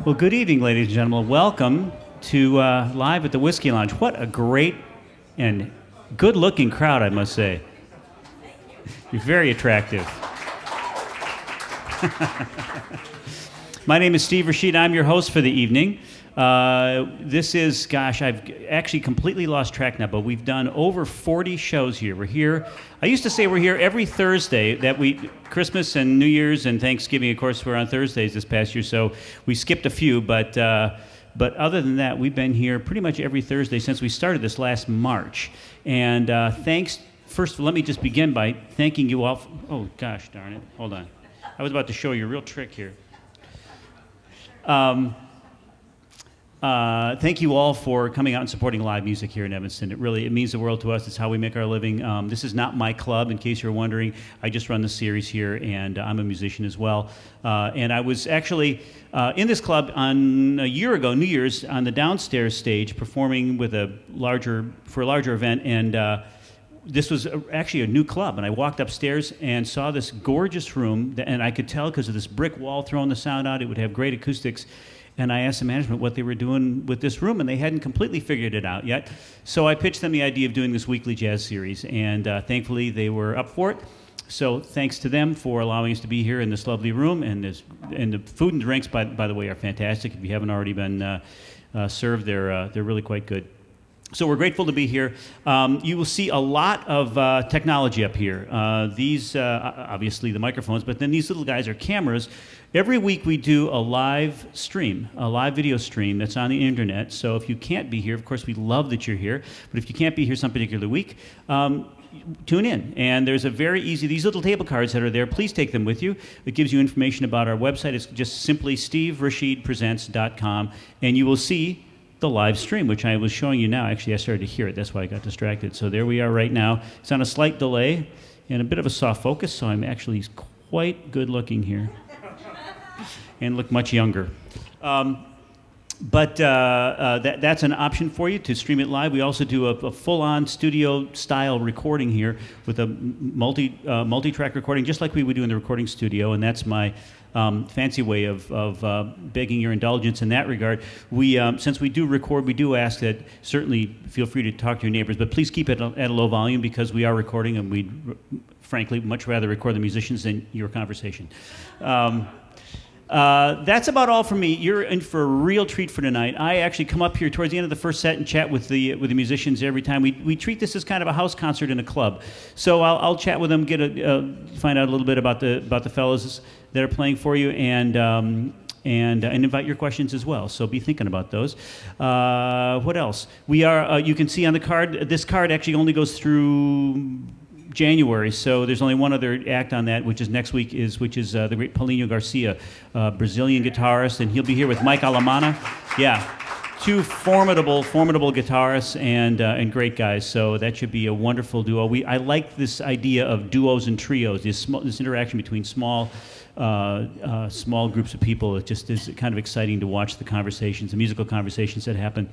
Well, good evening, ladies and gentlemen. Welcome to Live at the Whiskey Lounge. What a great and good-looking crowd, I must say. You're very attractive. My name is Steve Rashid. I'm your host for the evening. This is, I've actually completely lost track now, but we've done over 40 shows here. We're here, I used to say we're here every Thursday, Christmas and New Year's and Thanksgiving, of course, were on Thursdays this past year, so we skipped a few, but other than that, we've been here pretty much every Thursday since we started this last March. And first, let me just begin by thanking you all. Oh, gosh darn it. Hold on. I was about to show you a real trick here. Thank you all for coming out and supporting live music here in Evanston. It means the world to us. It's how we make our living. This is not my club, in case you're wondering. I just run the series here, and I'm a musician as well. And I was actually in this club a year ago, New Year's, on the downstairs stage, performing for a larger event, and this was actually a new club, and I walked upstairs and saw this gorgeous room, and I could tell because of this brick wall throwing the sound out, it would have great acoustics. And I asked the management what they were doing with this room, and they hadn't completely figured it out yet. So I pitched them the idea of doing this weekly jazz series, and thankfully they were up for it. So thanks to them for allowing us to be here in this lovely room, and the food and drinks, by the way, are fantastic. If you haven't already been served, they're really quite good. So we're grateful to be here. You will see a lot of technology up here. These, obviously the microphones, but then these little guys are cameras. Every week we do a live video stream that's on the internet. So if you can't be here, of course we love that you're here, but if you can't be here some particular week, tune in. And there's these little table cards that are there, please take them with you. It gives you information about our website. It's just simply steverashidpresents.com, and you will see the live stream, which I was showing you now. Actually, I started to hear it. That's why I got distracted. So there we are right now. It's on a slight delay and a bit of a soft focus, so I'm actually quite good looking here and look much younger. But that's an option for you to stream it live. We also do a full-on studio-style recording here with a multi-track recording, just like we would do in the recording studio, and that's my fancy way of begging your indulgence in that regard. Since we do record, we do ask that certainly feel free to talk to your neighbors, but please keep it at a low volume because we are recording, and we'd frankly much rather record the musicians than your conversation. That's about all from me. You're in for a real treat for tonight. I actually come up here towards the end of the first set and chat with the musicians every time. We treat this as kind of a house concert in a club. So I'll chat with them, find out a little bit about the fellows that are playing for you, and invite your questions as well. So be thinking about those. What else? We are. You can see on the card. This card actually only goes through January, so there's only one other act on that, which is next week, which is the great Paulinho Garcia, Brazilian guitarist, and he'll be here with Mike Alamana. Yeah, two formidable guitarists and great guys. So that should be a wonderful duo. I like this idea of duos and trios. This interaction between small groups of people. It just is kind of exciting to watch the musical conversations that happen.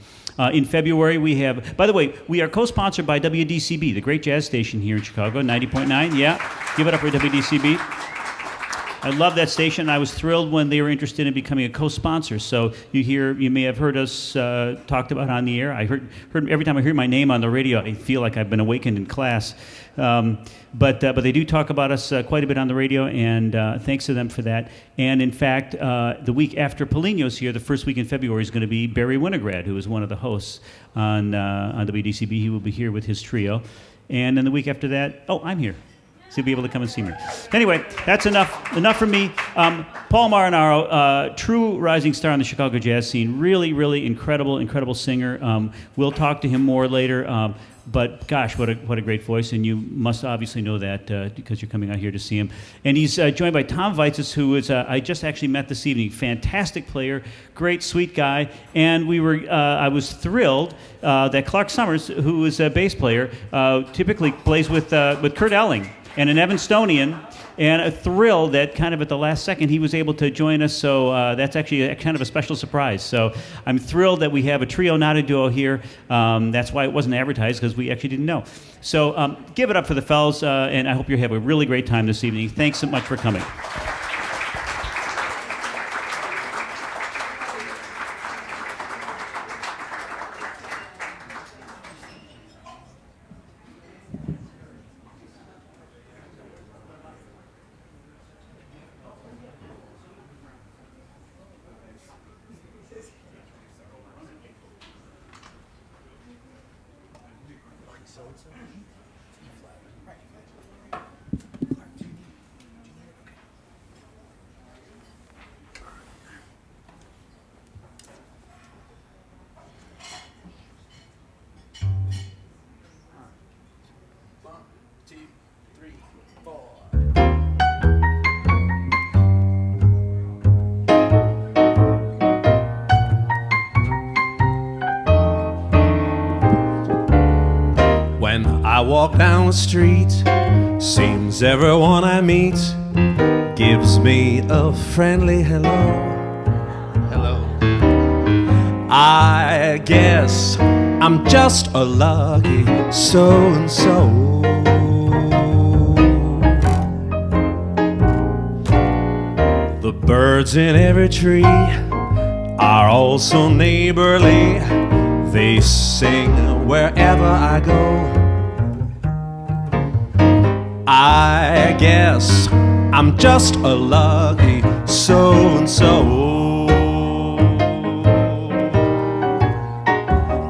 In February, by the way, we are co-sponsored by WDCB, the great jazz station here in Chicago, 90.9. Yeah, give it up for WDCB. I love that station. I was thrilled when they were interested in becoming a co-sponsor. So you may have heard us talked about on the air. I heard every time I hear my name on the radio, I feel like I've been awakened in class. But they do talk about us quite a bit on the radio, and thanks to them for that. And in fact, the week after Paulinho's here, the first week in February, is going to be Barry Winograd, who is one of the hosts on WDCB. He will be here with his trio. And then the week after that, I'm here. So you'll be able to come and see me. Anyway, that's enough from me. Paul Marinaro, true rising star on the Chicago jazz scene. Really, really incredible singer. We'll talk to him more later. But gosh, what a great voice, and you must obviously know that because you're coming out here to see him. And he's joined by Tom Vaitsas, who is I just actually met this evening. Fantastic player, great, sweet guy. And I was thrilled that Clark Sommers, who is a bass player, typically plays with Kurt Elling, and an Evanstonian, and a thrill that kind of at the last second he was able to join us, so that's actually kind of a special surprise. So I'm thrilled that we have a trio, not a duo here. That's why it wasn't advertised, because we actually didn't know. So give it up for the fellas, and I hope you have a really great time this evening. Thanks so much for coming. I walk down the street, seems everyone I meet gives me a friendly hello. Hello. I guess I'm just a lucky so-and-so. The birds in every tree are also neighborly. They sing wherever I go. I guess I'm just a lucky so-and-so.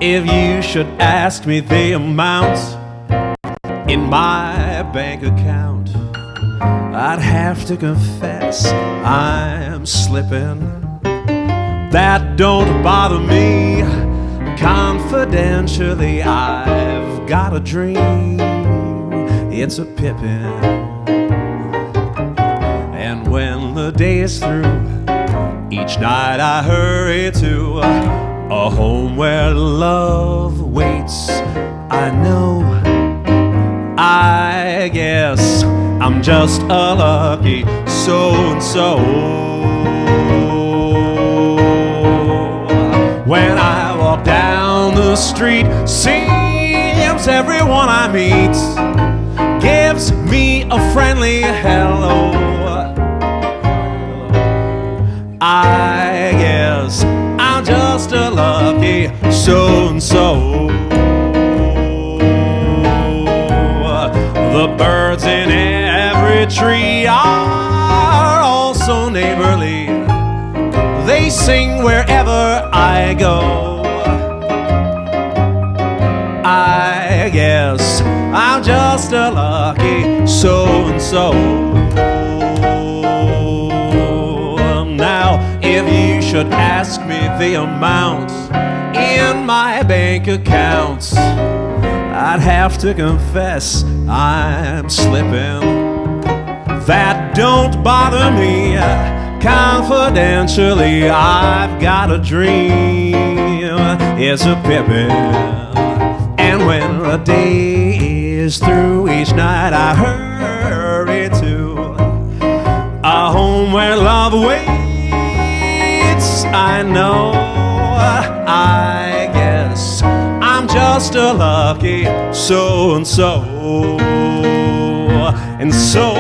If you should ask me the amount in my bank account, I'd have to confess I'm slipping. That don't bother me. Confidentially, I've got a dream. It's a pippin'. And when the day is through, each night I hurry to a home where love waits. I know, I guess I'm just a lucky so-and-so. When I walk down the street, seems everyone I meet gives me a friendly hello. I guess I'm just a lucky so-and-so. The birds in every tree are also neighborly. They sing wherever I go. I guess I'm just a lucky so-and-so. Now, if you should ask me the amount in my bank accounts, I'd have to confess I'm slipping. That don't bother me. Confidentially, I've got a dream. It's a pippin'. And when the day is through, each night I hurry to a home where love waits. I know, I guess I'm just a lucky so-and-so. And so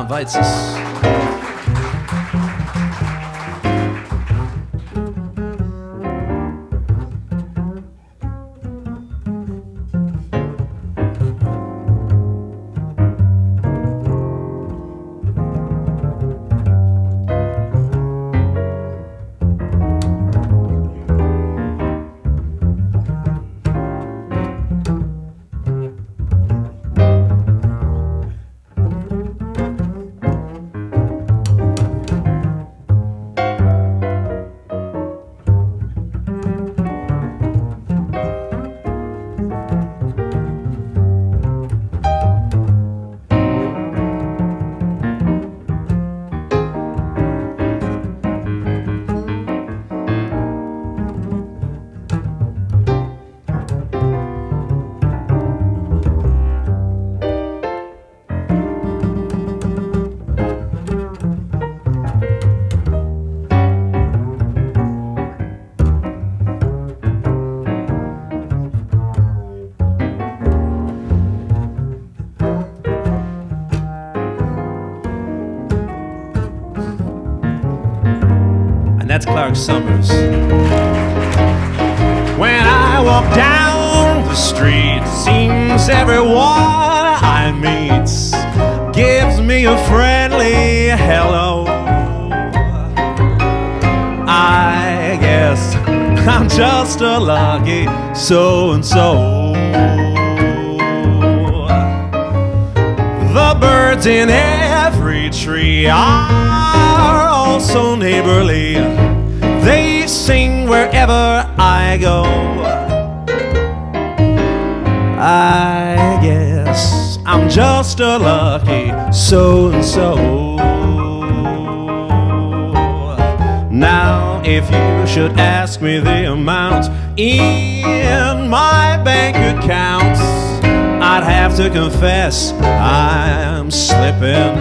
Vaitsas. That's Clark Sommers. When I walk down the street, seems everyone I meet gives me a friendly hello. I guess I'm just a lucky so-and-so. The birds in every tree are also neighborly. They sing wherever I go. I guess I'm just a lucky so-and-so. Now, if you should ask me the amount in my bank accounts, I'd have to confess I'm slipping.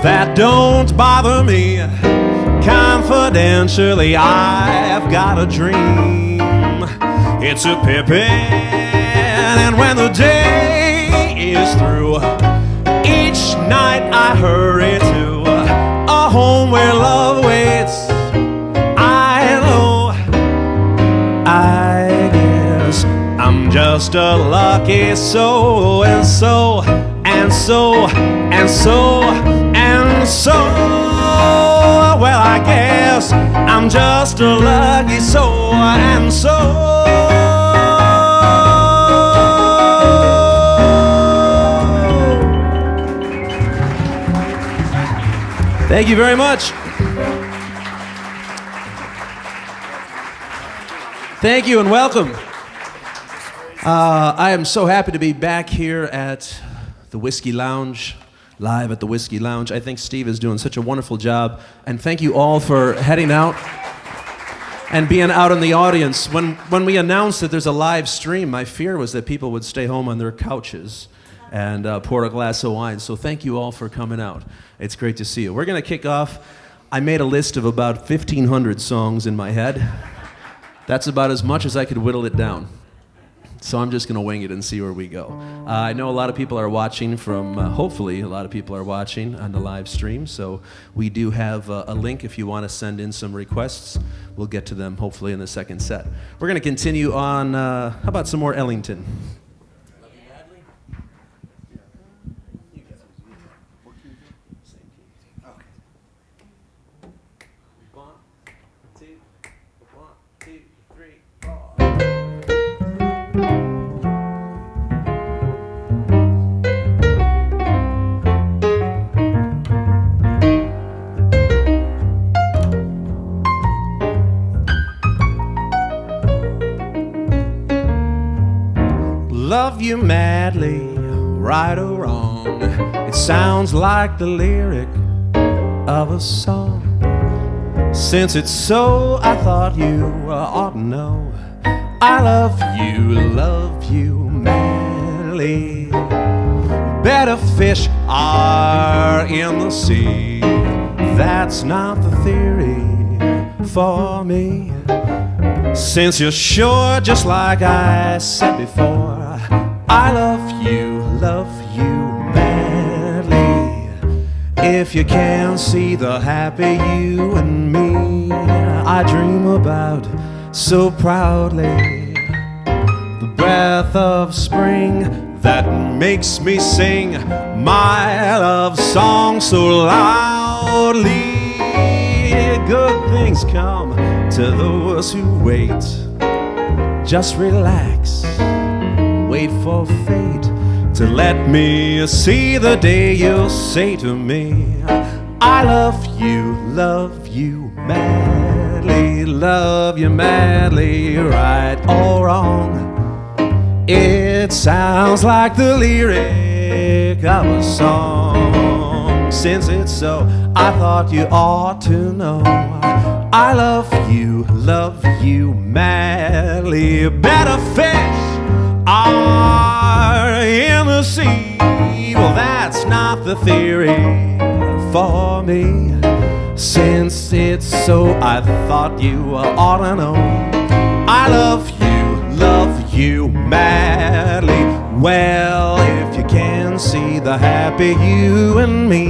That don't bother me. Confidentially, I've got a dream. It's a pippin', and when the day is through, each night I hurry to a home where love waits. I know, I guess I'm just a lucky so-and-so, and so, and so, and so. Well, I guess I'm just a lucky so-and-so. Thank you very much. Thank you and welcome. I am so happy to be back here at the Whiskey Lounge, live at the Whiskey Lounge. I think Steve is doing such a wonderful job. And thank you all for heading out and being out in the audience. When we announced that there's a live stream, my fear was that people would stay home on their couches and pour a glass of wine. So thank you all for coming out. It's great to see you. We're going to kick off. I made a list of about 1,500 songs in my head. That's about as much as I could whittle it down. So I'm just going to wing it and see where we go. I know a lot of people are watching from, hopefully a lot of people are watching on the live stream. So we do have a link if you want to send in some requests. We'll get to them hopefully in the second set. We're going to continue on, how about some more Ellington? Love you madly, right or wrong. It sounds like the lyric of a song. Since it's so, I thought you ought to know. I love you madly. Better fish are in the sea. That's not the theory for me. Since you're sure, just like I said before, I love you madly. If you can't see the happy you and me, I dream about so proudly. The breath of spring that makes me sing my love song so loudly. Good things come to those who wait. Just relax, wait for fate to let me see the day you'll say to me, I love you madly, right or wrong. It sounds like the lyric of a song. Since it's so, I thought you ought to know. I love you madly. Better fish are in the sea. Well, that's not the theory for me. Since it's so, I thought you ought to know. I love you madly. Well, if you can see the happy you and me,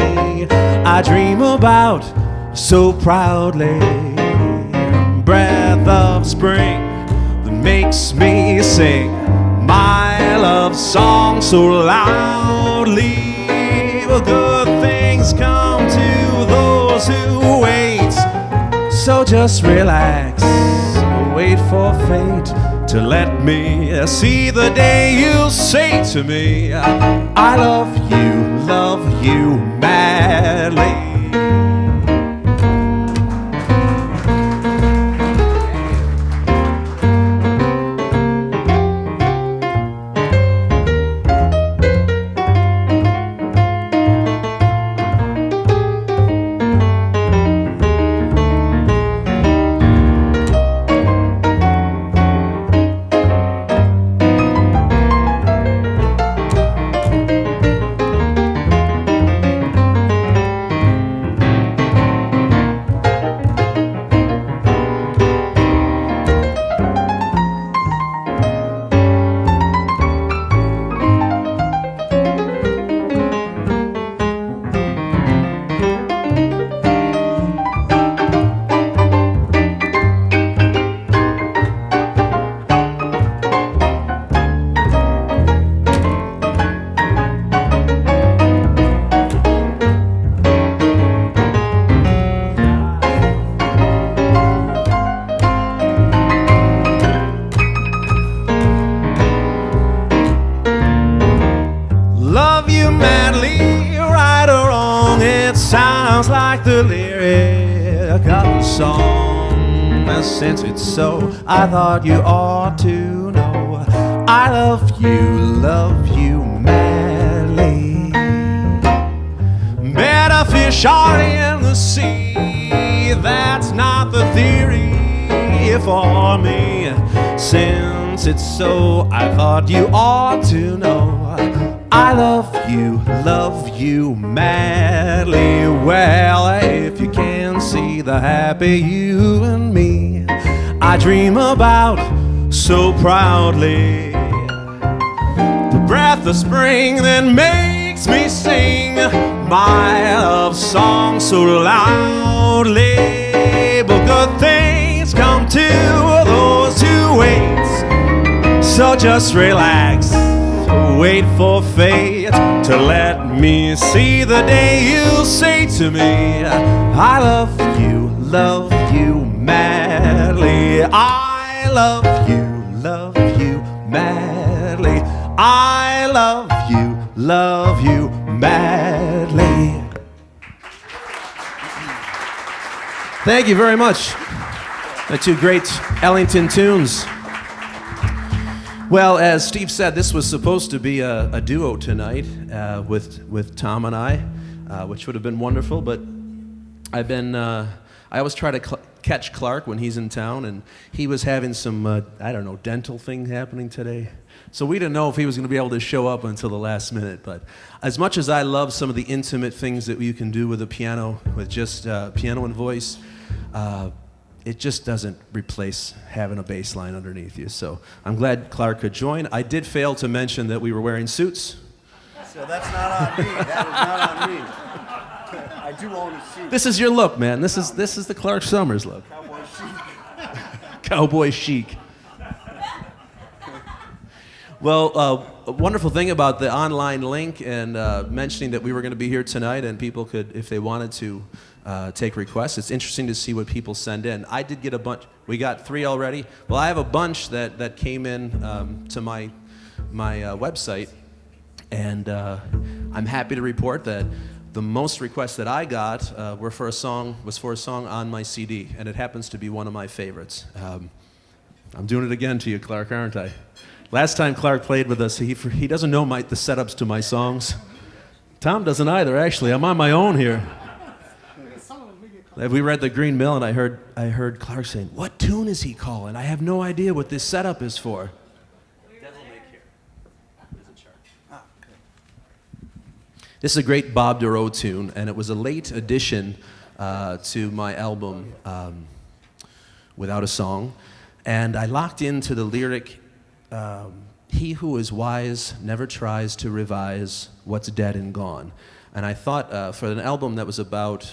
I dream about so proudly. breath of spring that makes me sing my love song so loudly. Well, good things come to those who wait, so just relax, wait for fate to let me see the day you'll say to me, I love you madly. Sounds like the lyric of the song. Since it's so, I thought you ought to know I love you madly. Better fish are in the sea, that's not the theory for me. Since it's so, I thought you ought to know I love you madly. Well, if you can see the happy you and me I dream about so proudly, the breath of spring that makes me sing my love song so loudly. But good things come to those who wait, so just relax, wait for fate to let me see the day you'll say to me I love you madly. I love you madly. I love you madly. Thank you very much. The two great Ellington tunes. Well, as Steve said, this was supposed to be a duo tonight with Tom and I, which would have been wonderful, but I always try to catch Clark when he's in town, and he was having some, dental thing happening today. So we didn't know if he was going to be able to show up until the last minute, but as much as I love some of the intimate things that you can do with a piano, with just piano and voice, it just doesn't replace having a bass line underneath you. So I'm glad Clark could join. I did fail to mention that we were wearing suits. So that's not on me. That is not on me. I do own a suit. This is your look, man. This is the Clark Sommers look. Cowboy chic. Cowboy chic. Well, a wonderful thing about the online link and mentioning that we were going to be here tonight and people could, if they wanted to, take requests. It's interesting to see what people send in. I did get a bunch. We got 3 already. Well, I have a bunch that came in to my website, and I'm happy to report that the most requests that I got was for a song on my CD, and it happens to be one of my favorites. I'm doing it again to you, Clark, aren't I? Last time Clark played with us, he doesn't know the setups to my songs. Tom doesn't either, actually. I'm on my own here. We were at the Green Mill, and I heard Clark saying, "What tune is he calling? I have no idea what this setup is for." This is a great Bob Dorough tune, and it was a late addition to my album, Without a Song. And I locked into the lyric, "He who is wise never tries to revise what's dead and gone." And I thought for an album that was about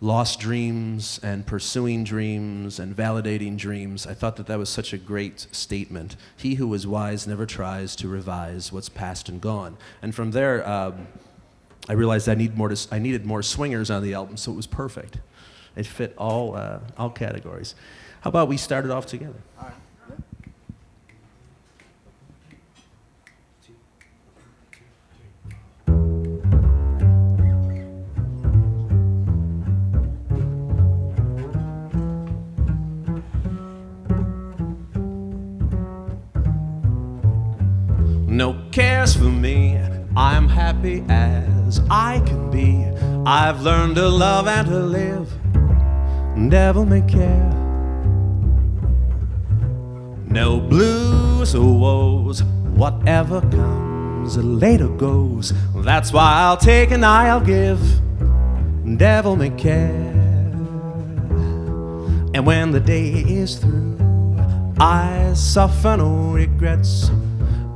lost dreams and pursuing dreams and validating dreams. I thought that was such a great statement. He who is wise never tries to revise what's past and gone. And from there, I realized I needed more swingers on the album, so it was perfect. It fit all categories. How about we start it off together? All right. No cares for me, I'm happy as I can be. I've learned to love and to live, devil may care. No blues or woes, whatever comes later goes. That's why I'll take and I'll give, devil may care. And when the day is through, I suffer no regrets.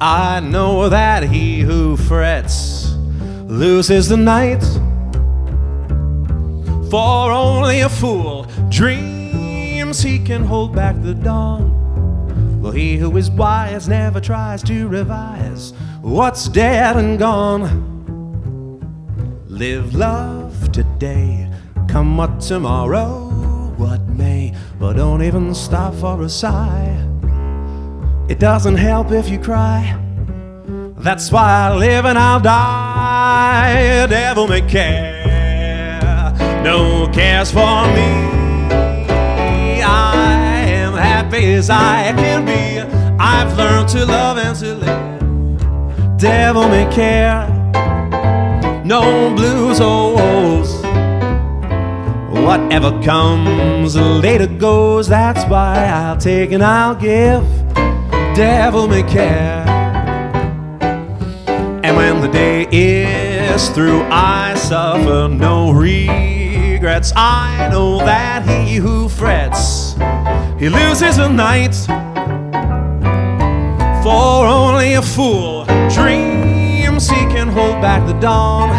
I know that he who frets loses the night. For only a fool dreams he can hold back the dawn. Well, he who is wise never tries to revise what's dead and gone. Live love today, come what tomorrow, what may, but don't even stop for a sigh. It doesn't help if you cry. That's why I live and I'll die. Devil may care, no cares for me. I am happy as I can be. I've learned to love and to live. Devil may care, no blues or woes. Whatever comes later goes. That's why I'll take and I'll give. Devil may care. And when the day is through, I suffer no regrets. I know that he who frets, he loses the night. For only a fool dreams he can hold back the dawn.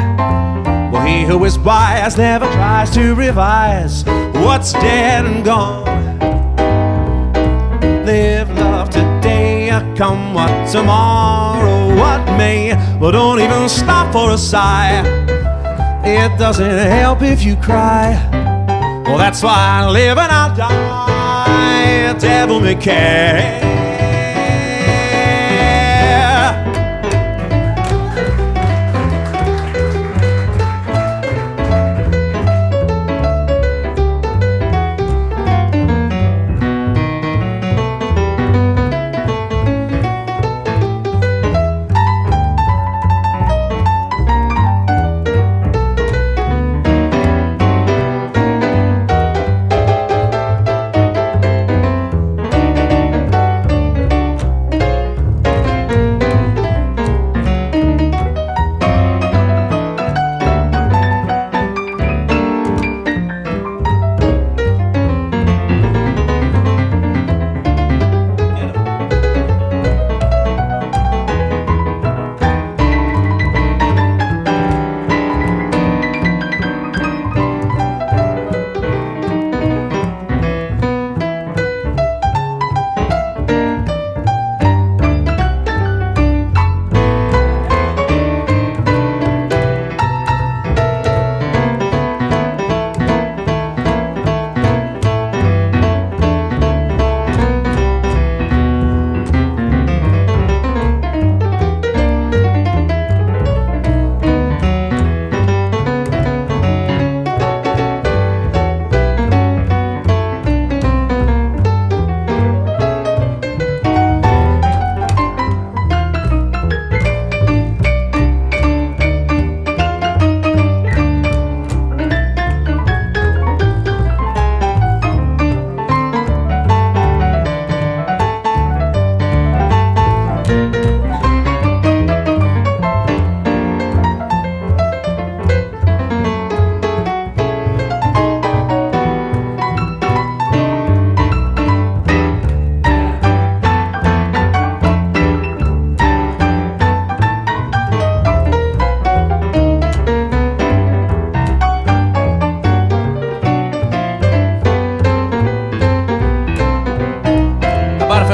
Well, he who is wise never tries to revise what's dead and gone. Live love today, come what tomorrow, what may, but don't even stop for a sigh. It doesn't help if you cry. Well, that's why I live and I'll die. Devil may care.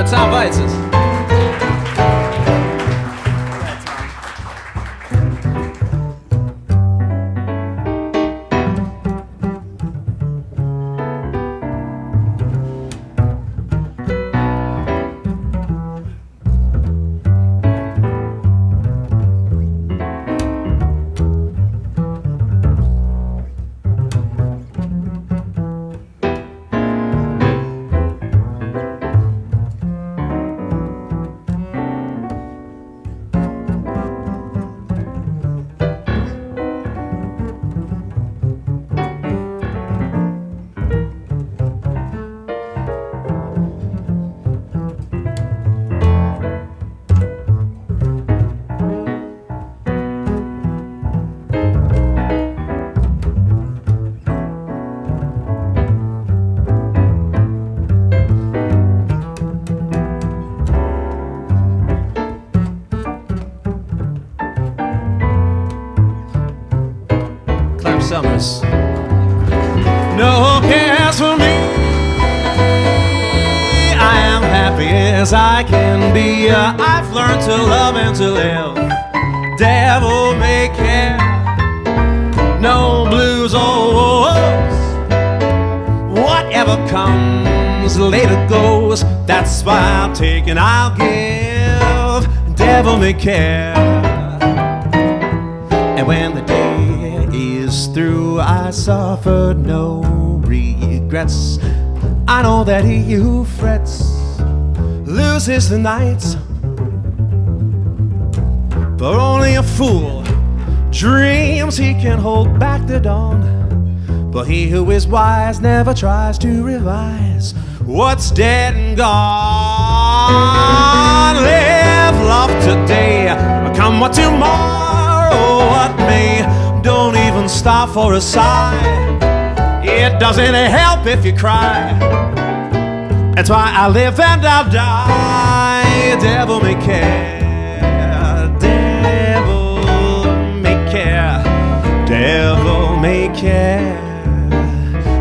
one time, Vaitsas. Sommers. No cares for me. I am happy as I can be. I've learned to love and to live. Devil may care. No blues or woes. Whatever comes, later goes. That's why I'll take and I'll give. Devil may care. And when the day is through, I suffered no regrets. I know that he who frets loses the night, but only a fool dreams he can hold back the dawn. But he who is wise never tries to revise what's dead and gone. Live love today, come what tomorrow, what may. Don't even stop for a sigh. It doesn't help if you cry. That's why I live and I'll die. Devil may care. Devil may care. Devil may care.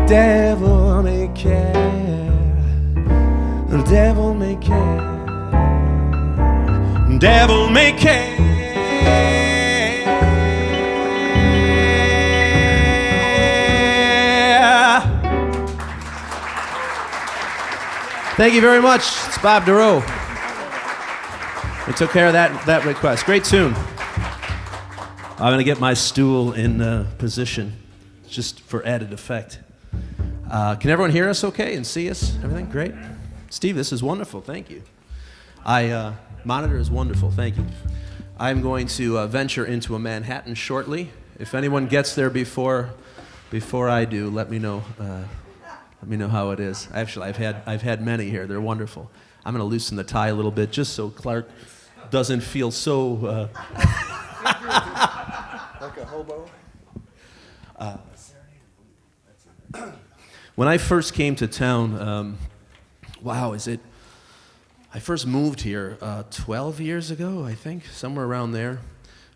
Devil may care. Devil may care. Devil may care. Thank you very much. It's Bob DeRoe. We took care of that request. Great tune. I'm going to get my stool in position just for added effect. Can everyone hear us okay and see us? Everything great? Steve, this is wonderful. Thank you. Monitor is wonderful. Thank you. I'm going to venture into a Manhattan shortly. If anyone gets there before I do, let me know. Let me know how it is. Actually, I've had many here. They're wonderful. I'm going to loosen the tie a little bit just so Clark doesn't feel so. Like a hobo. When I first came to town, I first moved here 12 years ago, I think, somewhere around there.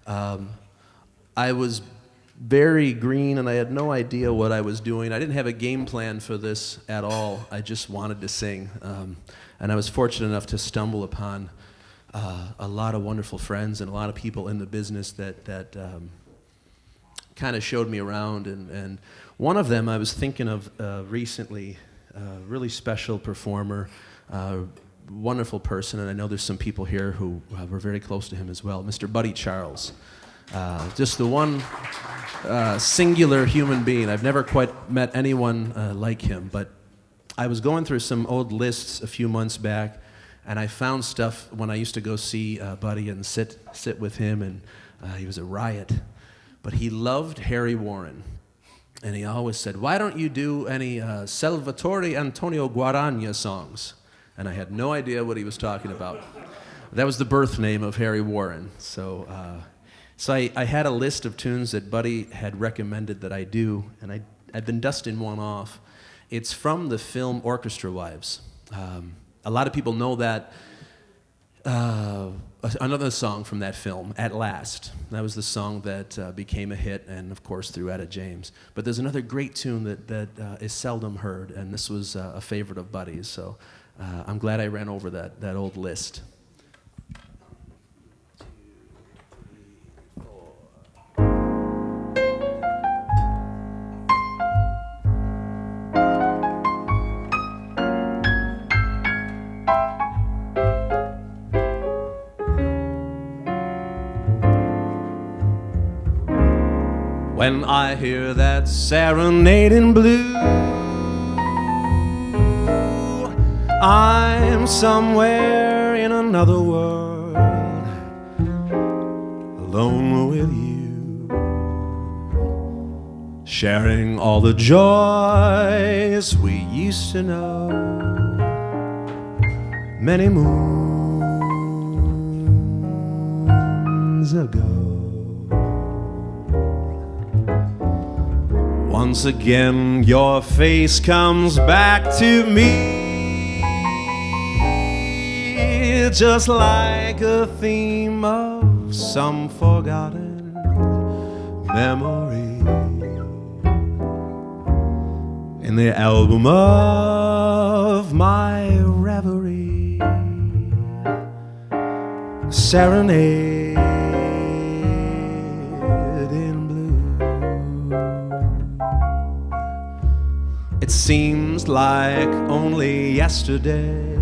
I was very green, and I had no idea what I was doing. I didn't have a game plan for this at all. I just wanted to sing. And I was fortunate enough to stumble upon a lot of wonderful friends and a lot of people in the business that kind of showed me around. And one of them I was thinking of recently, a really special performer, wonderful person, and I know there's some people here who were very close to him as well, Mr. Buddy Charles. Just the one singular human being. I've never quite met anyone like him, but I was going through some old lists a few months back, and I found stuff when I used to go see Buddy and sit with him, and he was a riot. But he loved Harry Warren, and he always said, "Why don't you do any Salvatore Antonio Guaragna songs?" And I had no idea what he was talking about. That was the birth name of Harry Warren. So I had a list of tunes that Buddy had recommended that I do, and I've been dusting one off. It's from the film Orchestra Wives. A lot of people know that another song from that film, At Last. That was the song that became a hit, and of course through Etta James. But there's another great tune that is seldom heard, and this was a favorite of Buddy's. So I'm glad I ran over that old list. When I hear that serenading blue, I'm somewhere in another world, alone with you, sharing all the joys we used to know many moons ago. Once again, your face comes back to me, just like a theme of some forgotten memory in the album of my reverie. Serenade in blue. It seems like only yesterday,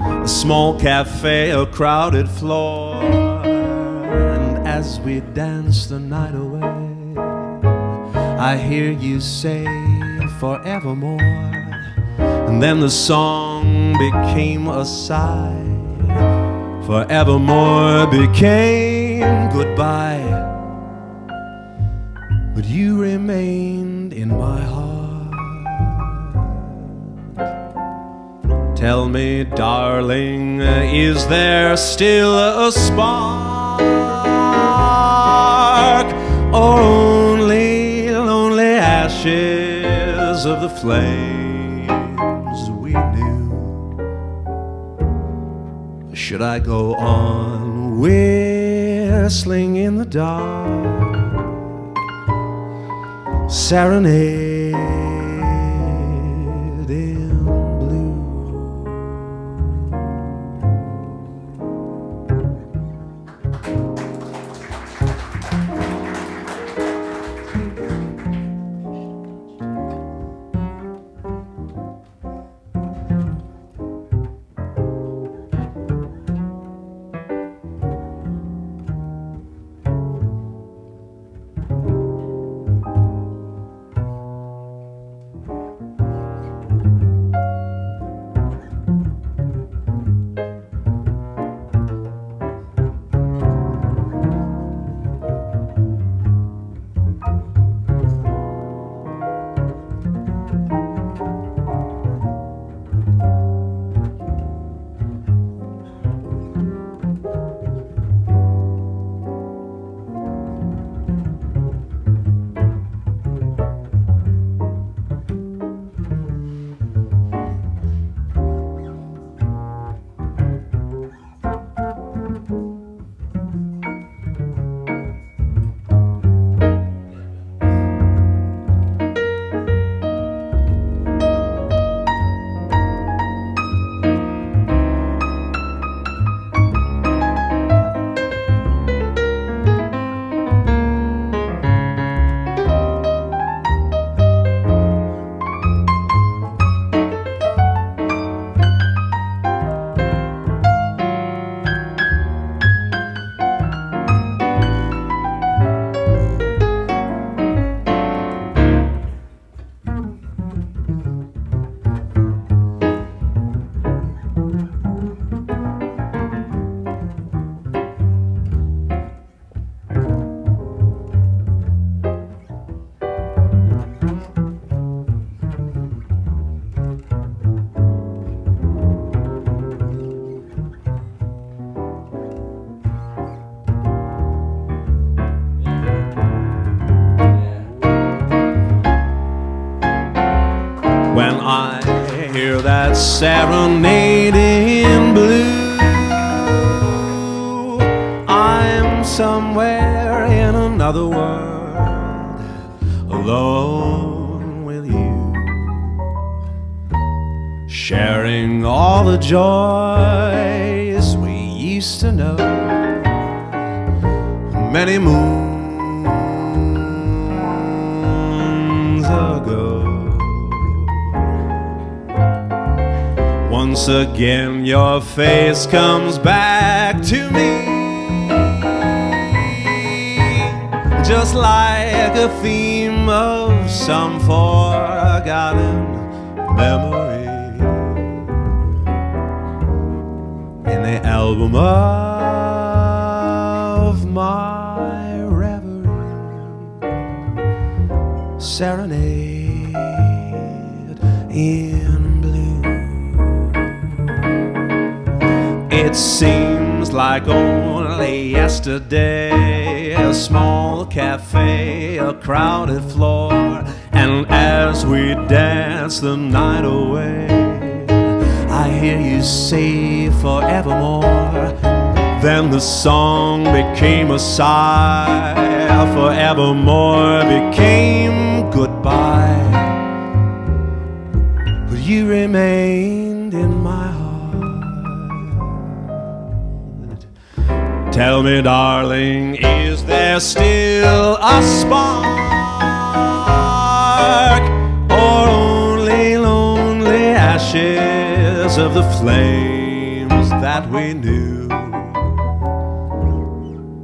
a small cafe, a crowded floor, and as we dance the night away, I hear you say forevermore, and then the song became a sigh. Forevermore became goodbye, but you remained in my heart. Tell me, darling, is there still a spark, or only lonely ashes of the flames we knew? Should I go on whistling in the dark? Serenade in blue. When I hear that serenade in blue, I'm somewhere in another world, alone with you, sharing all the joys we used to know many moons ago. Once again your face comes back to me, just like a theme of some forgotten memory in the album of my reverie. Serenade in blue. It seems like only yesterday, a small cafe, a crowded floor, and as we dance the night away, I hear you say forevermore. Then the song became a sigh, forevermore became goodbye. But you remained in my heart. Tell me, darling, is there still a spark, or only lonely ashes of the flames that we knew?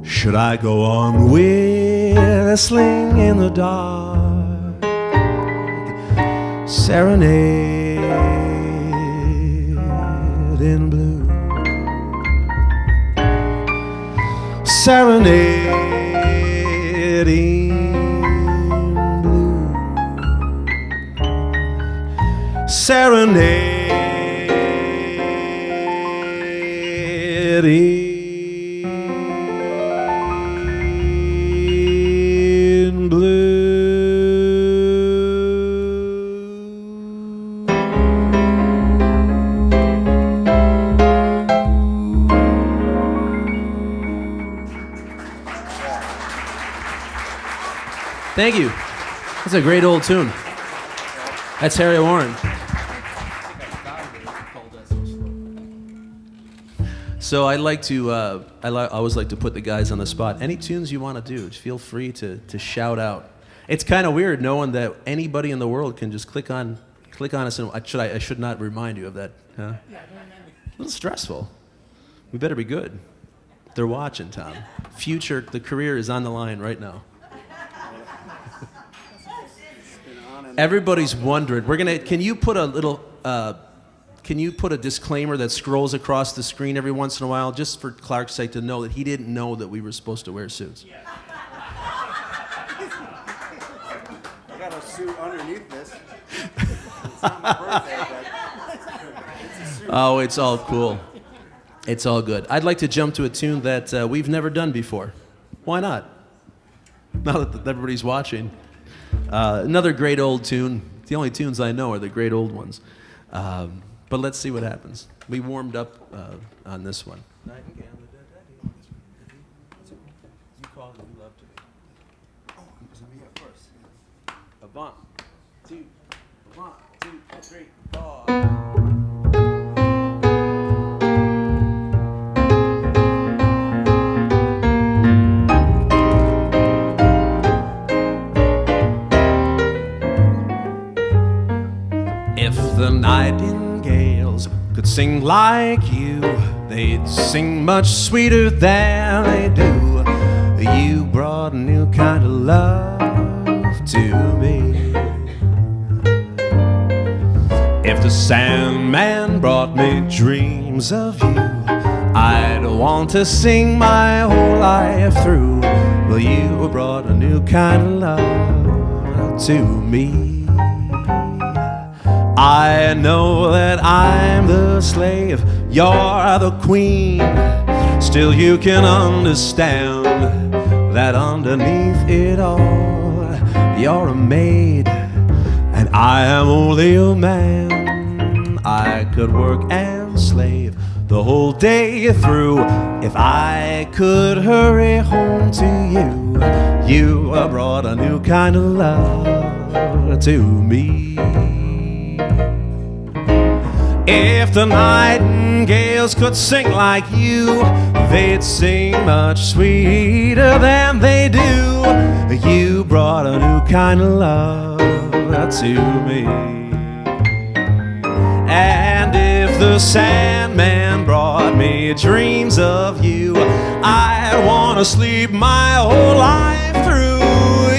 Should I go on whistling in the dark, serenade in blue? Serenade in blue. Serenade in blue. Thank you. That's a great old tune. That's Harry Warren. So I like to, I always like to put the guys on the spot. Any tunes you want to do, feel free to shout out. It's kind of weird knowing that anybody in the world can just click on us. And I should not remind you of that. Huh? A little stressful. We better be good. They're watching, Tom. Future, the career is on the line right now. Everybody's wondering. Can you put a disclaimer that scrolls across the screen every once in a while, just for Clark's sake to know that he didn't know that we were supposed to wear suits? I got a suit underneath this. It's not my birthday, but it's a suit. Oh, it's all cool. It's all good. I'd like to jump to a tune that we've never done before. Why not? Now that everybody's watching. Another great old tune. The only tunes I know are the great old ones. But let's see what happens. We warmed up on this one. You call it you love to me. Oh, it was me at first. A 1, 2, 1, 2, 3, 4. If the nightingales could sing like you, they'd sing much sweeter than they do. You brought a new kind of love to me. If the Sandman brought me dreams of you, I'd want to sing my whole life through. Well, you brought a new kind of love to me. I know that I'm the slave, you're the queen. Still you can understand that underneath it all, you're a maid, and I am only a man. I could work and slave the whole day through if I could hurry home to you. You brought a new kind of love to me. If the nightingales could sing like you, they'd sing much sweeter than they do. You brought a new kind of love to me. And if the Sandman brought me dreams of you, I'd want to sleep my whole life through.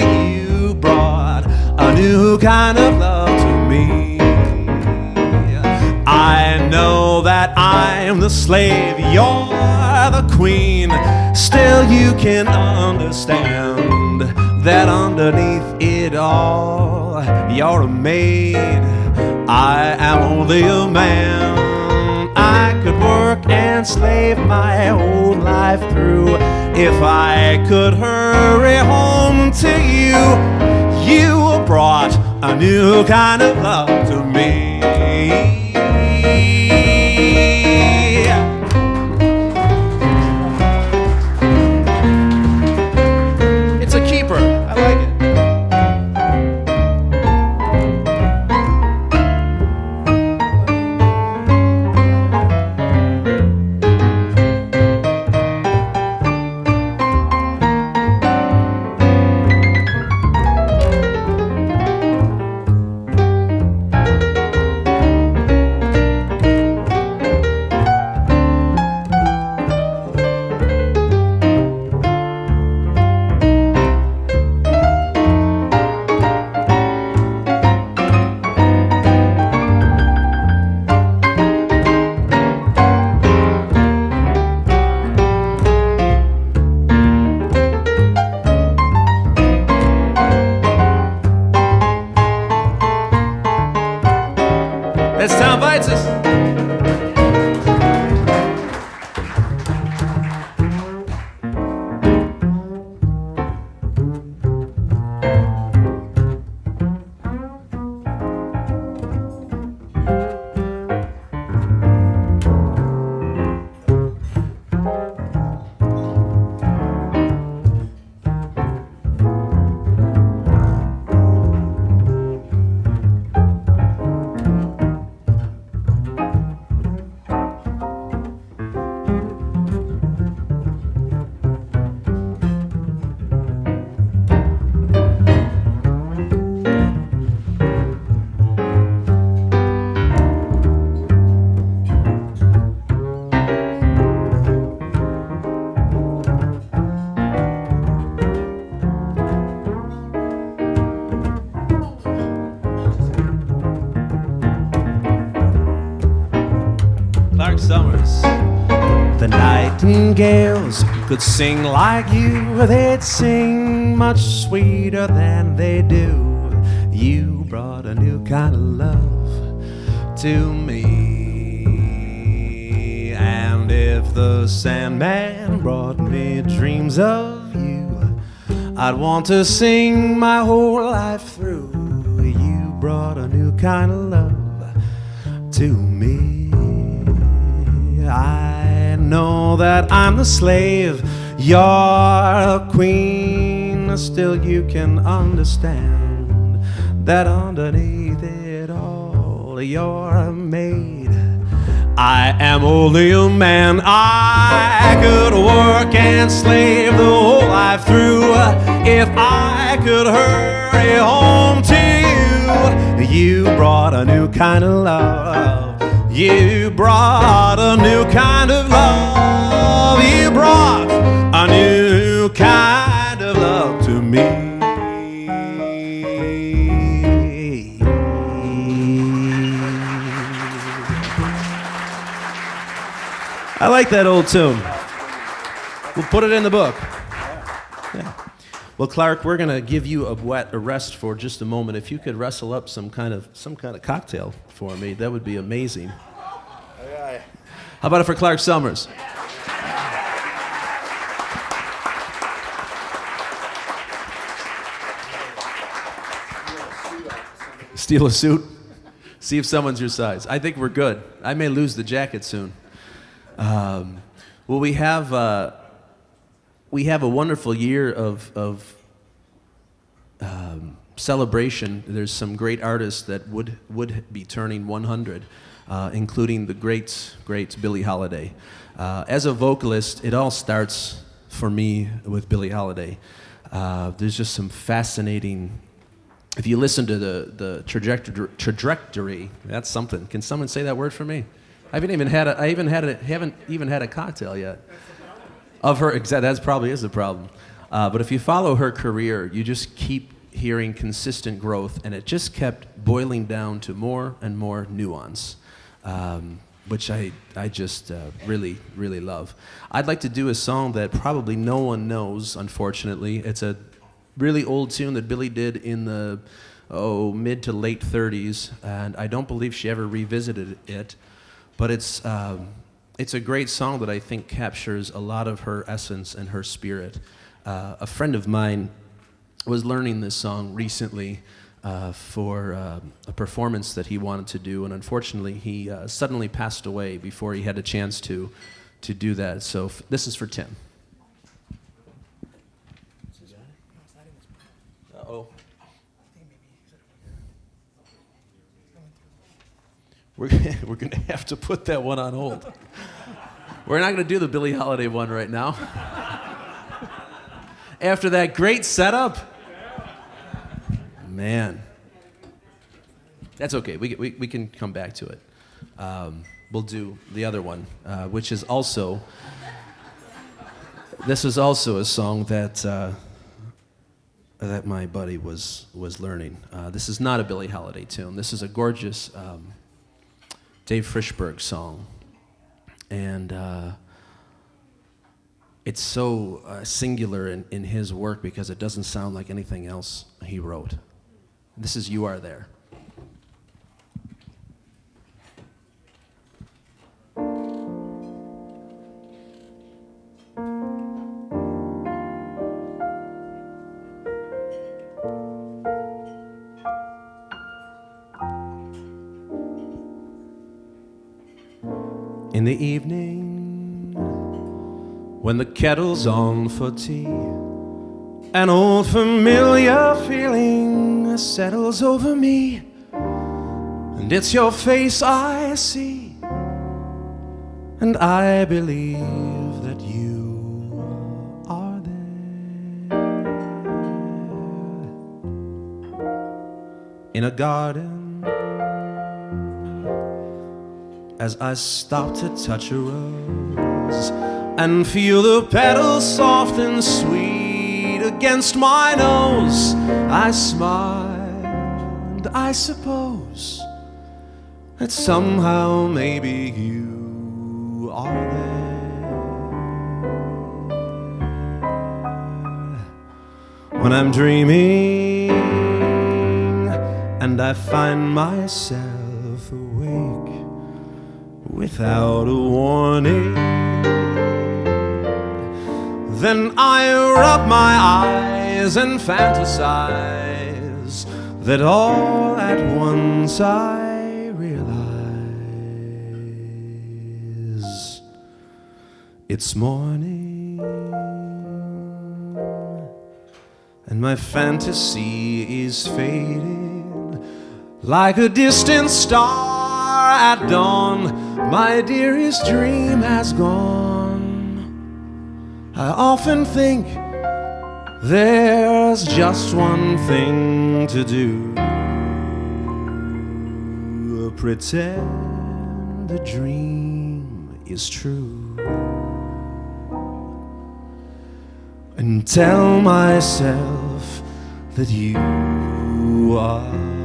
You brought a new kind of love to me. I know that I'm the slave, you're the queen. Still you can understand that underneath it all, you're a maid. I am only a man. I could work and slave my whole life through if I could hurry home to you. You brought a new kind of love to me. It's a keeper. I like it. It's time, Vaitsas. Sommers. The nightingales could sing like you, they'd sing much sweeter than they do. You brought a new kind of love to me. And if the Sandman brought me dreams of you, I'd want to sing my whole life through. You brought a new kind of love to me. I know that I'm the slave, you're a queen. Still you can understand that underneath it all, you're a maid. I am only a man. I could work and slave the whole life through if I could hurry home to you. You brought a new kind of love. You brought a new kind of love. You brought a new kind of love to me. I like that old tune. We'll put it in the book. Yeah. Well, Clark, we're gonna give you a rest for just a moment. If you could wrestle up some kind of cocktail for me, that would be amazing. Okay. How about it for Clark Sommers? Steal a suit. See if someone's your size. I think we're good. I may lose the jacket soon. Well, we have a wonderful year of celebration. There's some great artists that would be turning 100, including the great Billie Holiday. As a vocalist, it all starts for me with Billie Holiday. There's just some fascinating. If you listen to the trajectory, that's something. Can someone say that word for me? I haven't even had a cocktail yet. Of her, that probably is the problem. But if you follow her career, you just keep hearing consistent growth, and it just kept boiling down to more and more nuance, which I just really, really love. I'd like to do a song that probably no one knows, unfortunately. It's a really old tune that Billie did in the mid to late 30s, and I don't believe she ever revisited it. But it's a great song that I think captures a lot of her essence and her spirit. A friend of mine was learning this song recently for a performance that he wanted to do, and unfortunately he suddenly passed away before he had a chance to do that. So this is for Tim. Uh-oh. We're going to have to put that one on hold. We're not going to do the Billie Holiday one right now. After that great setup. Man. That's okay. We can come back to it. We'll do the other one, which is also... This is also a song that my buddy was learning. This is not a Billie Holiday tune. This is a gorgeous... Dave Frischberg song, and it's so singular in his work because it doesn't sound like anything else he wrote. This is You Are There. In the evening, when the kettle's on for tea, an old familiar feeling settles over me, and it's your face I see, and I believe that you are there. In a garden, as I stop to touch a rose and feel the petals soft and sweet against my nose, I smile and I suppose that somehow maybe you are there. When I'm dreaming and I find myself awake without a warning, then I rub my eyes and fantasize that all at once I realize it's morning, and my fantasy is fading like a distant star at dawn. My dearest dream has gone. I often think there's just one thing to do: pretend the dream is true, and tell myself that you are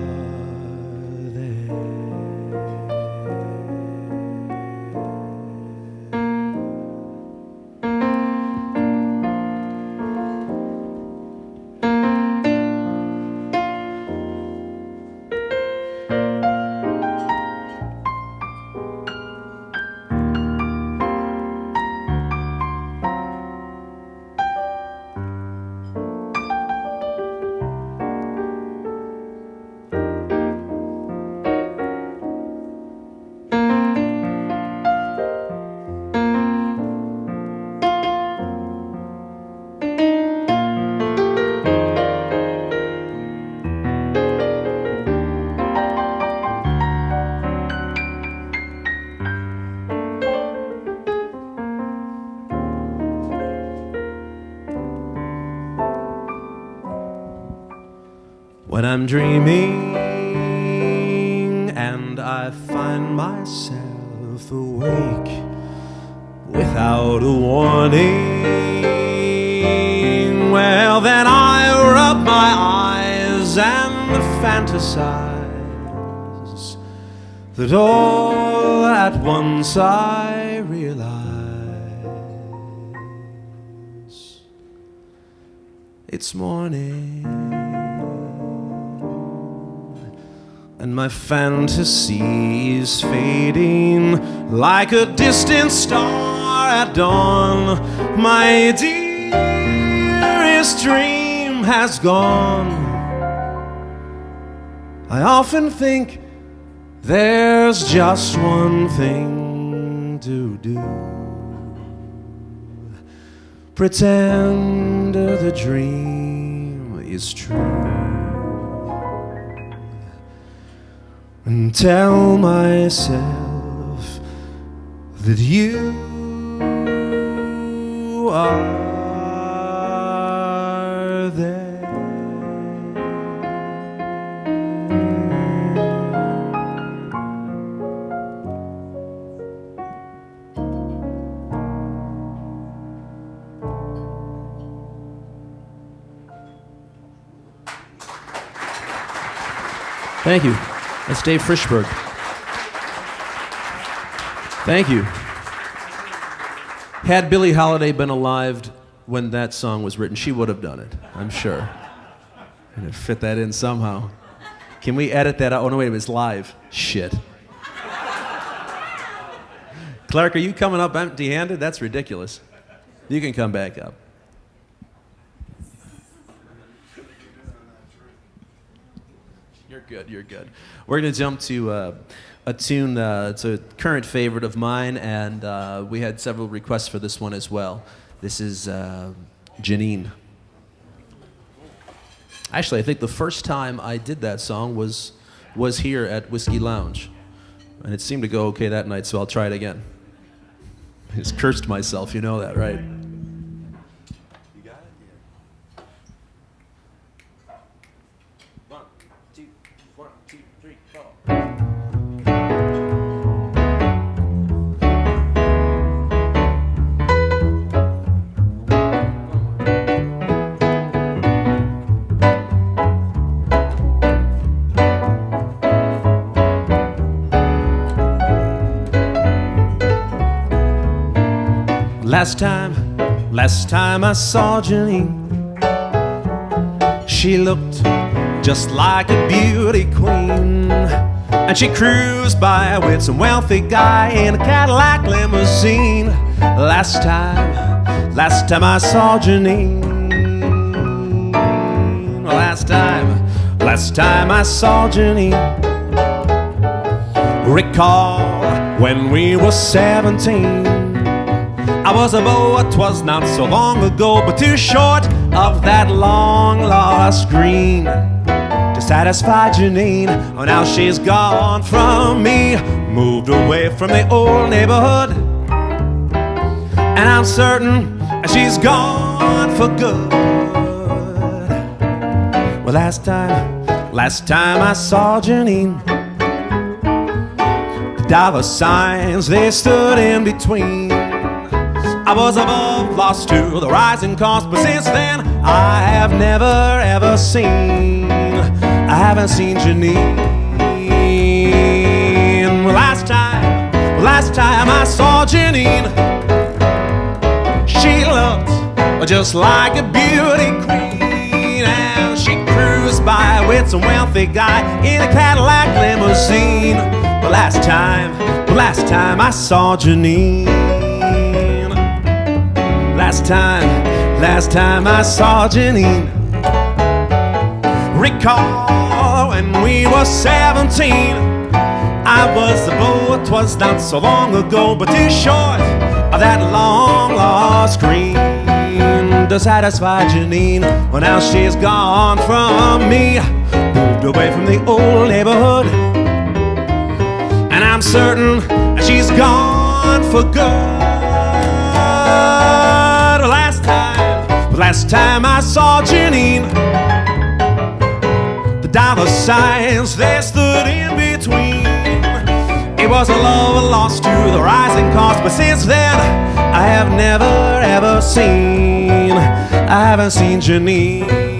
dreaming, and I find myself awake without a warning. Well, then I rub my eyes and fantasize that all at once I realize it's morning, and my fantasy is fading like a distant star at dawn. My dearest dream has gone. I often think there's just one thing to do: pretend the dream is true, and tell myself that you are there. Thank you. That's Dave Frischberg. Thank you. Had Billie Holiday been alive when that song was written, she would have done it, I'm sure. And to fit that in somehow. Can we edit that out? Oh, no, wait a minute, it's live. Shit. Clark, are you coming up empty-handed? That's ridiculous. You can come back up. You're good, you're good. We're going to jump to a tune, it's a current favorite of mine, and we had several requests for this one as well. This is Janine. Actually, I think the first time I did that song was here at Whiskey Lounge, and it seemed to go okay that night, so I'll try it again. I just cursed myself, you know that, right? Last time I saw Janine, she looked just like a beauty queen, and she cruised by with some wealthy guy in a Cadillac limousine. Last time I saw Janine. Last time I saw Janine. Recall when we were 17. I was a beau, it was not so long ago, but too short of that long-lost green to satisfy Janine. Oh, now she's gone from me, moved away from the old neighborhood, and I'm certain she's gone for good. Well, last time I saw Janine, the dollar signs, they stood in between. I was above, lost to the rising cost, but since then I have never ever seen. I haven't seen Janine. Last time I saw Janine, she looked just like a beauty queen, and she cruised by with some wealthy guy in a Cadillac limousine. But last time I saw Janine. Last time I saw Janine. Recall when we were 17. I was a beau, it was not so long ago, but too short of that long-lost green to satisfy Janine. Well, now she's gone from me, moved away from the old neighborhood, and I'm certain she's gone for good. Last time I saw Janine, the dollar signs, they stood in between. It was a love lost to the rising cost, but since then I have never ever seen, I haven't seen Janine.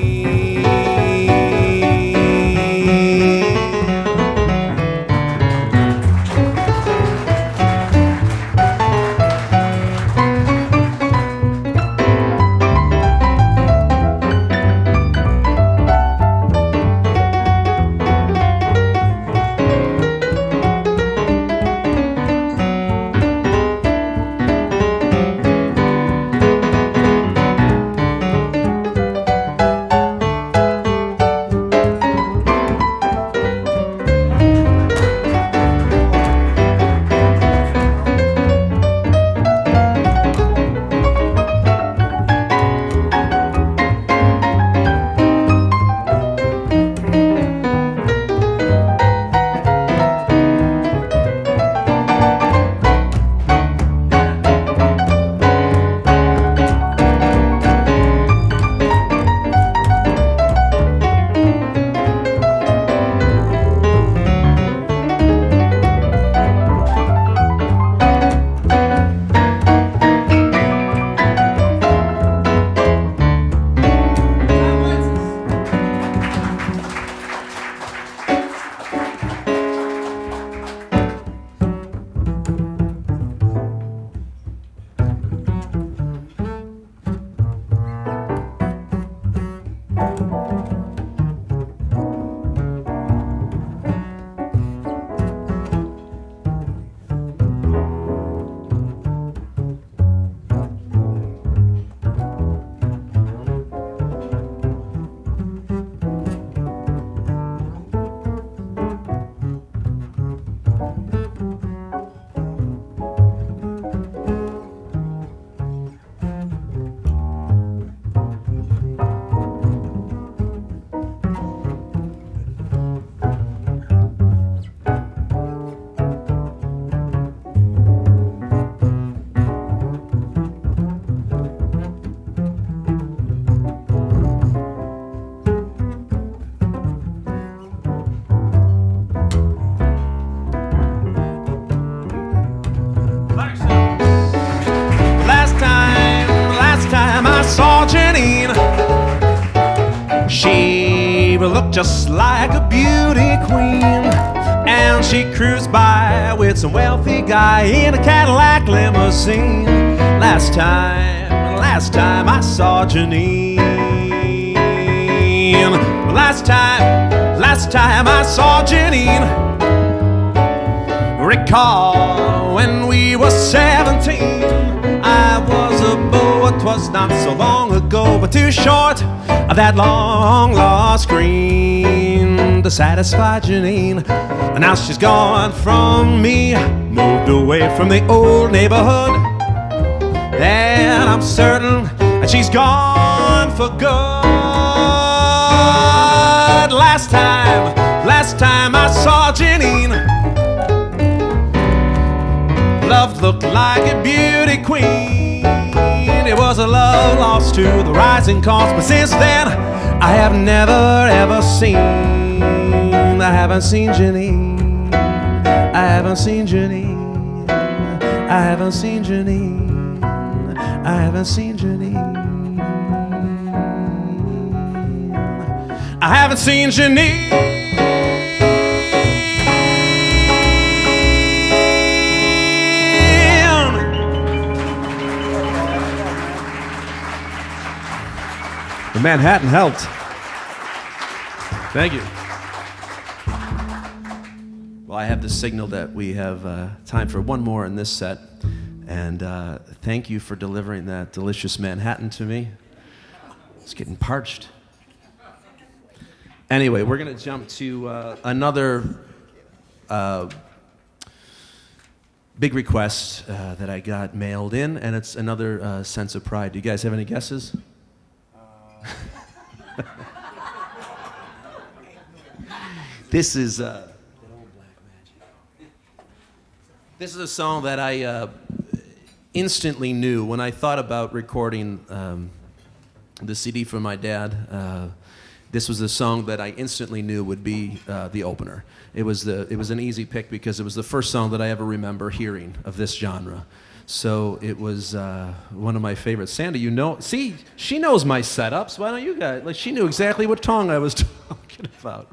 She looked just like a beauty queen, and she cruised by with some wealthy guy in a Cadillac limousine. Last time I saw Janine. Last time I saw Janine. Recall when we were 17. I was a beau, it was not so long ago, but too short of that long lost scream to satisfy Janine. And now she's gone from me, moved away from the old neighborhood, and I'm certain that she's gone for good. Last time I saw Janine, love looked like a beauty queen. It was a love lost to the rising cost, but since then I have never ever seen, I haven't seen Janine. I haven't seen Janine. I haven't seen Janine. I haven't seen Janine. I haven't seen Janine. The Manhattan helped. Thank you. Well, I have the signal that we have time for one more in this set. And thank you for delivering that delicious Manhattan to me. It's getting parched. Anyway, we're going to jump to another big request that I got mailed in, and it's another sense of pride. Do you guys have any guesses? This is a song that I instantly knew when I thought about recording the CD for my dad. this was the song that I instantly knew would be the opener. It was an easy pick because it was the first song that I ever remember hearing of this genre. So it was one of my favorites. Sandy, you know, see, she knows my setups. Why don't you guys? Like, she knew exactly what tongue I was talking about.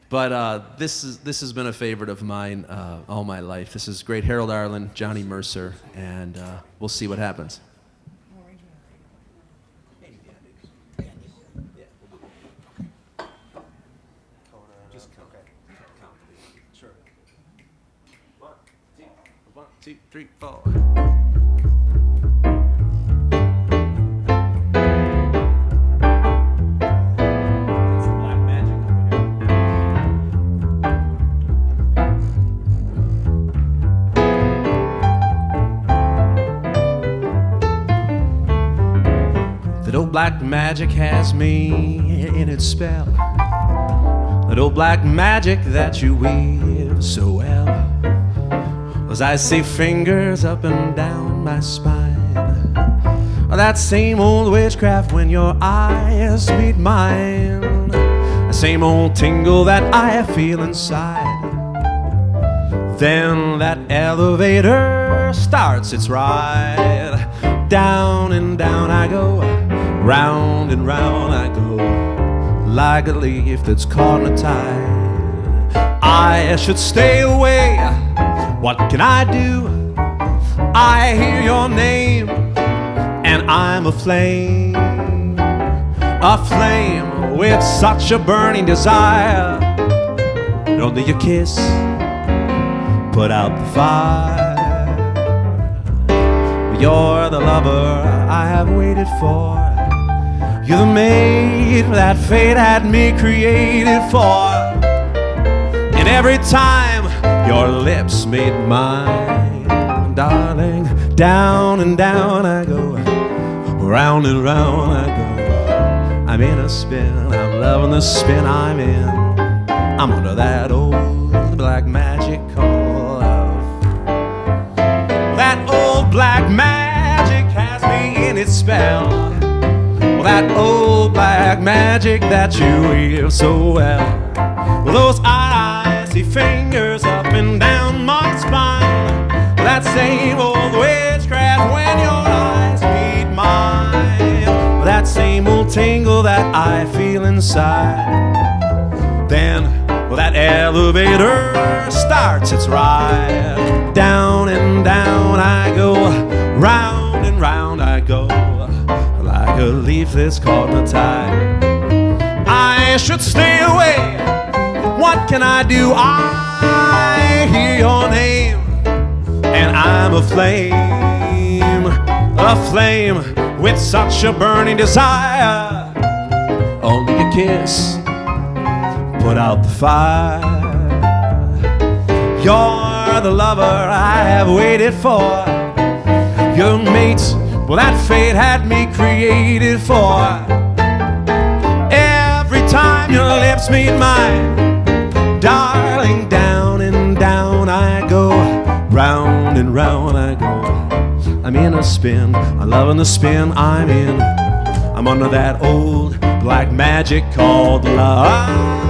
But this has been a favorite of mine all my life. This is great Harold Arlen, Johnny Mercer, and we'll see what happens. One, two, three, four. That old black magic has me in its spell. That old black magic that you weave so well. As I see fingers up and down my spine, that same old witchcraft when your eyes meet mine, the same old tingle that I feel inside. Then that elevator starts its ride. Down and down I go, round and round I go, like a leaf that's caught in a tide. I should stay away. What can I do? I hear your name, and I'm a flame with such a burning desire. Only your kiss put out the fire. You're the lover I have waited for. You're the maid that fate had me created for. And every time your lips meet mine, darling, down and down I go, round and round I go. I'm in a spin, I'm loving the spin I'm in. I'm under that old black magic called love. That old black magic has me in its spell. Well, that old black magic that you weave so well. Well, those eyes see fingers up and down my spine. That same old witchcraft when your eyes meet mine. That same old tingle that I feel inside. Then, well, that elevator starts its ride. Down and down I go, round and round I go, like a leaf that's caught in a tide. I should stay away. What can I do? I hear your name, and I'm a flame with such a burning desire. Only a kiss put out the fire. You're the lover I have waited for. Your mate, well, that fate had me created for. Every time your lips meet mine, darling, down and down I go, round and round I go. I'm in a spin, I'm loving the spin I'm in. I'm under that old black magic called love.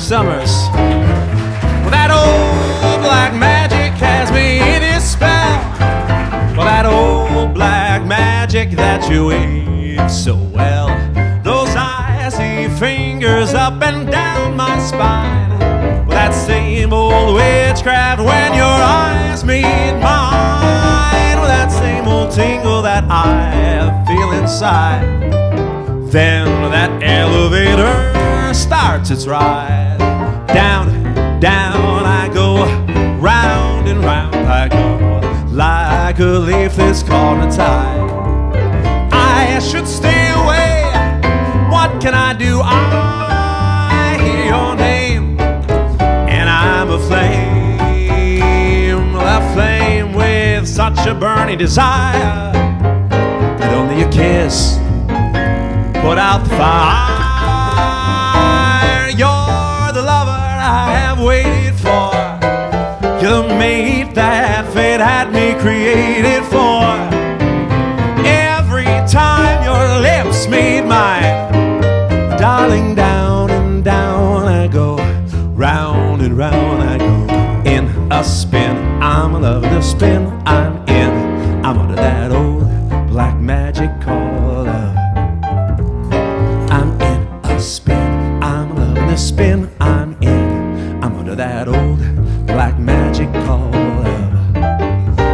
Sommers. Well, that old black magic has me in its spell. Well, that old black magic that you weave so well. Those icy fingers up and down my spine. Well, that same old witchcraft when your eyes meet mine. Well, that same old tingle that I feel inside. Then that elevator starts its ride. Down, down I go, round and round I go, like a leaf that's caught in a tide. I should stay away, what can I do? I hear your name, and I'm a flame with such a burning desire that only a kiss put out the fire. You're the lover I have waited for. You're the mate that fate had me created for. Every time your lips meet mine, darling, down and down I go, round and round I go, in a spin. I'm loving the spin I'm in. I'm under that old black magic called love. I'm in a spin. I'm loving the spin I'm in. I'm under that old black magic called love.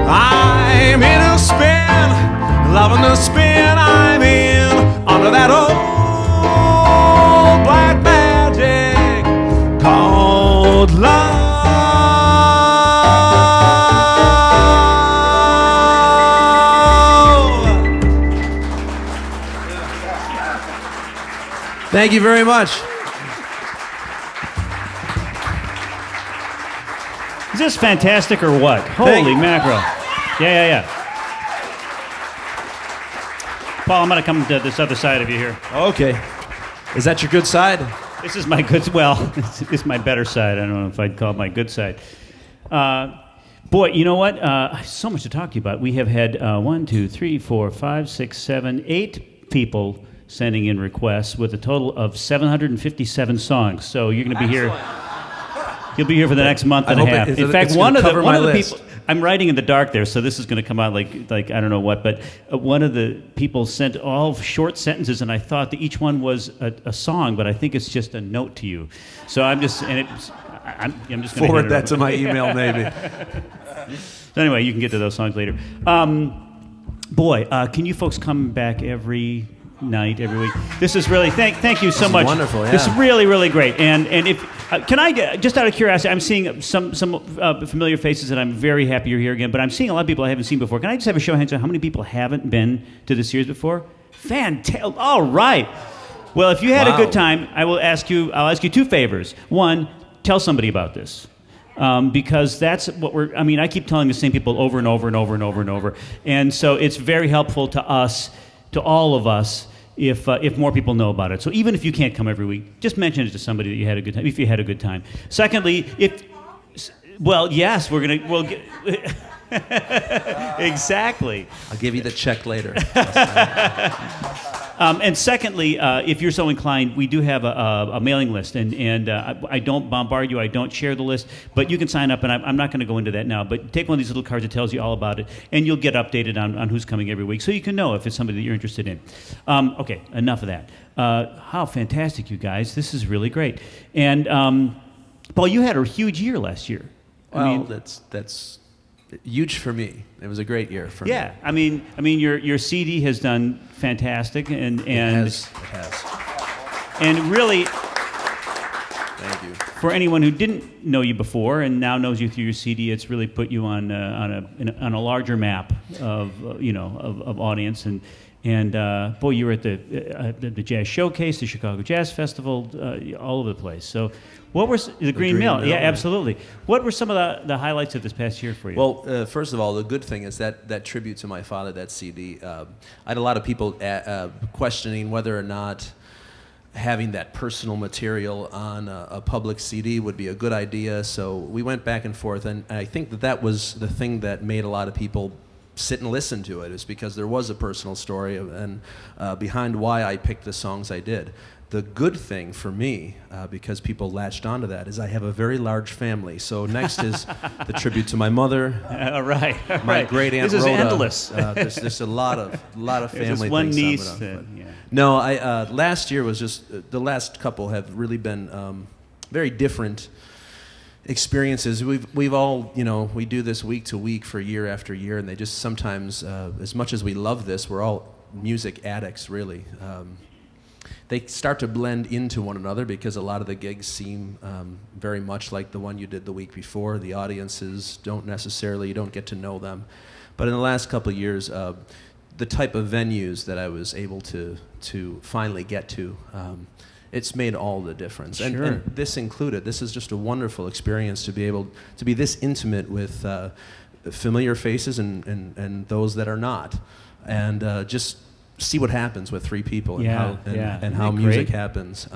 I'm in a spin, loving the spin I'm in, under that old black magic called love. Thank you very much. Is this fantastic or what? Holy mackerel. Yeah. Paul, I'm going to come to this other side of you here. Okay. Is that your good side? This is my good, well, it's my better side. I don't know if I'd call it my good side. Boy, you know what? So much to talk to you about. We have had 1, 2, 3, 4, 5, 6, 7, 8 people sending in requests with a total of 757 songs. So you're going to be here. You'll be here for the next month and a half. In fact, one of the people, I'm writing in the dark there, so this is going to come out like I don't know what, but one of the people sent all short sentences, and I thought that each one was a song, but I think it's just a note to you. So I'm just going to forward that to my email, maybe. So anyway, you can get to those songs later. Boy, can you folks come back every night, every week? This is really thank you so much. Wonderful, yeah. This is really great. And if can I get, just out of curiosity, I'm seeing some familiar faces, and I'm very happy you're here again. But I'm seeing a lot of people I haven't seen before. Can I just have a show of hands on how many people haven't been to the series before? Fantastic! All right. Well, if you had a good time, I'll ask you 2 favors. One, tell somebody about this. Because that's what I keep telling the same people over and over and over and over and over. And so it's very helpful to us, to all of us, if more people know about it. So even if you can't come every week, just mention it to somebody that you had a good time, if you had a good time. Secondly, yes, we'll get... Exactly. I'll give you the check later. And secondly, if you're so inclined, we do have a mailing list, and I don't bombard you, I don't share the list, but you can sign up, and I'm not going to go into that now, but take one of these little cards that tells you all about it, and you'll get updated on who's coming every week, so you can know if it's somebody that you're interested in. Okay, enough of that. How fantastic, you guys. This is really great. And, Paul, you had a huge year last year. Well, that's huge for me. It was a great year for me. Yeah, I mean, your CD has done fantastic, and It has. And really, Thank you. for anyone who didn't know you before and now knows you through your CD, it's really put you on a larger map of audience, and boy, you were at the Jazz Showcase, the Chicago Jazz Festival, all over the place. So, what were the Green Mill? Yeah, absolutely. What were some of the highlights of this past year for you? Well, first of all, the good thing is that tribute to my father, that CD. I had a lot of people questioning whether or not having that personal material on a public CD would be a good idea. So we went back and forth, and I think that was the thing that made a lot of people sit and listen to it is because there was a personal story and behind why I picked the songs I did. The good thing for me, because people latched onto that, is I have a very large family. So next is the tribute to my mother, Right. my great aunt This is Rhoda. endless. There's a lot of family There's things. one coming niece. up, That, but- yeah. No, last year was just the last couple have really been very different experiences. We've all, we do this week to week for year after year, and they just sometimes, as much as we love this, we're all music addicts, really. They start to blend into one another because a lot of the gigs seem very much like the one you did the week before. The audiences you don't get to know them. But in the last couple of years, the type of venues that I was able to finally get to, it's made all the difference. Sure. And this included. This is just a wonderful experience to be able to be this intimate with familiar faces and those that are not. And just see what happens with three people and how Isn't how it music great? happens.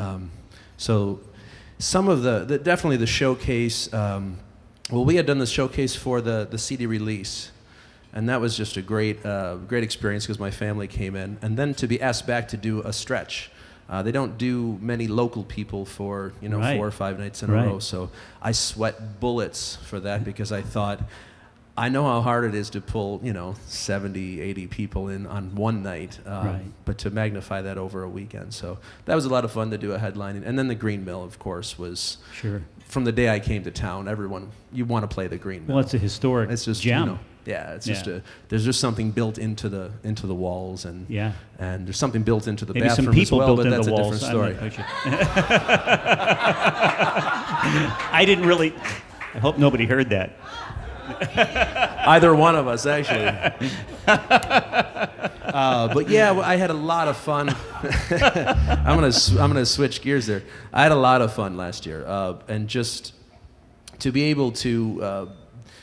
So some of definitely the showcase. We had done the showcase for the CD release, and that was just a great experience because my family came in, and then to be asked back to do a stretch. They don't do many local people for Right. 4 or 5 nights in a Right. row, so I sweat bullets for that because I thought, I know how hard it is to pull 70, 80 people in on one night, Right. but to magnify that over a weekend. So that was a lot of fun to do a headlining. And then the Green Mill, of course, was, Sure. from the day I came to town, you want to play the Green Mill. Well, it's a historic It's just, gem. it's Yeah. just there's just something built into the walls, and Yeah. and there's something built into the Maybe bathroom some people as well, built but into that's the a walls. different story. I didn't really. I hope nobody heard that. Either one of us, actually. But yeah, I had a lot of fun. I'm gonna switch gears there. I had a lot of fun last year, and just to be able to,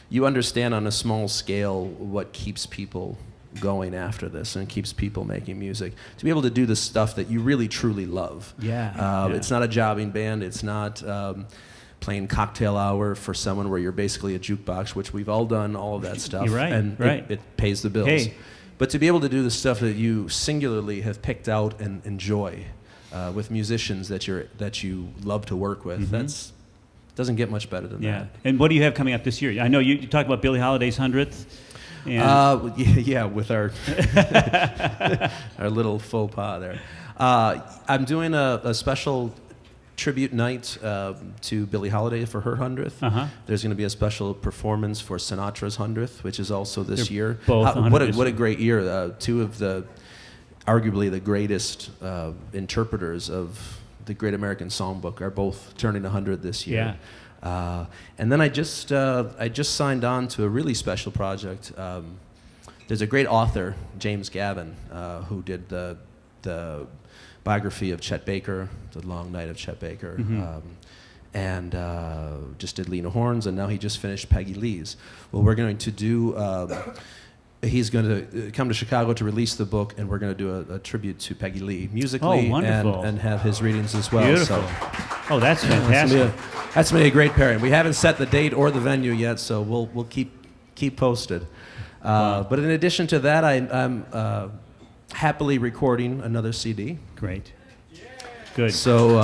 you understand on a small scale what keeps people going after this and keeps people making music. To be able to do the stuff that you really truly love. Yeah. It's not a jobbing band. It's not. Playing cocktail hour for someone where you're basically a jukebox, which we've all done, all of that stuff. You're right, And right. It pays the bills. Hey. But to be able to do the stuff that you singularly have picked out and enjoy with musicians that you love to work with, that's doesn't get much better than Yeah. that. And what do you have coming up this year? I know you talked about Billie Holiday's 100th. And Yeah, with our our little faux pas there. I'm doing a special tribute night to Billie Holiday for her 100th. Uh-huh. There's going to be a special performance for Sinatra's 100th, which is also this They're year. both 100 what a this year. great year! Two of arguably the greatest interpreters of the Great American Songbook are both turning 100 this year. And then I just signed on to a really special project. There's a great author, James Gavin, who did the biography of Chet Baker, The Long Night of Chet Baker, and just did Lena Horne's, and now he just finished Peggy Lee's. Well, we're going to do, he's going to come to Chicago to release the book, and we're going to do a tribute to Peggy Lee musically, wonderful. and have his readings as well. Beautiful. So Oh, that's fantastic. that's gonna be a great pairing. We haven't set the date or the venue yet, so we'll keep posted. But in addition to that, I'm happily recording another CD. Great. Good. So,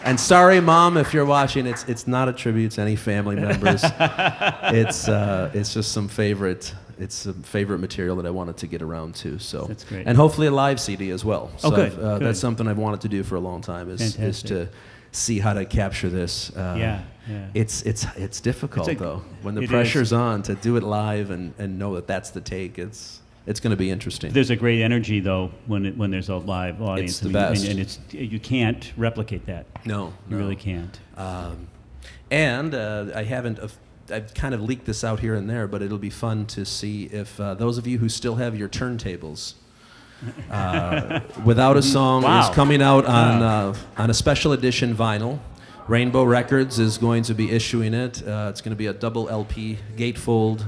and sorry, Mom, if you're watching, it's not a tribute to any family members. It's just some favorite material that I wanted to get around to. So That's great. And hopefully a live CD as well. So good, good. That's something I've wanted to do for a long time. Is Fantastic. to see how to capture this. Yeah. It's difficult though. When the it pressure's on to do it live and know that that's the take. It's going to be interesting. There's a great energy though when there's a live audience. It's the best. and you can't replicate that. No, You really can't. And I've kind of leaked this out here and there, but it'll be fun to see if those of you who still have your turntables, Without a Song Wow. is coming out on a special edition vinyl. Rainbow Records is going to be issuing it. It's going to be a double LP gatefold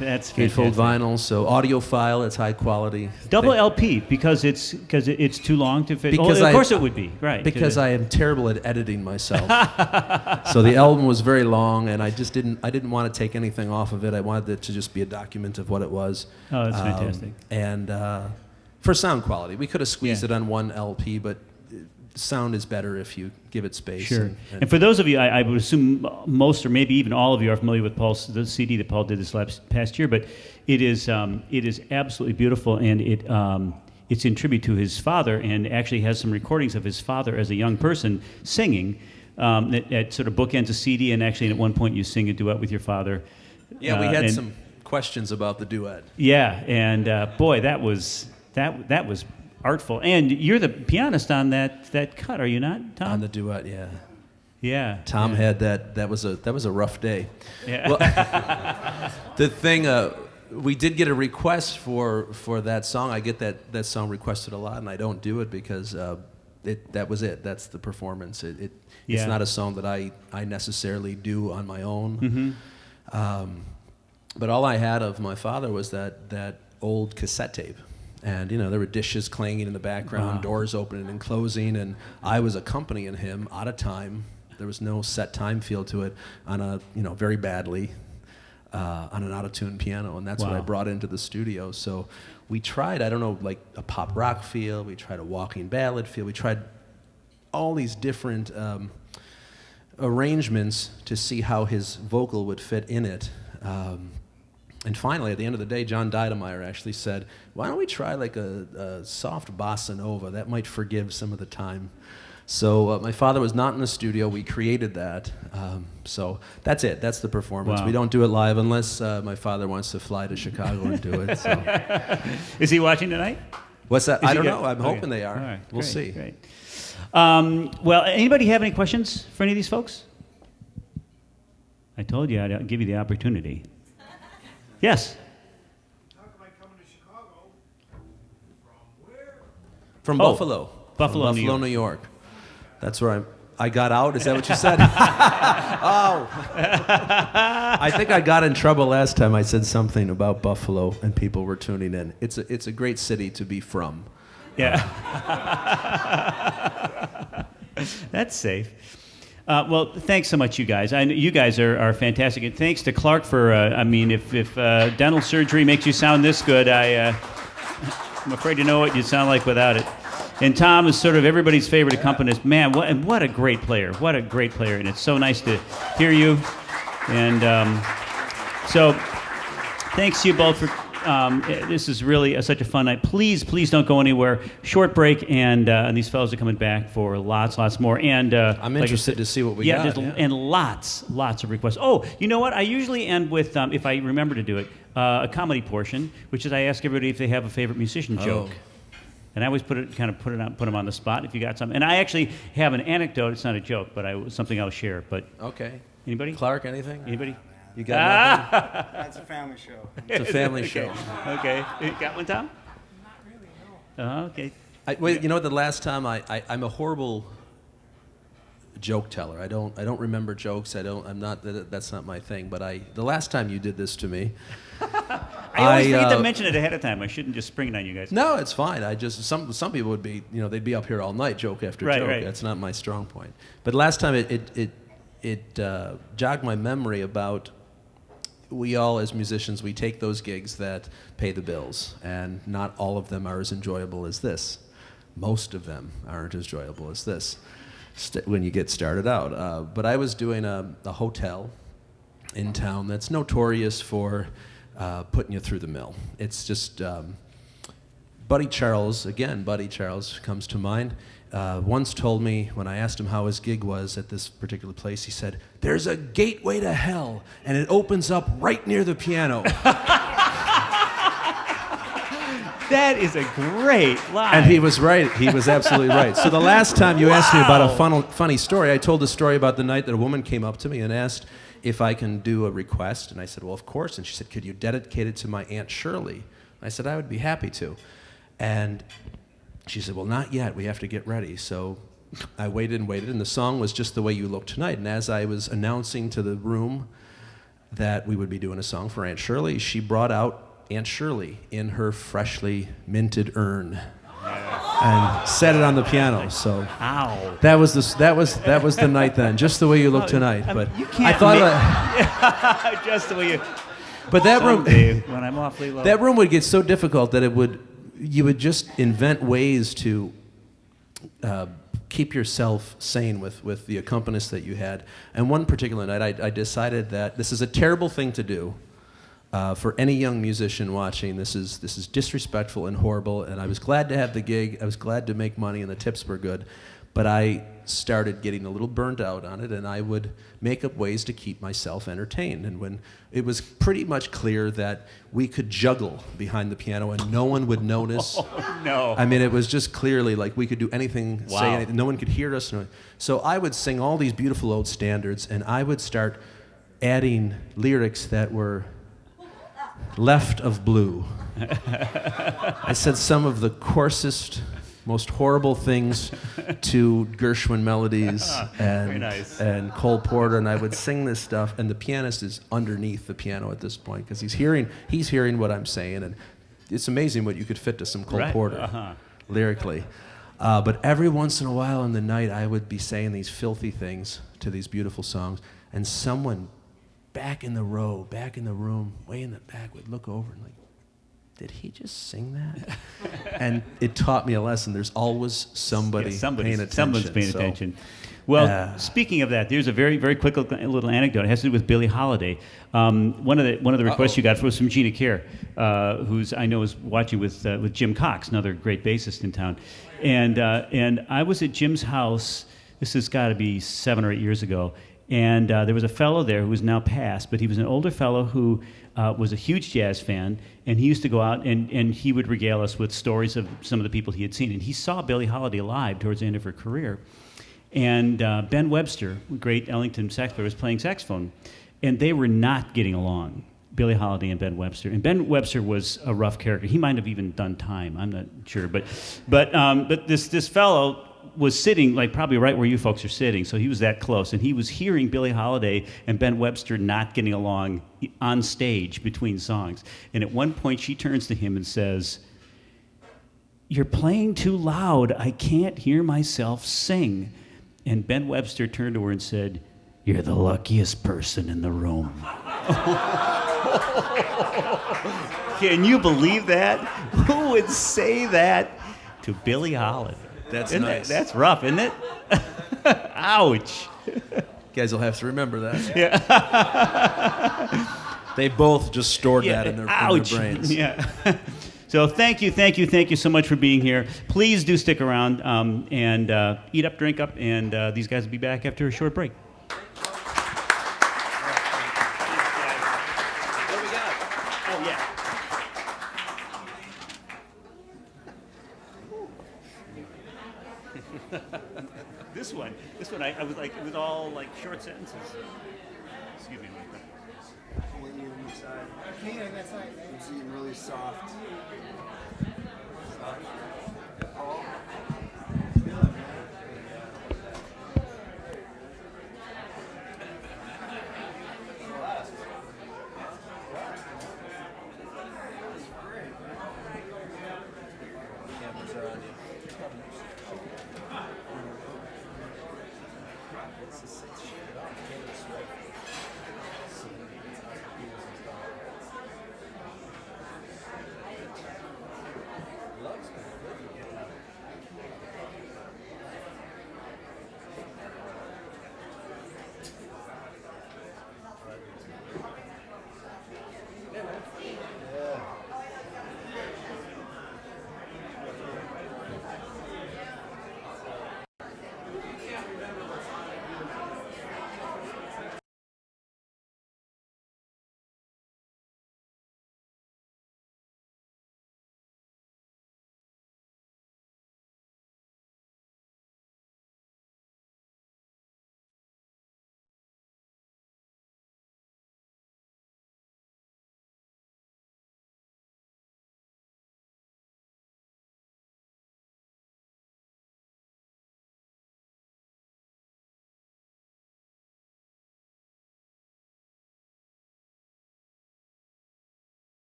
That's gatefold fantastic. vinyl, so audiophile, it's high quality. Double LP because it's too long to fit. Because of course it would be, right? Because I am terrible at editing myself. So the album was very long, and I didn't want to take anything off of it. I wanted it to just be a document of what it was. Oh, that's fantastic. And for sound quality, we could have squeezed Yeah. it on one LP, but sound is better if you give it space. Sure. And for those of you, I would assume most or maybe even all of you are familiar with Paul's the CD that Paul did this past year, but it is absolutely beautiful, and it's in tribute to his father, and actually has some recordings of his father as a young person singing. That sort of bookends a CD, and actually at one point you sing a duet with your father. Yeah, we had some questions about the duet. Yeah, and boy, that was artful. And you're the pianist on that cut, are you not, Tom? On the duet, yeah. Yeah. Tom yeah. had that. That was a rough day. Yeah. Well, the thing, we did get a request for that song. I get that song requested a lot, and I don't do it because that was it. That's the performance. It's Yeah. not a song that I necessarily do on my own. Mm-hmm. But all I had of my father was that old cassette tape. And, there were dishes clanging in the background, Wow. doors opening and closing, and I was accompanying him out of time. There was no set time feel to it on a, very badly, on an out-of-tune piano, and that's what I Wow. brought into the studio. So we tried, I don't know, like a pop rock feel, we tried a walking ballad feel, we tried all these different arrangements to see how his vocal would fit in it. And finally, at the end of the day, John Deidemeyer actually said, why don't we try like a soft bossa nova? That might forgive some of the time. So my father was not in the studio. We created that. So that's it. That's the performance. Wow. We don't do it live unless my father wants to fly to Chicago and do it. So. Is he watching tonight? What's that? Is I he don't good? know. I'm hoping they are. All right, We'll great, see. Great. Well, anybody have any questions for any of these folks? I told you I'd give you the opportunity. Yes. How come I coming to Chicago? From where? From Oh, Buffalo. Buffalo, From New Buffalo, York. New York. That's where I got out. Is that what you said? Oh. I think I got in trouble last time I said something about Buffalo and people were tuning in. It's a great city to be from. Yeah. That's safe. Well, thanks so much, you guys. I know you guys are fantastic, and thanks to Clark for. If dental surgery makes you sound this good, I'm afraid to know what you'd sound like without it. And Tom is sort of everybody's favorite accompanist. Man, what a great player! What a great player! And it's so nice to hear you. And so, thanks to you both for. This is really such a fun night. Please don't go anywhere. Short break, and these fellows are coming back for lots more. And I'm interested to see what we got. And lots of requests. Oh, you know what? I usually end with, if I remember to do it, a comedy portion, which is I ask everybody if they have a favorite musician joke. And I always put them on the spot if you got something. And I actually have an anecdote. It's not a joke, but something I'll share. But Okay. anybody? Clark, anything? Anybody? You got nothing? That's a family show. It's a family show. Okay. You got one, Tom? Not really, no. Okay. Wait, you know what? The last time I'm a horrible joke teller. I don't remember jokes. I'm not. That's not my thing. But the last time you did this to me. I always forget to mention it ahead of time. I shouldn't just spring it on you guys. No, it's fine. I just some people would be, they'd be up here all night, joke after Right, joke. right. That's not my strong point. But last time it jogged my memory about we all as musicians, we take those gigs that pay the bills, and not all of them are as enjoyable as this. Most of them aren't as enjoyable as this when you get started out. But I was doing a hotel in town that's notorious for putting you through the mill. It's just Buddy Charles comes to mind. Once told me when I asked him how his gig was at this particular place, he said, "There's a gateway to hell, and it opens up right near the piano." That is a great line. And he was right. He was absolutely right. So the last time you asked me about a funny story, I told a story about the night that a woman came up to me and asked if I can do a request. And I said, well, of course. And she said, could you dedicate it to my Aunt Shirley? I said, I would be happy to. And she said, well, not yet. We have to get ready. So I waited, and the song was Just the Way You Look Tonight. And as I was announcing to the room that we would be doing a song for Aunt Shirley, she brought out Aunt Shirley in her freshly minted urn and set it on the piano. So Ow. that was the night then, just the way you look tonight. But You I can't thought, just the way you. but that room, Someday, when I'm awfully low. that room would get so difficult that you would just invent ways to keep yourself sane with the accompanist that you had. And one particular night, I decided that this is a terrible thing to do for any young musician watching. This is disrespectful and horrible. And I was glad to have the gig. I was glad to make money, and the tips were good. But I started getting a little burnt out on it, and I would make up ways to keep myself entertained. And when it was pretty much clear that we could juggle behind the piano and no one would notice. No. I mean, it was just clearly like we could do anything, Wow. say anything. No one could hear us. So I would sing all these beautiful old standards, and I would start adding lyrics that were left of blue. I said some of the coarsest, most horrible things to Gershwin melodies Very nice. and Cole Porter, and I would sing this stuff, and the pianist is underneath the piano at this point because he's hearing what I'm saying, and it's amazing what you could fit to some Cole Right. Porter lyrically. But every once in a while in the night, I would be saying these filthy things to these beautiful songs, and someone back in the room, way in the back, would look over and like, did he just sing that? And it taught me a lesson. There's always somebody paying attention. Someone's paying So, attention. Well, speaking of that, there's a very, very quick little anecdote. It has to do with Billie Holiday. One of the requests you got was from Gina Kerr, who's I know is watching with Jim Cox, another great bassist in town. And I was at Jim's house. This has got to be 7 or 8 years ago. And there was a fellow there who was now passed, but he was an older fellow who was a huge jazz fan, and he used to go out and he would regale us with stories of some of the people he had seen. And he saw Billie Holiday live towards the end of her career. And Ben Webster, great Ellington sax player, was playing saxophone, and they were not getting along, Billie Holiday and Ben Webster. And Ben Webster was a rough character. He might have even done time. I'm not sure, but this fellow was sitting like probably right where you folks are sitting, so he was that close, and he was hearing Billie Holiday and Ben Webster not getting along on stage between songs. And at one point, she turns to him and says, "You're playing too loud. I can't hear myself sing." And Ben Webster turned to her and said, "You're the luckiest person in the room." Can you believe that? Who would say that to Billie Holiday? That's Isn't nice. That's rough, isn't it? Ouch. You guys will have to remember that. Yeah. They both just stored that in their brains. Yeah. So thank you so much for being here. Please do stick around and eat up, drink up, and these guys will be back after a short break. What do we got? Oh, yeah. This one, I was like, it was all like short sentences. Excuse me. When you're inside, it's eating really soft.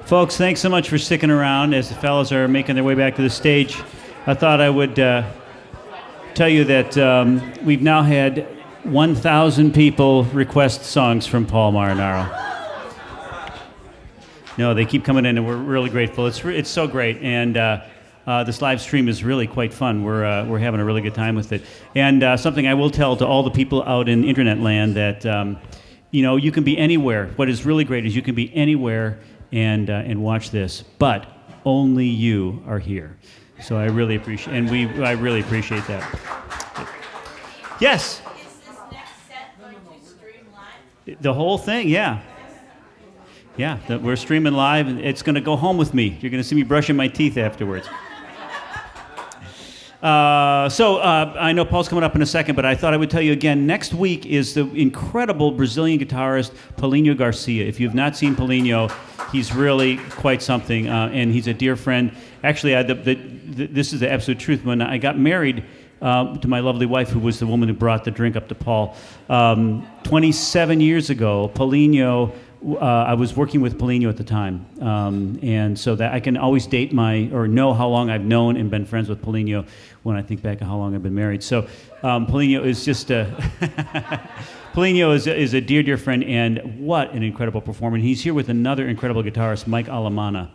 Folks, thanks so much for sticking around as the fellows are making their way back to the stage. I thought I would tell you that we've now had 1,000 people request songs from Paul Marinaro. No, they keep coming in, and we're really grateful. It's so great, and this live stream is really quite fun. We're having a really good time with it. And something I will tell to all the people out in internet land that you can be anywhere. What is really great is you can be anywhere and watch this, but only you are here. So I really appreciate, I really appreciate that. Yes. Is this next set going to stream live? The whole thing, yeah. Yeah, we're streaming live, and it's going to go home with me. You're going to see me brushing my teeth afterwards. I know Paul's coming up in a second, but I thought I would tell you again, next week is the incredible Brazilian guitarist Paulinho Garcia. If you've not seen Paulinho, he's really quite something, and he's a dear friend. Actually, this is the absolute truth. When I got married to my lovely wife, who was the woman who brought the drink up to Paul, 27 years ago, Paulinho... I was working with Paulinho at the time, and so that I can always date know how long I've known and been friends with Paulinho when I think back on how long I've been married. So Paulinho is just Paulinho is a dear, dear friend, and what an incredible performer. And he's here with another incredible guitarist, Mike Alamana.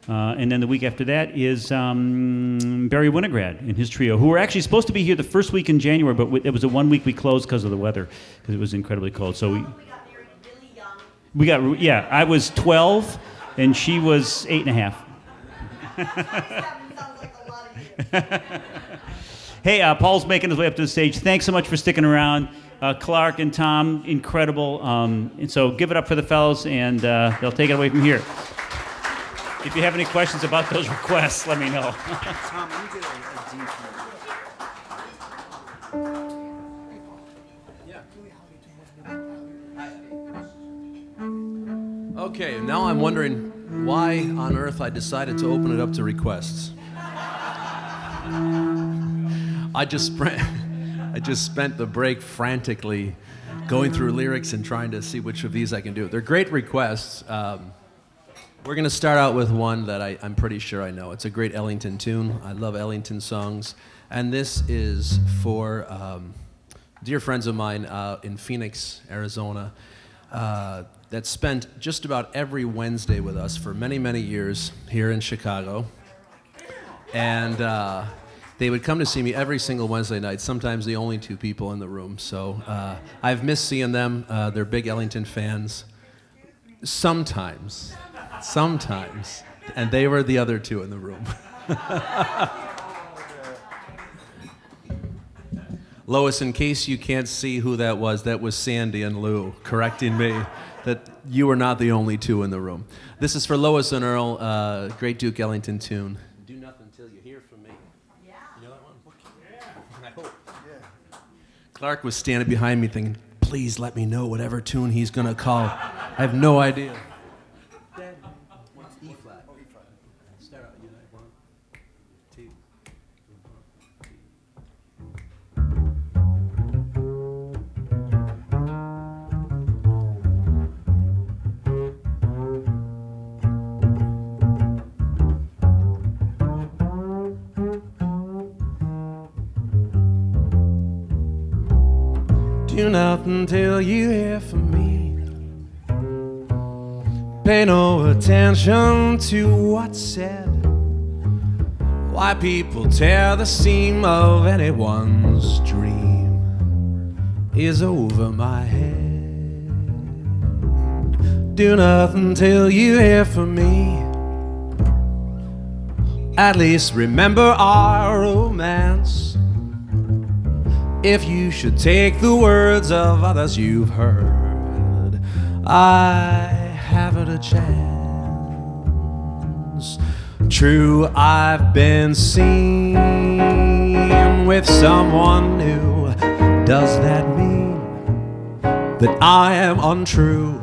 And then the week after that is Barry Winograd and his trio, who were actually supposed to be here the first week in January, but it was the 1 week we closed because of the weather, because it was incredibly cold. So I was 12, and she was 8 and a half. Hey, Paul's making his way up to the stage. Thanks so much for sticking around. Clark and Tom, incredible. And so give it up for the fellows, and they'll take it away from here. If you have any questions about those requests, let me know. Tom, you get a D for Okay, now I'm wondering why on earth I decided to open it up to requests. I just spent the break frantically going through lyrics and trying to see which of these I can do. They're great requests. We're going to start out with one that I'm pretty sure I know. It's a great Ellington tune. I love Ellington songs. And this is for dear friends of mine in Phoenix, Arizona, that spent just about every Wednesday with us for many, many years here in Chicago. And they would come to see me every single Wednesday night, sometimes the only two people in the room. So I've missed seeing them. They're big Ellington fans. Sometimes. And they were the other two in the room. Lois, in case you can't see who that was Sandy and Lou correcting me that you were not the only two in the room. This is for Lois and Earl, great Duke Ellington tune. Do nothing till you hear from me. Yeah. You know that one? Yeah. I hope. Yeah. Clark was standing behind me thinking, please let me know whatever tune he's going to call. I have no idea. Dad wants E flat. Oh, E flat. Start out, you know, 1, 2. Do nothing till you hear from me. Pay no attention to what's said. Why people tear the seam of anyone's dream is over my head. Do nothing till you hear from me. At least remember our romance. If you should take the words of others you've heard, I haven't a chance. True, I've been seen with someone new. Does that mean that I am untrue?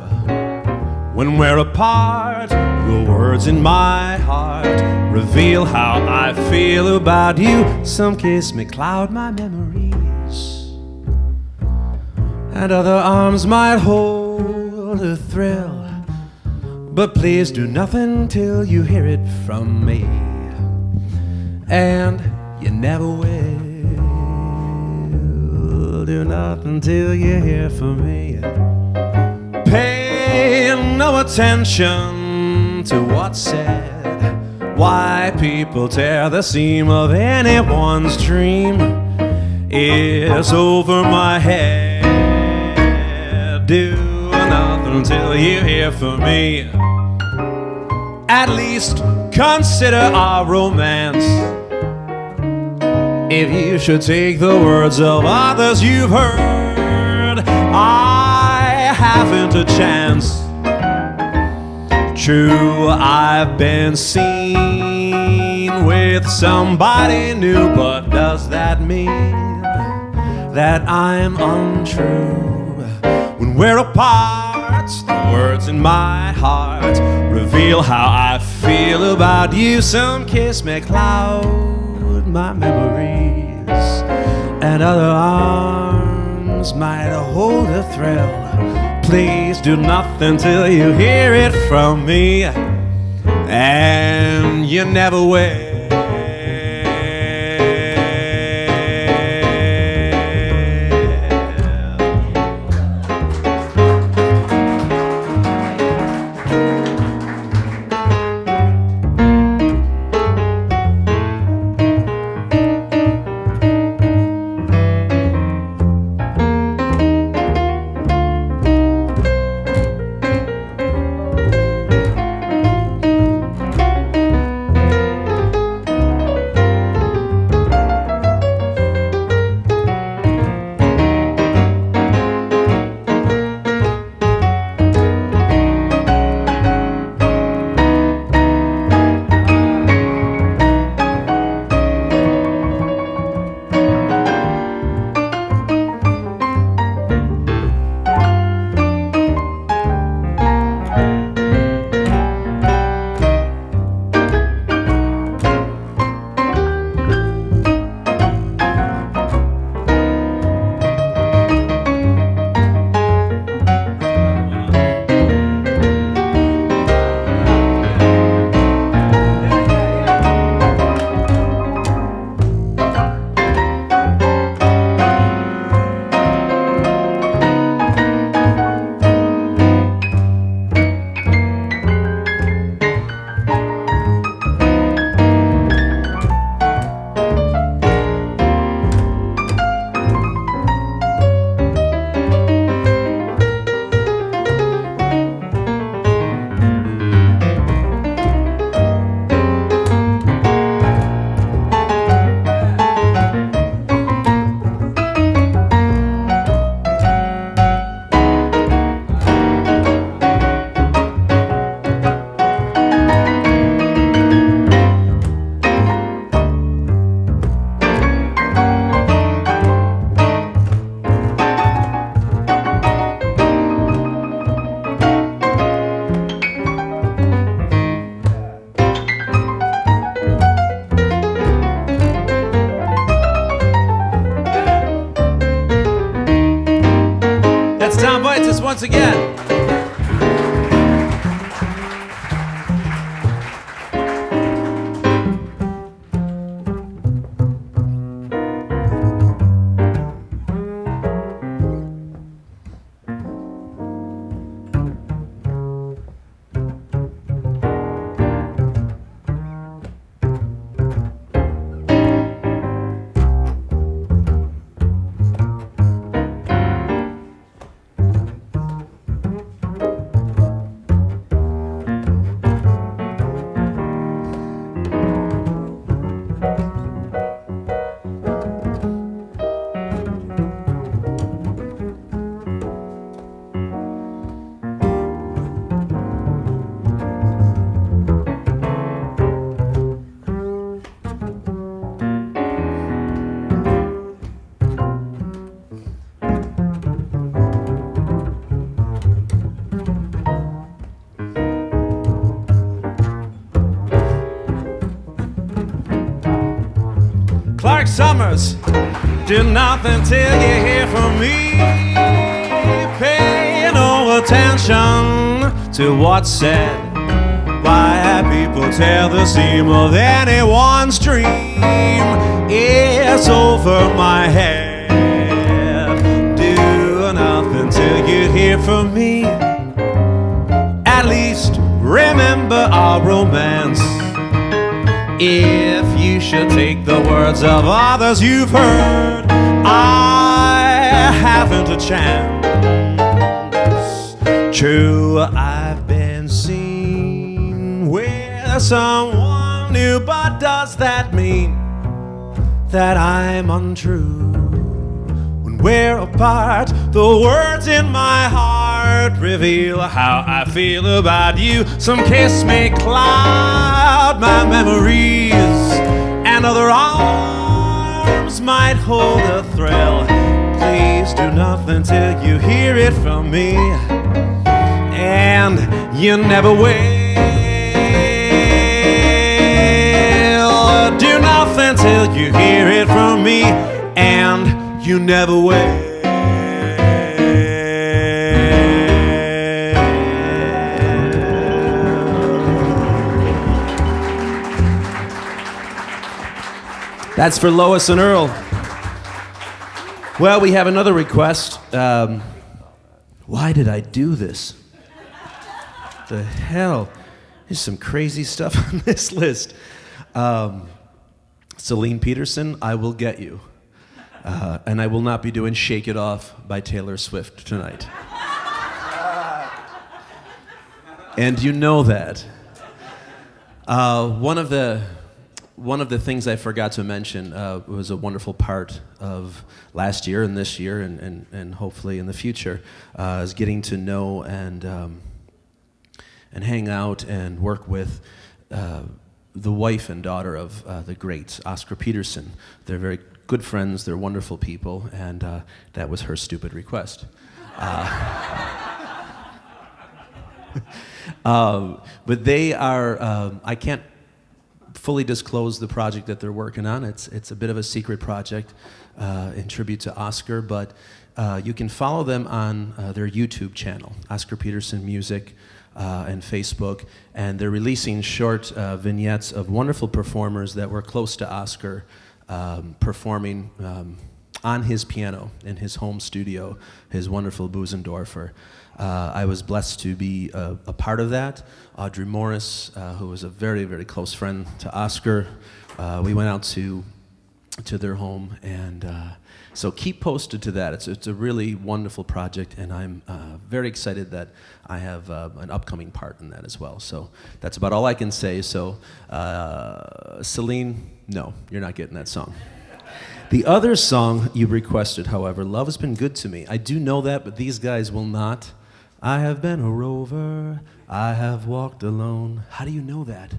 When we're apart, the words in my heart reveal how I feel about you. Some kiss may cloud my memories, and other arms might hold a thrill. But please do nothing till you hear it from me. And you never will. Do nothing till you hear from me. Pay no attention to what's said. Why people tear the seam of anyone's dream is over my head. Do nothing till you hear from me. At least consider our romance. If you should take the words of others you've heard, I haven't a chance. True, I've been seen with somebody new, but does that mean that I'm untrue? When we're apart, the words in my heart reveal how I feel about you. Some kiss may cloud my memories, and other arms might hold a thrill. Please do nothing till you hear it from me, and you never will. Vaitsas once again. Sommers, do nothing till you hear from me. Pay no attention to what's said. by people tear the seam of anyone's dream. It's over my head. Do nothing till you hear from me. At least remember our romance. If you should take the words of others you've heard, I haven't a chance. True, I've been seen with someone new, but does that mean that I'm untrue? When we're apart, the words in my heart reveal how I feel about you. Some kiss may cloud my memories, and other arms might hold a thrill. Please do nothing till you hear it from me, and you never will. Do nothing till you hear it from me, and you never will. That's for Lois and Earl. Well, we have another request. Why did I do this? The hell? There's some crazy stuff on this list. Celine Peterson, I Will Get You. And I will not be doing Shake It Off by Taylor Swift tonight. And you know that. One of the things I forgot to mention was a wonderful part of last year and this year and hopefully in the future is getting to know and hang out and work with the wife and daughter of the great Oscar Peterson. They're very good friends, they're wonderful people, and that was her stupid request. But they are, I can't fully disclose the project that they're working on. It's a bit of a secret project in tribute to Oscar, but you can follow them on their YouTube channel, Oscar Peterson Music, and Facebook, and they're releasing short vignettes of wonderful performers that were close to Oscar performing on his piano in his home studio, his wonderful Busendorfer. I was blessed to be a part of that. Audrey Morris, who was a very, very close friend to Oscar, we went out to their home, and so keep posted to that. It's a really wonderful project, and I'm very excited that I have an upcoming part in that as well. So that's about all I can say. So Celine, no, you're not getting that song. The other song you requested, however, Love Has Been Good to Me. I do know that, but these guys will not. I have been a rover, I have walked alone. How do you know that?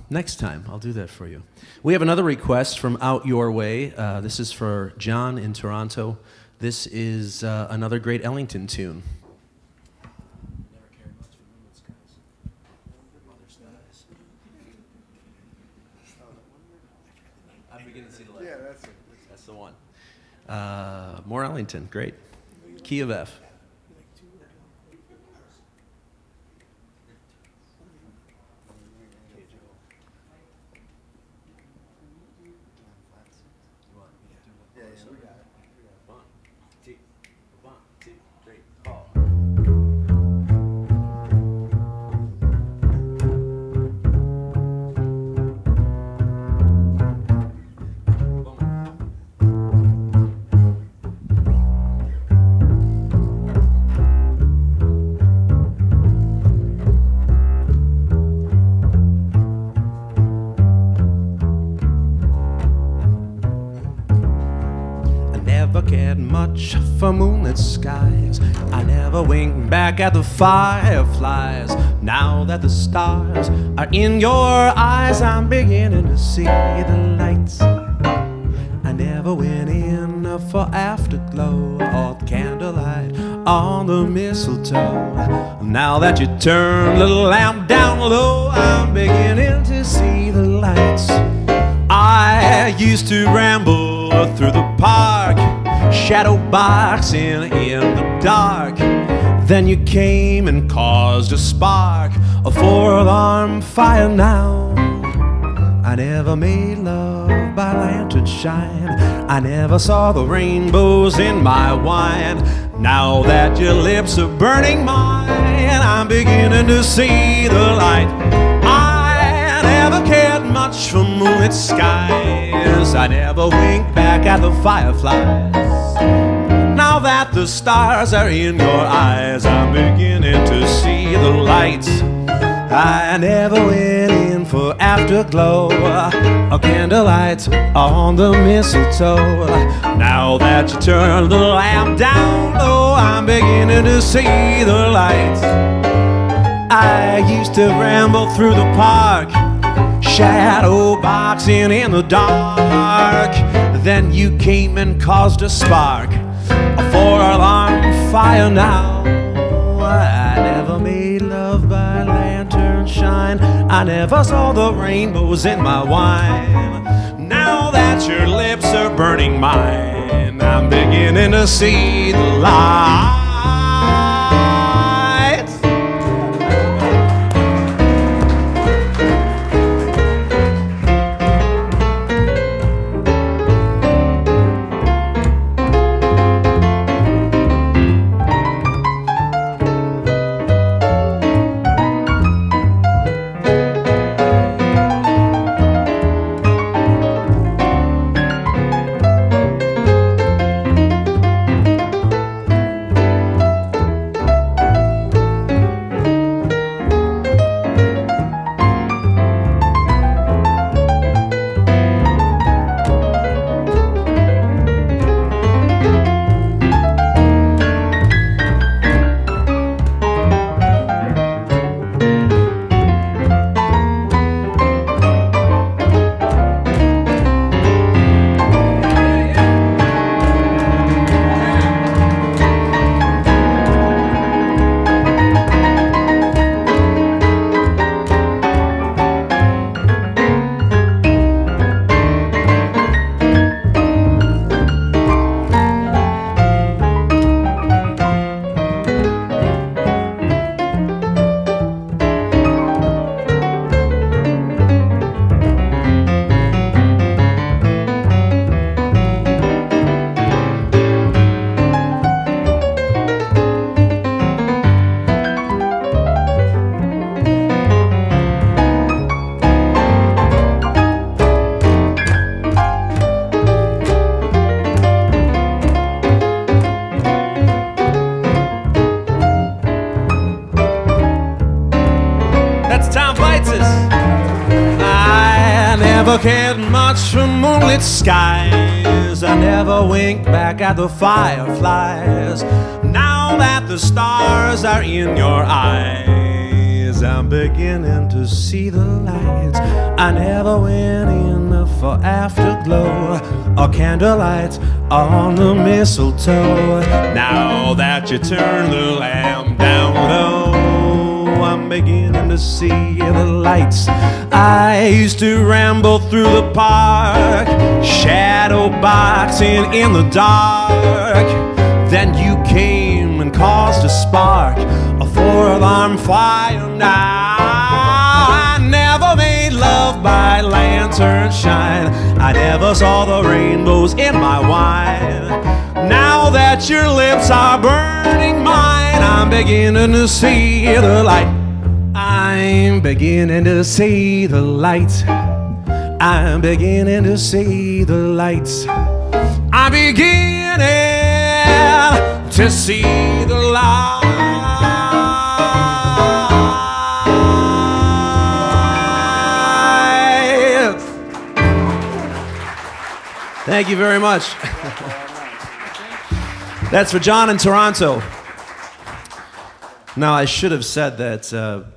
Next time, I'll do that for you. We have another request from Out Your Way. This is for John in Toronto. This is another great Ellington tune. I'm beginning to see the light. Yeah, that's it. That's the one. More Ellington, great. Key of F. Yeah, we got it. 1, 2, 3, 4. Much for moonlit skies. I never wink back at the fireflies. Now that the stars are in your eyes, I'm beginning to see the lights. I never went in for afterglow or candlelight on the mistletoe. Now that you turned the lamp down low, I'm beginning to see the lights. I used to ramble through the park, shadow boxing in the dark. Then you came and caused a spark. a four-alarm fire now. I never made love by lantern shine. I never saw the rainbows in my wine. Now that your lips are burning mine, I'm beginning to see the light. I never cared much for moonlit skies. I never winked back at the fireflies. Now that the stars are in your eyes, I'm beginning to see the light. I never went in for afterglow or candlelight on the mistletoe. Now that you turn the lamp down low, I'm beginning to see the light. I used to ramble through the park, shadow boxing in the dark. Then you came and caused a spark, a four-alarm fire now. I never made love by lantern shine. I never saw the rainbows in my wine. Now that your lips are burning mine, I'm beginning to see the light. Never cared much for moonlit skies. I never winked back at the fireflies. Now that the stars are in your eyes, I'm beginning to see the lights. I never went in for afterglow or candlelight on the mistletoe. Now that you turn the lamp down low, I'm beginning to see the lights. I used to ramble through the park, shadow boxing in the dark. Then you came and caused a spark, a four-alarm fire now. I never made love by lantern shine. I never saw the rainbows in my wine. Now that your lips are burning mine, I'm beginning to see the light. I'm beginning to see the light. I'm beginning to see the lights. I'm beginning to see the light. Thank you very much. That's for John in Toronto. Now, I should have said that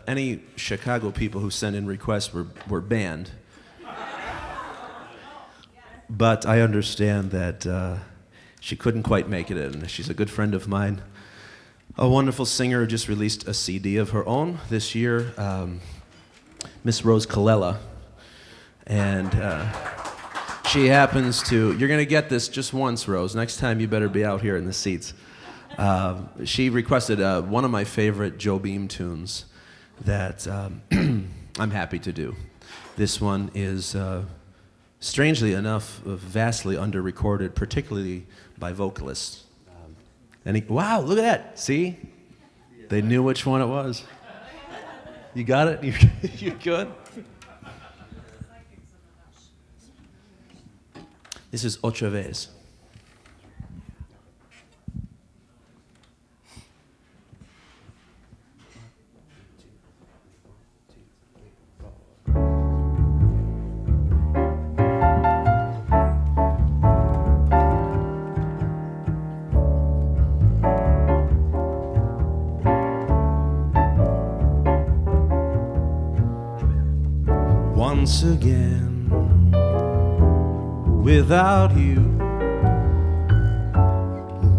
any Chicago people who sent in requests were banned. But I understand that she couldn't quite make it in. She's a good friend of mine. A wonderful singer who just released a CD of her own this year, Miss Rose Colella. And she happens to, you're going to get this just once, Rose. Next time you better be out here in the seats. She requested one of my favorite Joe Beam tunes, that I'm happy to do. This one is, strangely enough, vastly under-recorded, particularly by vocalists. Wow, look at that. See? They knew which one it was. You got it? You good? This is Otra vez. Once again, without you.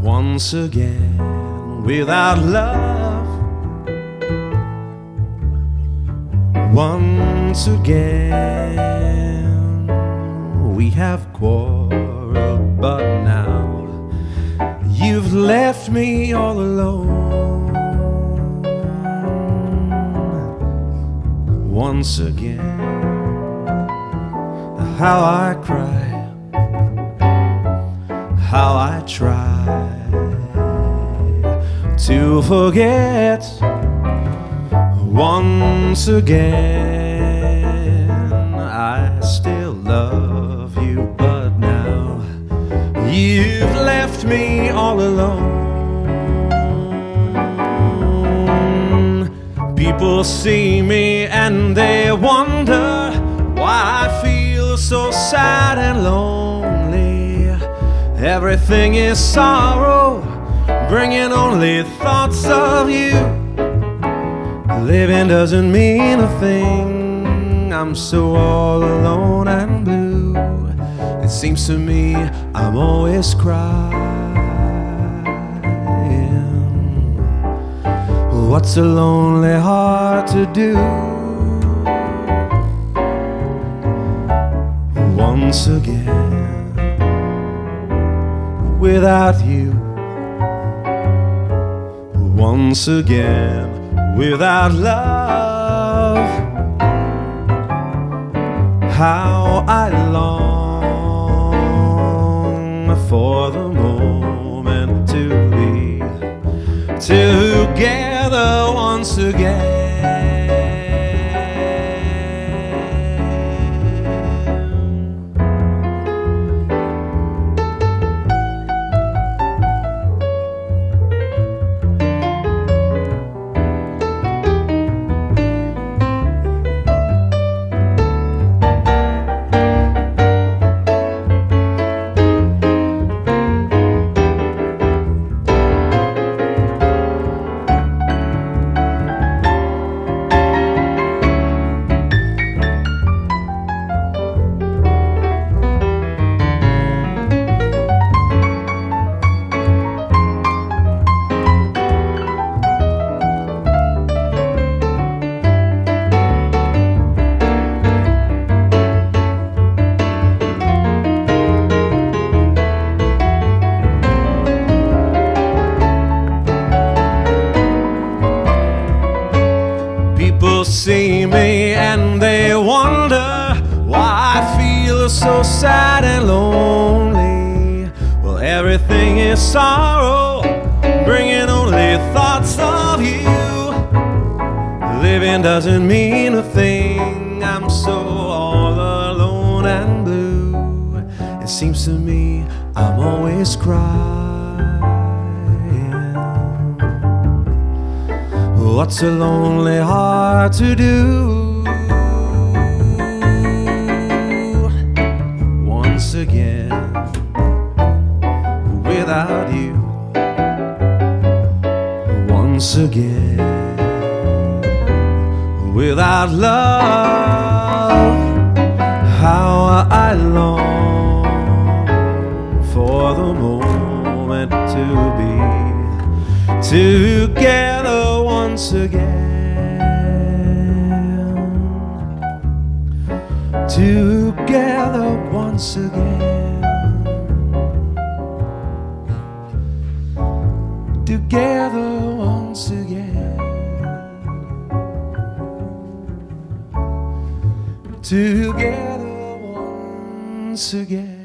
Once again, without love. Once again, we have quarreled, but now you've left me all alone. Once again, how I cry, how I try to forget. Once again, I still love you, but now you've left me all alone. People see me and they wonder why I feel so sad and lonely. Everything is sorrow, bringing only thoughts of you. Living doesn't mean a thing. I'm so all alone and blue. It seems to me I'm always crying. What's a lonely heart to do? Once again, without you. Once again, without love. How I long for the moment to be together once again. See me and they wonder why I feel so sad and lonely. Well, everything is sorrow, bringing only thoughts of you. Living doesn't mean a thing. I'm so all alone and blue. It seems to me I'm always crying. What's a lonely heart to do? Once again, without you. Once again, without love. How I long for the moment to be together once again, together once again, together once again. together once again.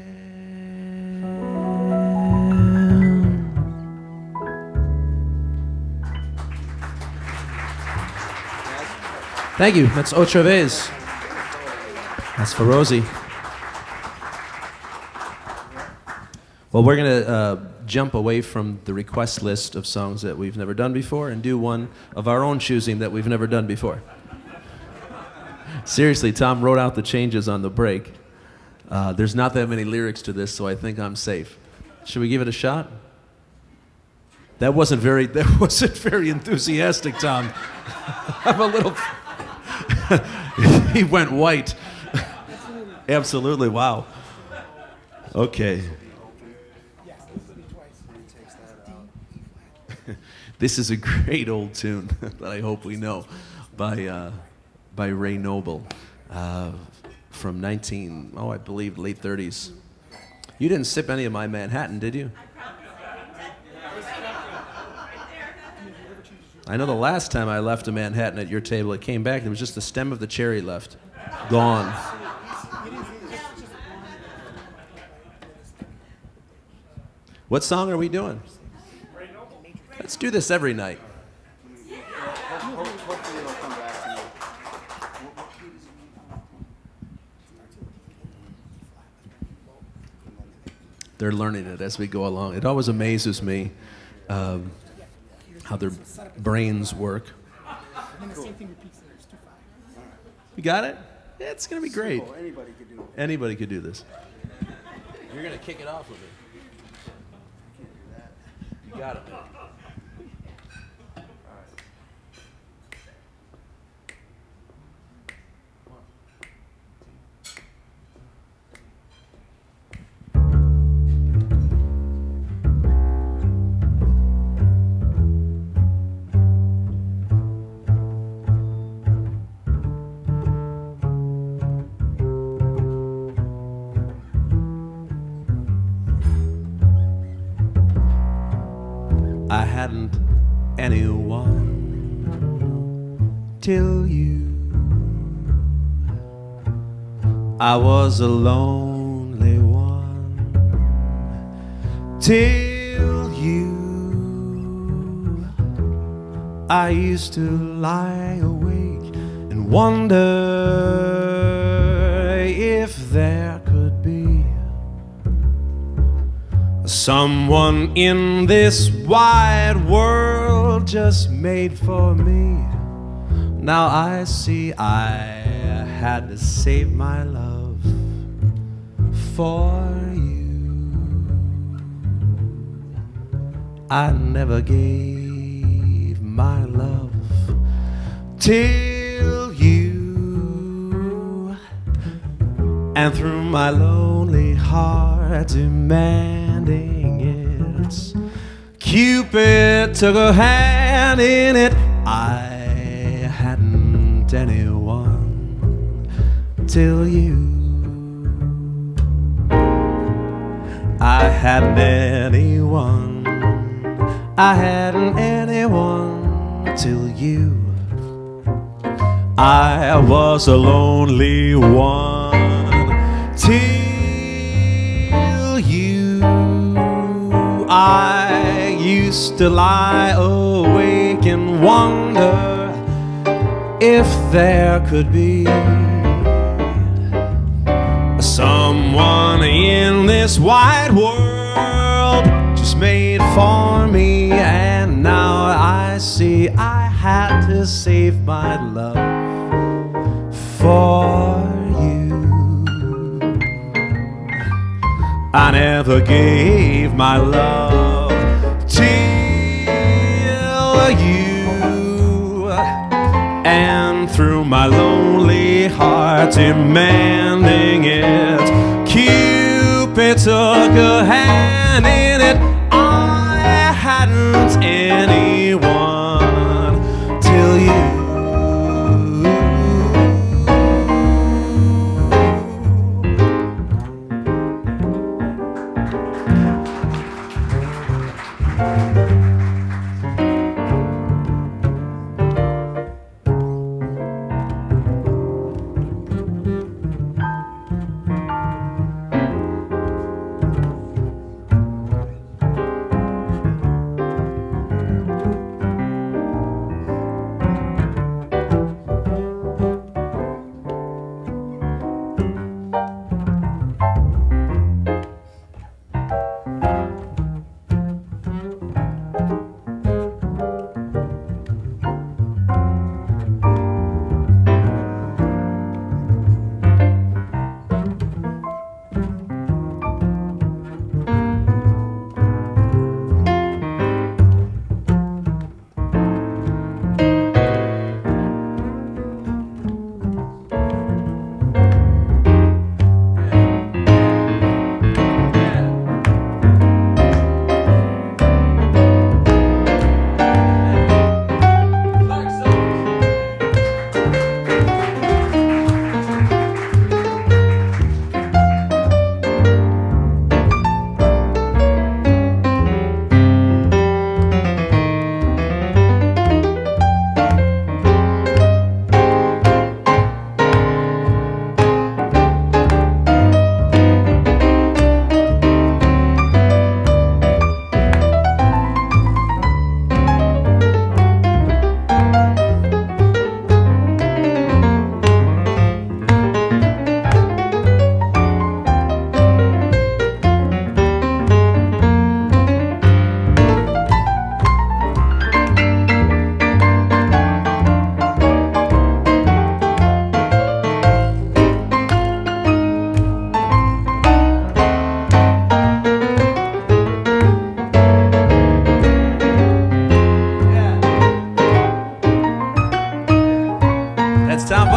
Thank you. That's Otra Vez. That's for Rosie. Well, we're going to jump away from the request list of songs that we've never done before and do one of our own choosing that we've never done before. Seriously, Tom wrote out the changes on the break. There's not that many lyrics to this, so I think I'm safe. Should we give it a shot? That wasn't very enthusiastic, Tom. I'm a little... He went white. Absolutely, wow. Okay. This is a great old tune that I hope we know by Ray Noble from I believe, late 30s. You didn't sip any of my Manhattan, did you? I know the last time I left a Manhattan at your table, it came back, there was just the stem of the cherry left. Gone. What song are we doing? Let's do this every night. Hopefully it'll come back to you. They're learning it as we go along. It always amazes me how their brains work. You got it? Yeah, it's going to be great. Simple. Anybody could do it. Anybody could do this. You're going to kick it off with me. You got it. I hadn't anyone till you. I was a lonely one till you. I used to lie awake and wonder if there could be someone in this wide world just made for me. Now I see I had to save my love for you. I never gave my love till you, and through my lonely heart demanding it, Cupid took a hand in it. I hadn't anyone till you. I hadn't anyone. I hadn't anyone till you. I was a lonely one till you. I used to lie awake and wonder if there could be someone in this wide world just made for me. And now I see I had to save my love for you. I never gave my love till you, and through my lonely heart demanding it, Cupid took a hand in it. I hadn't anyone till you.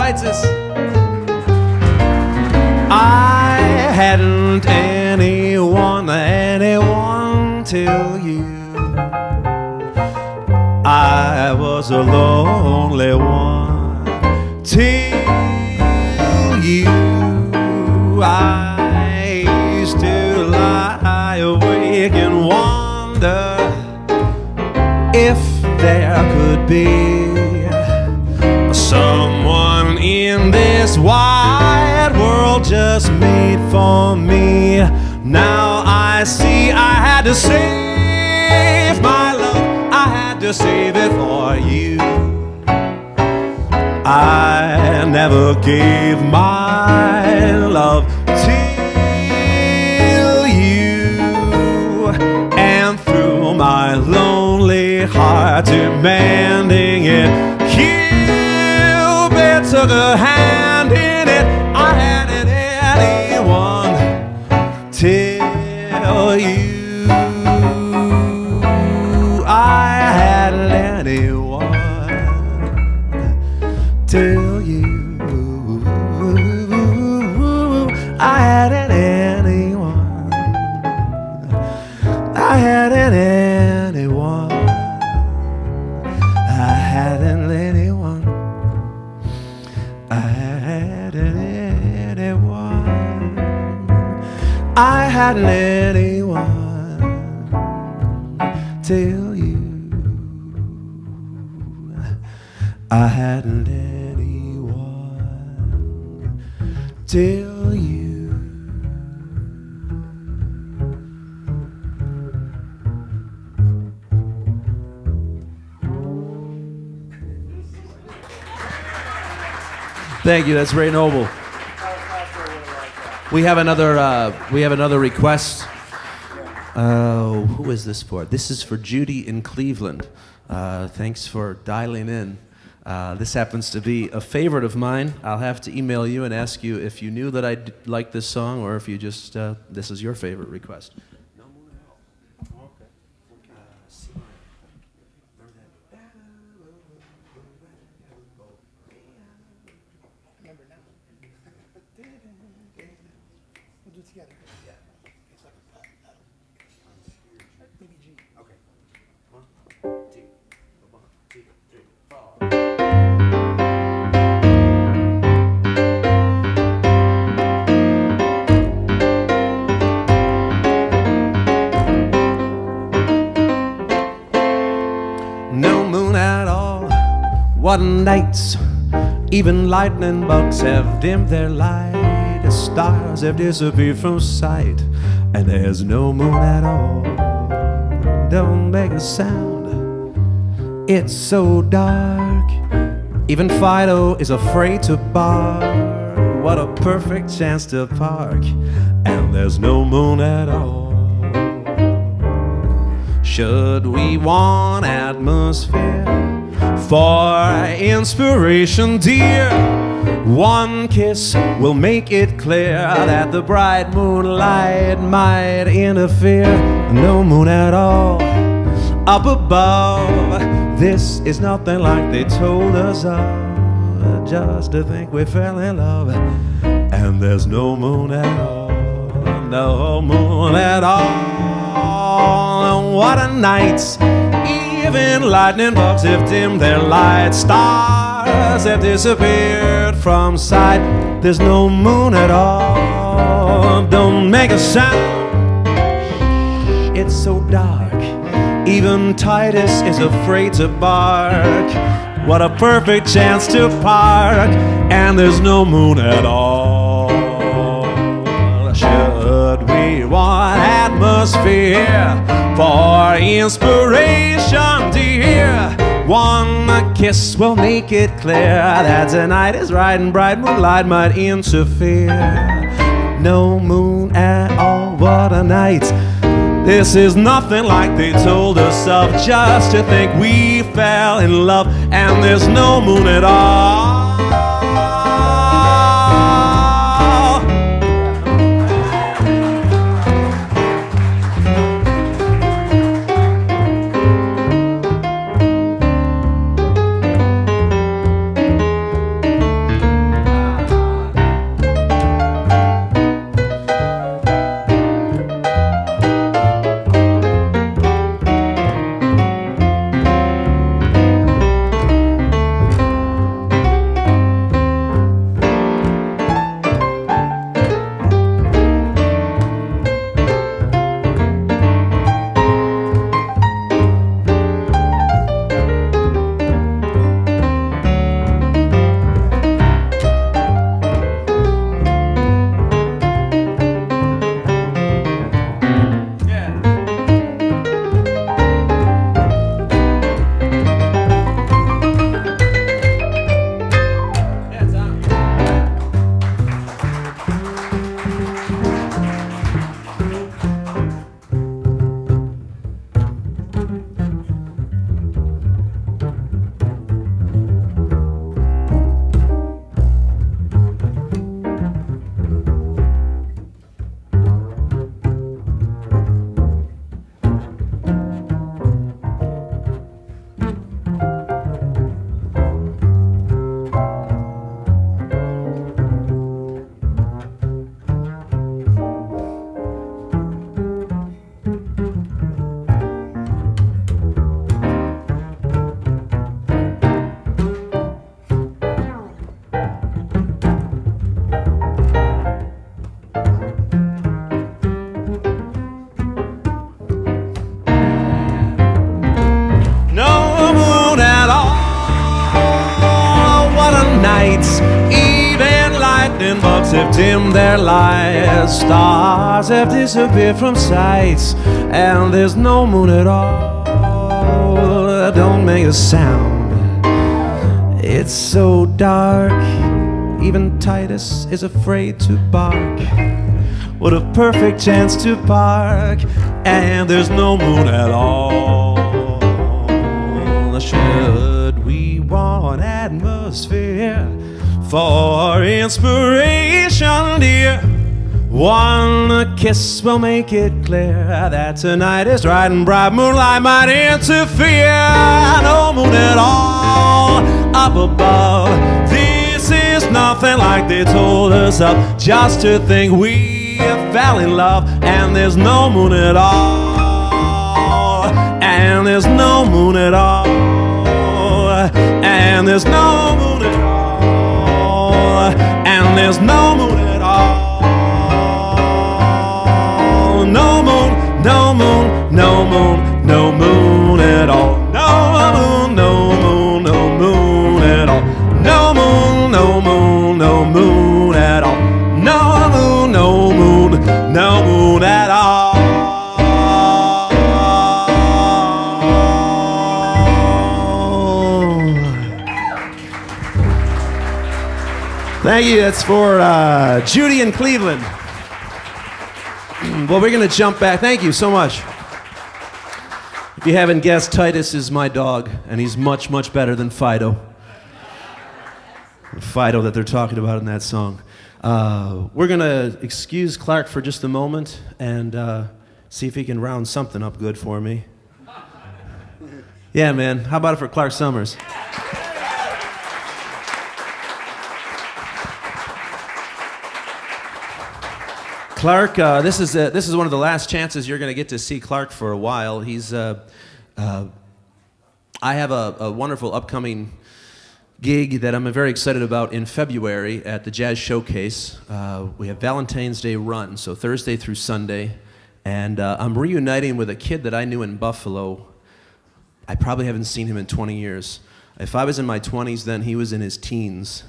Vaitsas. I hadn't anyone till you. I was a lonely one till you. I used to lie awake and wonder if there could be someone in this wide world just made for me. Now I see I had to save my love, I had to save it for you. I never gave my love till you, and through my lonely heart demanding it, Cupid took a hand in it. I hadn't anyone till you. I hadn't anyone till you. I hadn't anyone. I hadn't anyone. I hadn't anyone. I hadn't anyone. I hadn't anyone till you. I hadn't anyone till you. Thank you. That's very noble. We have another request. Who is this for? This is for Judy in Cleveland. Thanks for dialing in. This happens to be a favorite of mine. I'll have to email you and ask you if you knew that I liked this song or if you just, this is your favorite request. We'll do it together. Yeah. It's like maybe G. Okay. 1, 2, 1, 2, 3, 4. No moon at all. What nights. Even lightning bugs have dimmed their light. The stars have disappeared from sight, and there's no moon at all. Don't make a sound, it's so dark. Even Fido is afraid to bark. What a perfect chance to park, and there's no moon at all. Should we want atmosphere for inspiration, dear? One kiss will make it clear that the bright moonlight might interfere. No moon at all up above. This is nothing like they told us of. Just to think we fell in love, and there's no moon at all. No moon at all. What a night. Even lightning bugs have dimmed their light. Stars have disappeared from sight. There's no moon at all. Don't make a sound, it's so dark. Even Titus is afraid to bark. What a perfect chance to park, and there's no moon at all. Should we want atmosphere for inspiration, dear? One kiss will make it clear that tonight is right and bright moonlight might interfere. No moon at all, what a night. This is nothing like they told us of. Just to think we fell in love, and there's no moon at all. have dimmed their lights. Stars have disappeared from sight, and there's no moon at all. Don't make a sound. It's so dark. Even Titus is afraid to bark. What a perfect chance to park, and there's no moon at all. Should we want atmosphere for inspiration, dear? One kiss will make it clear that tonight is right and bright moonlight might interfere. No moon at all up above. This is nothing like they told us of. Just to think we fell in love, and there's no moon at all. And there's no moon at all. And there's no moon at all. And there's no moon at all. No moon, no moon, no moon, no moon at all. No moon, no moon, no moon at all. No moon, no moon, no moon at all. No moon, no moon, no moon at all. Thank you. That's for Judy in Cleveland. Well, we're going to jump back. Thank you so much. If you haven't guessed, Titus is my dog, and he's much, much better than Fido. Fido that they're talking about in that song. We're going to excuse Clark for just a moment and see if he can round something up good for me. Yeah, man. How about it for Clark Sommers? Clark, this is one of the last chances you're going to get to see Clark for a while. He's, I have a wonderful upcoming gig that I'm very excited about in February at the Jazz Showcase. We have Valentine's Day run, so Thursday through Sunday, and I'm reuniting with a kid that I knew in Buffalo. I probably haven't seen him in 20 years. If I was in my 20s then, he was in his teens,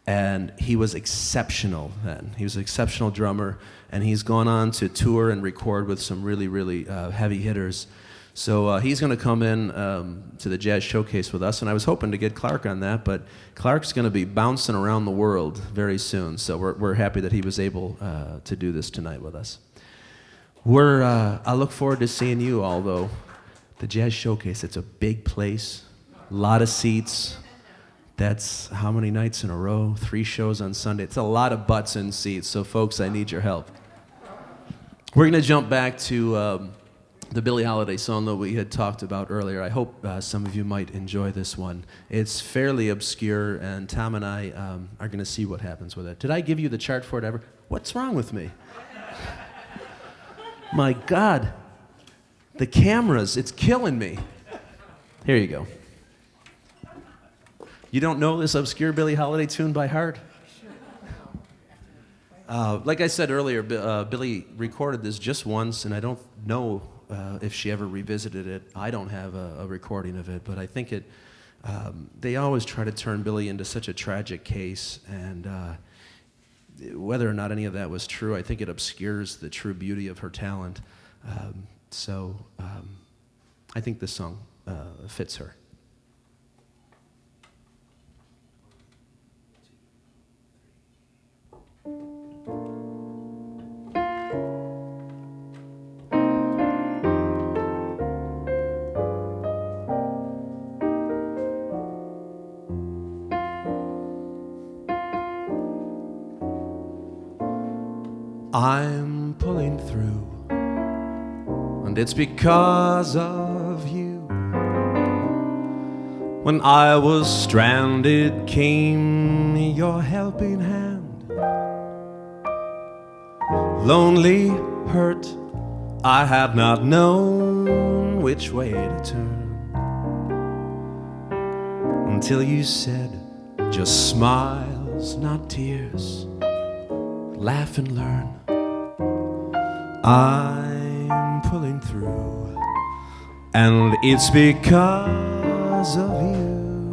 and he was exceptional then. He was an exceptional drummer, and he's gone on to tour and record with some really, really heavy hitters. So he's going to come in to the Jazz Showcase with us, and I was hoping to get Clark on that, but Clark's going to be bouncing around the world very soon, so we're happy that he was able to do this tonight with us. I look forward to seeing you all, though. The Jazz Showcase, it's a big place, a lot of seats. That's how many nights in a row? 3 shows on Sunday. It's a lot of butts in seats, so folks, I need your help. We're going to jump back to the Billie Holiday song that we had talked about earlier. I hope some of you might enjoy this one. It's fairly obscure, and Tom and I are going to see what happens with it. Did I give you the chart for it ever? What's wrong with me? My God. The cameras, it's killing me. Here you go. You don't know this obscure Billie Holiday tune by heart? Like I said earlier, Billie recorded this just once, and I don't know if she ever revisited it. I don't have a recording of it, but I think they always try to turn Billie into such a tragic case, and whether or not any of that was true, I think it obscures the true beauty of her talent. So I think this song fits her. I'm pulling through, and it's because of you. When I was stranded, came your helping hand. Lonely, hurt, I had not known which way to turn, until you said, just smiles, not tears. Laugh and learn. I'm pulling through, and it's because of you.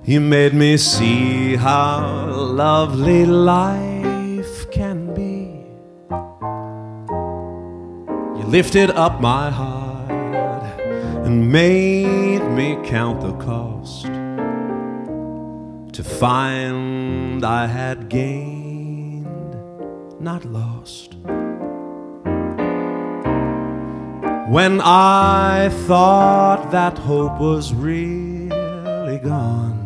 You made me see how lovely life can be. You lifted up my heart and made me count the cost to find I had gained, not lost. When I thought that hope was really gone,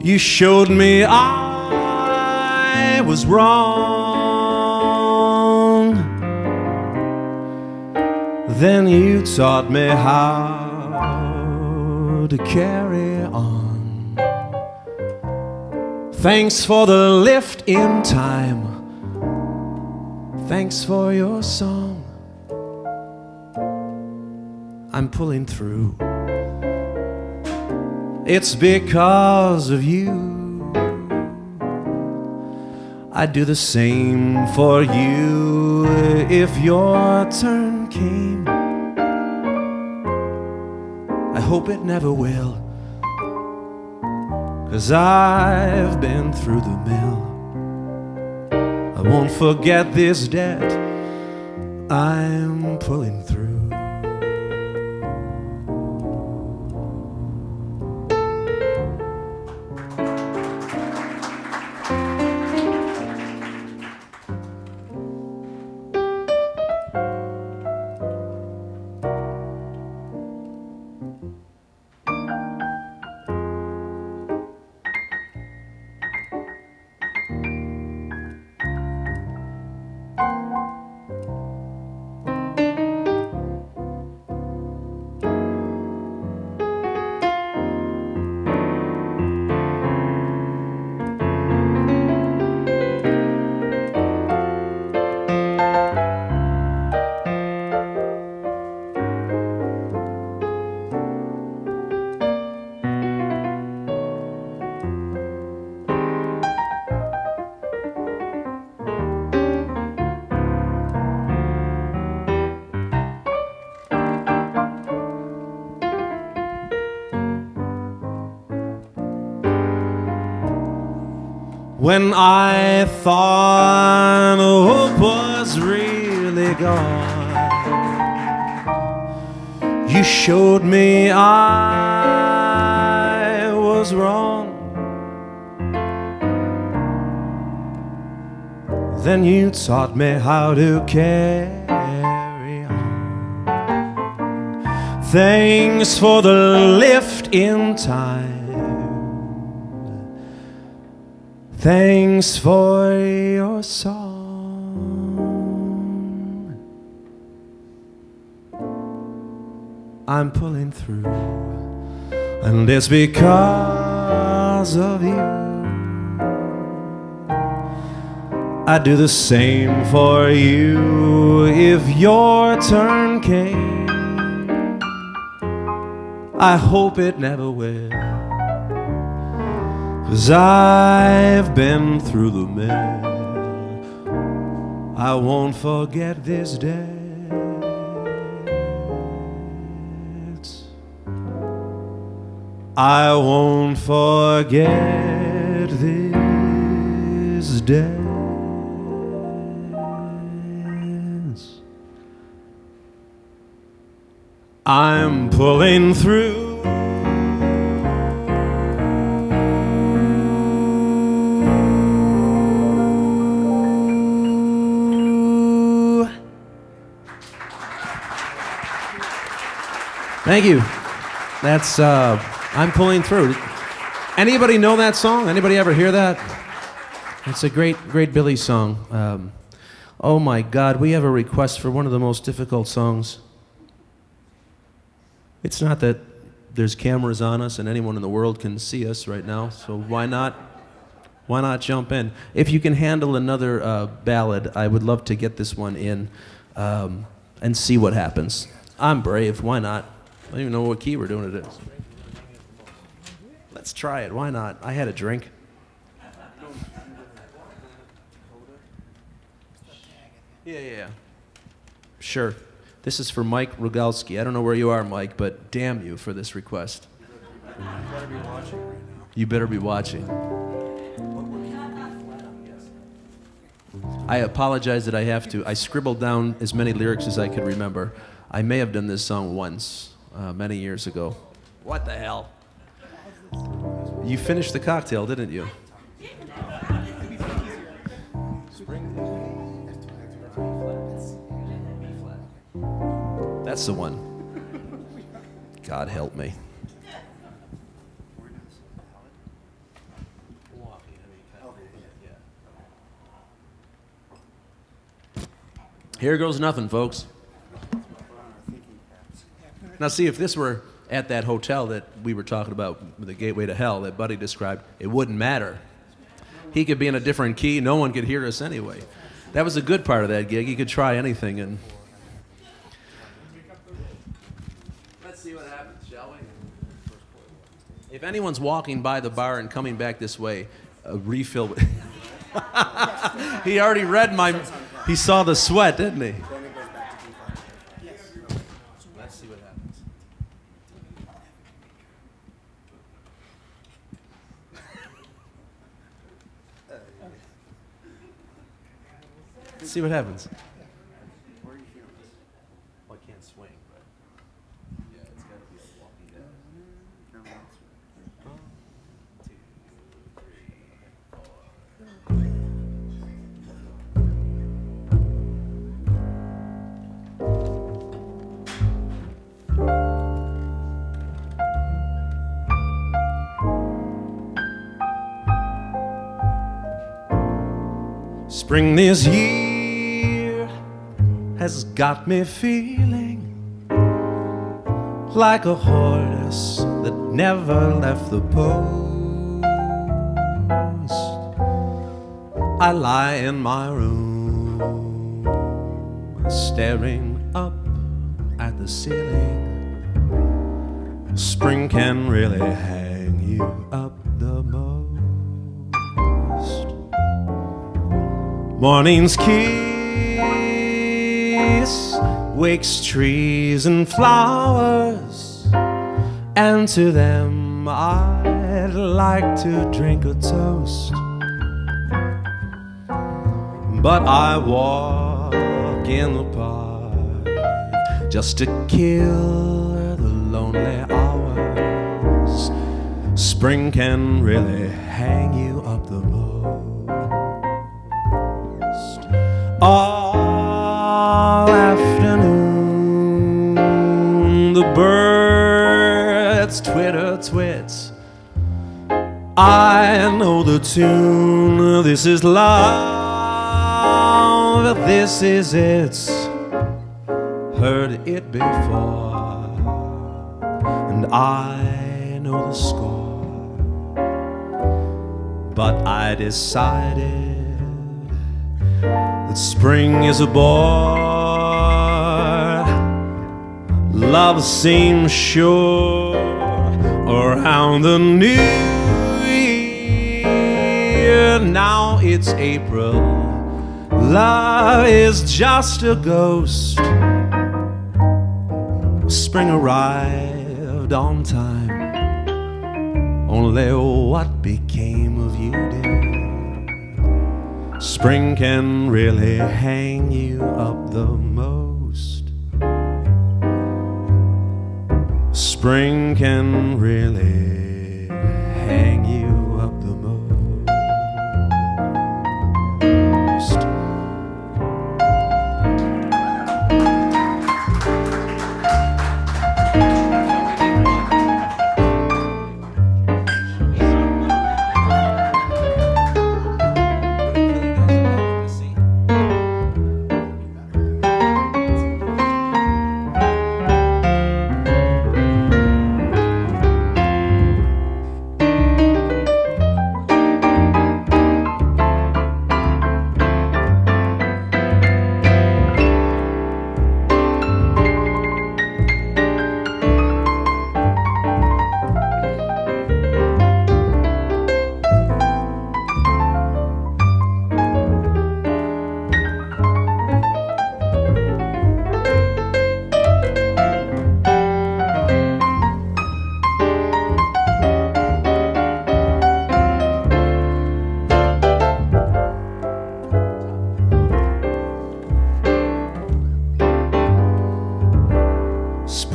you showed me I was wrong. Then you taught me how to carry on. Thanks for the lift in time. Thanks for your song. I'm pulling through. It's because of you. I'd do the same for you if your turn came. I hope it never will, 'cause I've been through the mill. I won't forget this debt. I'm pulling through. When I thought hope was really gone, you showed me I was wrong. Then you taught me how to carry on. Thanks for the lift in time. Thanks for your song. I'm pulling through, and it's because of you. I'd do the same for you if your turn came. I hope it never will, 'cause I've been through the mill. I won't forget this debt. I won't forget this debt. I'm pulling through. Thank you. That's I'm pulling through. Anybody know that song? Anybody ever hear that? It's a great Billy song. Oh my God, we have a request for one of the most difficult songs. It's not that there's cameras on us and anyone in the world can see us right now, so why not jump in? If you can handle another ballad, I would love to get this one in and see what happens. I'm brave, why not? I don't even know what key we're doing it in. Let's try it, why not? I had a drink. Yeah. Sure. This is for Mike Rogalski. I don't know where you are, Mike, but damn you for this request. better be watching right now. You better be watching. I apologize that I have to. I scribbled down as many lyrics as I could remember. I may have done this song once, many years ago. What the hell? You finished the cocktail, didn't you? That's the one. God help me. Here goes nothing, folks. Now, see, if this were at that hotel that we were talking about, the Gateway to Hell that Buddy described, it wouldn't matter. He could be in a different key. No one could hear us anyway. That was a good part of that gig. You could try anything. And let's see what happens, shall we? If anyone's walking by the bar and coming back this way, a refill. He already read my... He saw the sweat, didn't he? Then it goes back to D5. Let's see what happens. Let's see what happens. Where are you feeling this? Well, I can't swing, but yeah, it's got to be like walking down. No, that's- Spring this year has got me feeling like a horse that never left the post. I lie in my room, staring up at the ceiling. Spring can really hang you up the most. Morning's kiss wakes trees and flowers, and to them I'd like to drink a toast. But I walk in the park just to kill the lonely hours. Spring can really hang you up the most. All afternoon, the birds twitter twits. I know the tune. This is love. This is it. Heard it before, and I know the score. But I decided that spring is a bore. Love seems sure around the new year. Now it's April. Love is just a ghost. Spring arrived on time. Only what became of you, dear? Spring can really hang you up the most. Spring can really hang you up the most.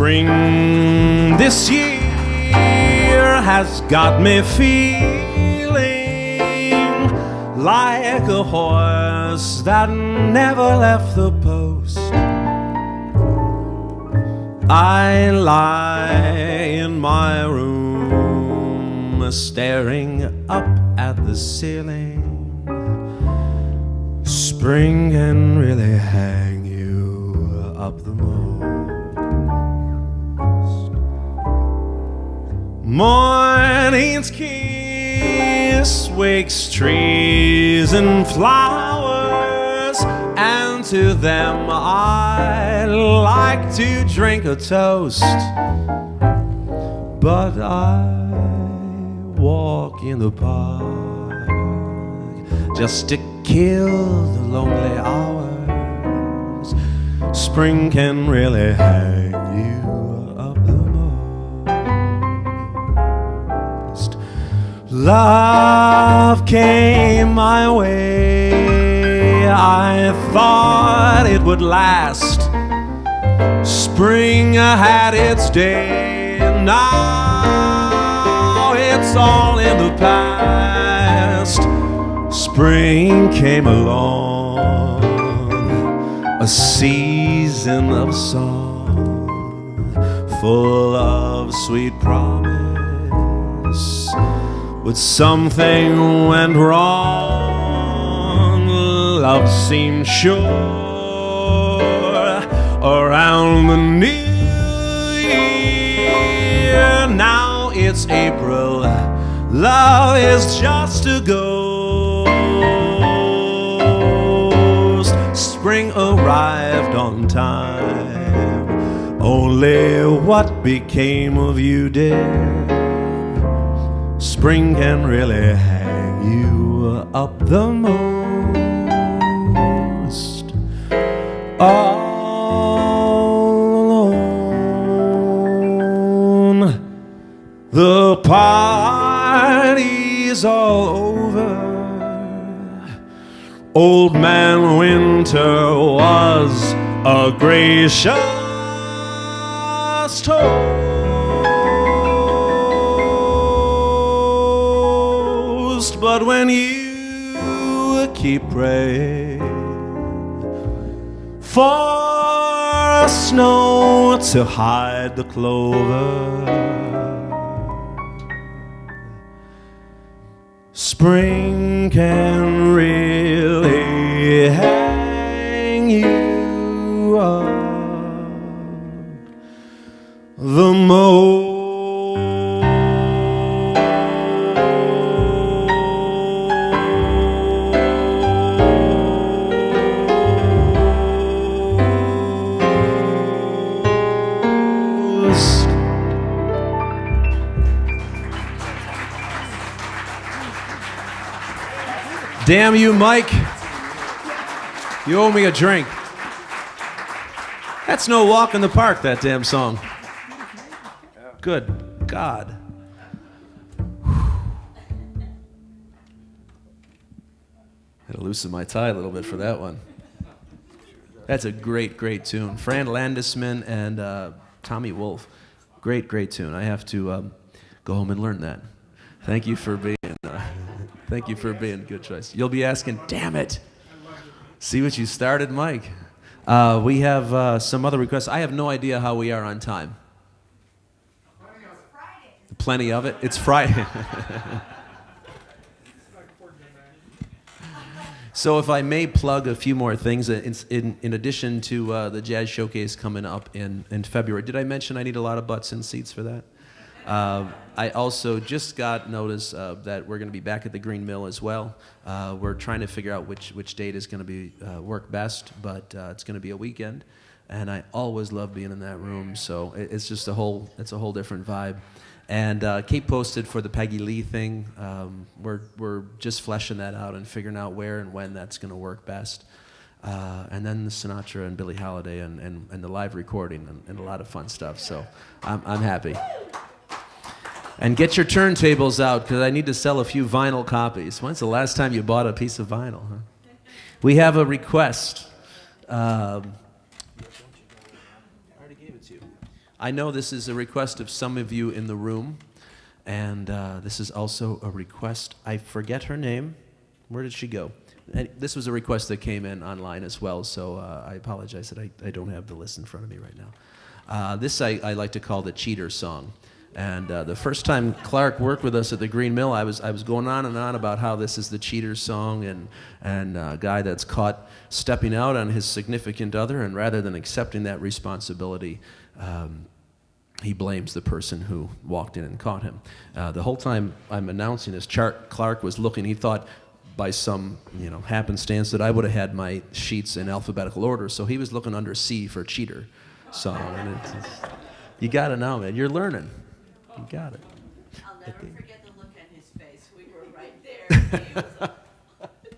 Spring this year has got me feeling like a horse that never left the post. I lie in my room, staring up at the ceiling. Spring can really hang you up the most. Morning's kiss wakes trees and flowers, and to them I like to drink a toast. But I walk in the park just to kill the lonely hours. Spring can really hang you up the most. Love came my way, I thought it would last. Spring had its day, now it's all in the past. Spring came along, a season of song, full of sweet promise. But something went wrong, love seemed sure. Around the new year, now it's April, love is just a ghost. Spring arrived on time, only what became of you, dear? Spring can really hang you up the most. All alone, the party's all over. Old Man Winter was a gracious toast. But when you keep praying for snow to hide the clover, spring can really hang you up the most. Damn you, Mike. You owe me a drink. That's no walk in the park, that damn song. Good God. Had to loosen my tie a little bit for that one. That's a great, great tune. Fran Landesman and Tommy Wolfe. Great, great tune. I have to go home and learn that. Thank you for being a good choice. You'll be asking, damn it. See what you started, Mike. We have some other requests. I have no idea how we are on time. Plenty of it. It's Friday. So if I may plug a few more things, in addition to the Jazz Showcase coming up in February. Did I mention I need a lot of butts in seats for that? I also just got notice that we're going to be back at the Green Mill as well. We're trying to figure out which date is going to be work best, but it's going to be a weekend, and I always love being in that room. So it's just a whole different vibe. And keep posted for the Peggy Lee thing. We're just fleshing that out and figuring out where and when that's going to work best. And then the Sinatra and Billie Holiday and the live recording and a lot of fun stuff. So I'm happy. And get your turntables out, because I need to sell a few vinyl copies. When's the last time you bought a piece of vinyl? Huh? We have a request. I already gave it to you. I know this is a request of some of you in the room, and this is also a request. I forget her name. Where did she go? And this was a request that came in online as well, so I apologize that I don't have the list in front of me right now. This I like to call the cheater song. And the first time Clark worked with us at the Green Mill, I was going on and on about how this is the cheater song and a guy that's caught stepping out on his significant other, and rather than accepting that responsibility, he blames the person who walked in and caught him. The whole time I'm announcing this, Clark was looking. He thought by some happenstance that I would have had my sheets in alphabetical order, so he was looking under C for cheater song. And you got to know, man. You're learning. You got it. I'll never forget the look on his face. We were right there. He was like,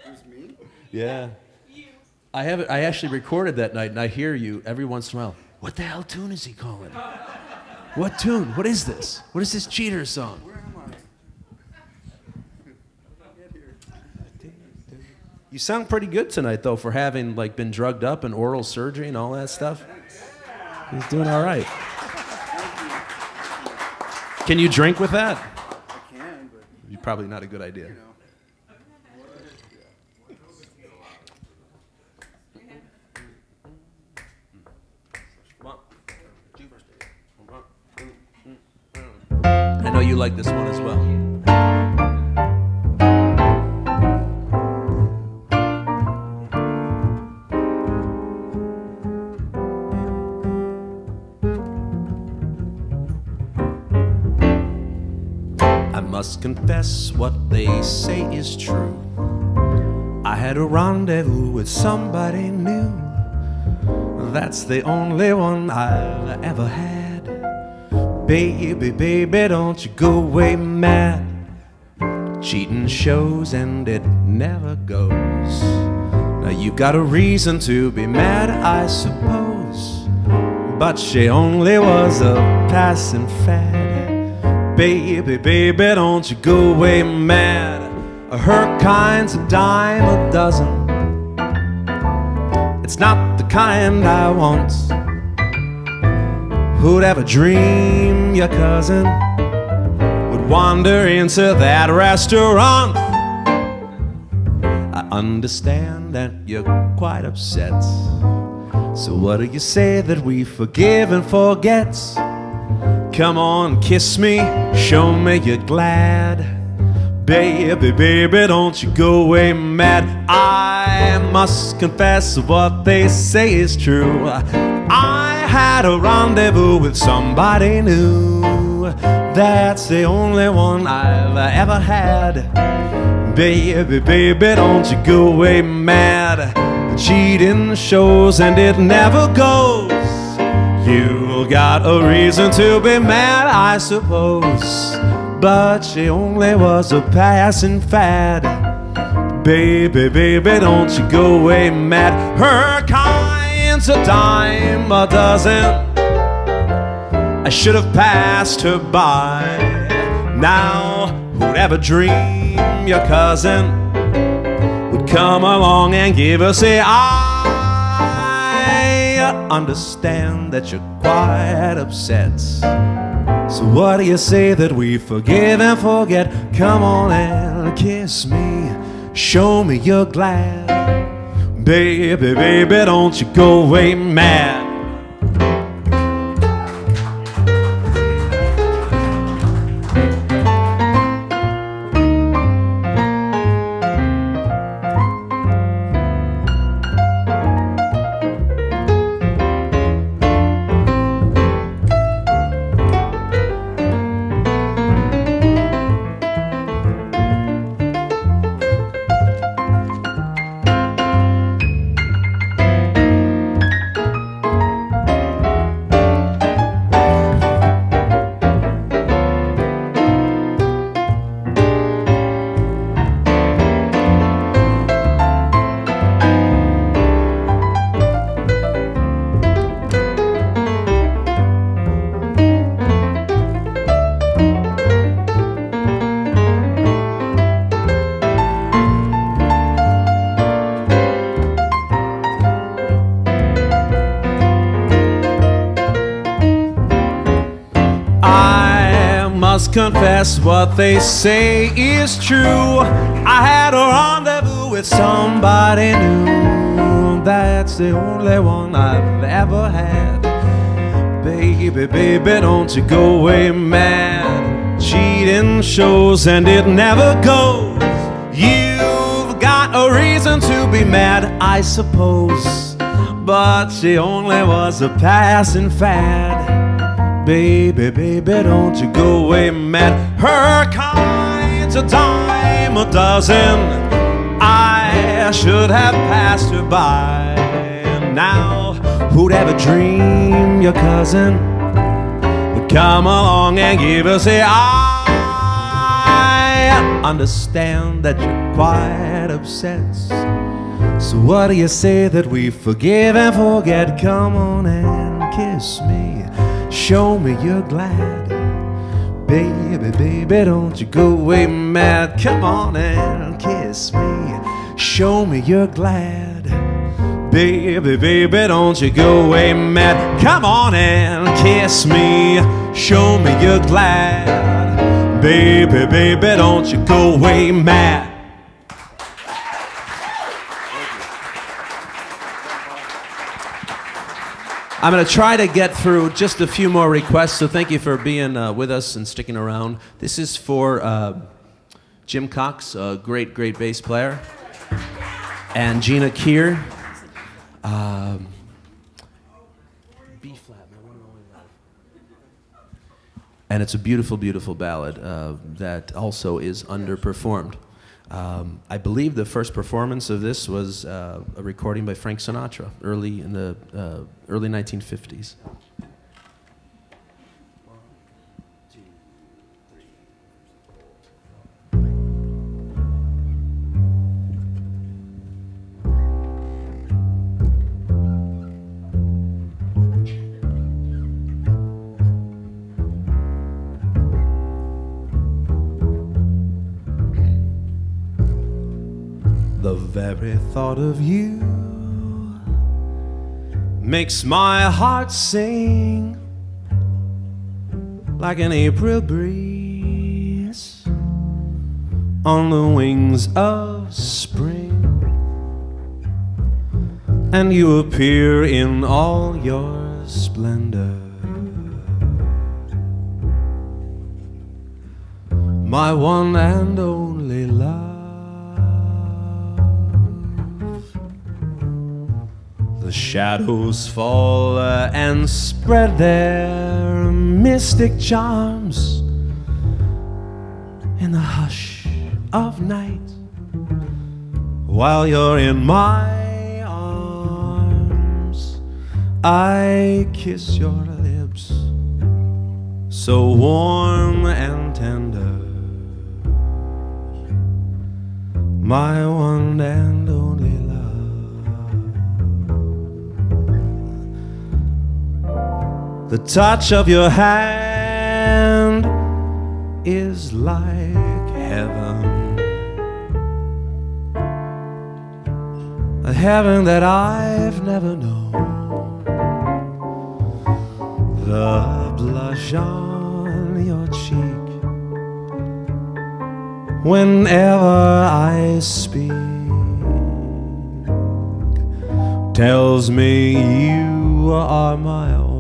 Who's me? Yeah. you. I actually recorded that night, and I hear you every once in a while. What the hell tune is he calling? What tune? What is this? What is this cheater song? Where am I? Get here. You sound pretty good tonight, though, for having been drugged up and oral surgery and all that stuff. He's doing all right. Can you drink with that? I can, but Probably not a good idea. you know. I know you like this one as well. I must confess what they say is true. I had a rendezvous with somebody new. That's the only one I've ever had. Baby, baby, don't you go away mad. Cheating shows and it never goes. Now you've got a reason to be mad, I suppose, but she only was a passing fad. Baby, baby, don't you go away mad. Her kind's a dime a dozen. It's not the kind I want. Who'd ever dream your cousin would wander into that restaurant? I understand that you're quite upset. So what do you say that we forgive and forget? Come on, kiss me, show me you're glad. Baby, baby, don't you go away mad. I must confess what they say is true. I had a rendezvous with somebody new. That's the only one I've ever had. Baby, baby, don't you go away mad. Cheating shows and it never goes. You got a reason to be mad, I suppose, but she only was a passing fad. Baby, baby, don't you go away mad. Her kind's a dime a dozen. I should have passed her by. Now, who'd ever dream your cousin would come along and give us a I understand that you're quite upset. So what do you say that we forgive and forget? Come on and kiss me, show me you're glad. Baby, baby, don't you go away mad. must confess what they say is true. I had a rendezvous with somebody new. That's the only one I've ever had. Baby, baby, don't you go away mad. Cheating shows and it never goes. You've got a reason to be mad, I suppose, but she only was a passing fad. Baby, baby, don't you go away mad. Her kind's a dime a dozen. I should have passed her by. Now, who'd ever dream your cousin would come along and give us a I understand that you're quite upset. So what do you say that we forgive and forget? Come on and kiss me, show me you're glad. Baby, baby, don't you go away mad. Come on and kiss me, show me you're glad. Baby, baby, don't you go away mad. Come on and kiss me, show me you're glad. Baby, baby, don't you go away mad. I'm going to try to get through just a few more requests, so thank you for being with us and sticking around. This is for Jim Cox, a great, great bass player, and Gina Keir. B flat, my one and only love. And it's a beautiful, beautiful ballad that also is underperformed. I believe the first performance of this was a recording by Frank Sinatra, early in the early 1950s. The very thought of you makes my heart sing like an April breeze on the wings of spring. And you appear in all your splendor, my one and only love. The shadows fall and spread their mystic charms in the hush of night, while you're in my arms. I kiss your lips, so warm and tender, my one and only love. The touch of your hand is like heaven, a heaven that I've never known. The blush on your cheek whenever I speak tells me you are my own.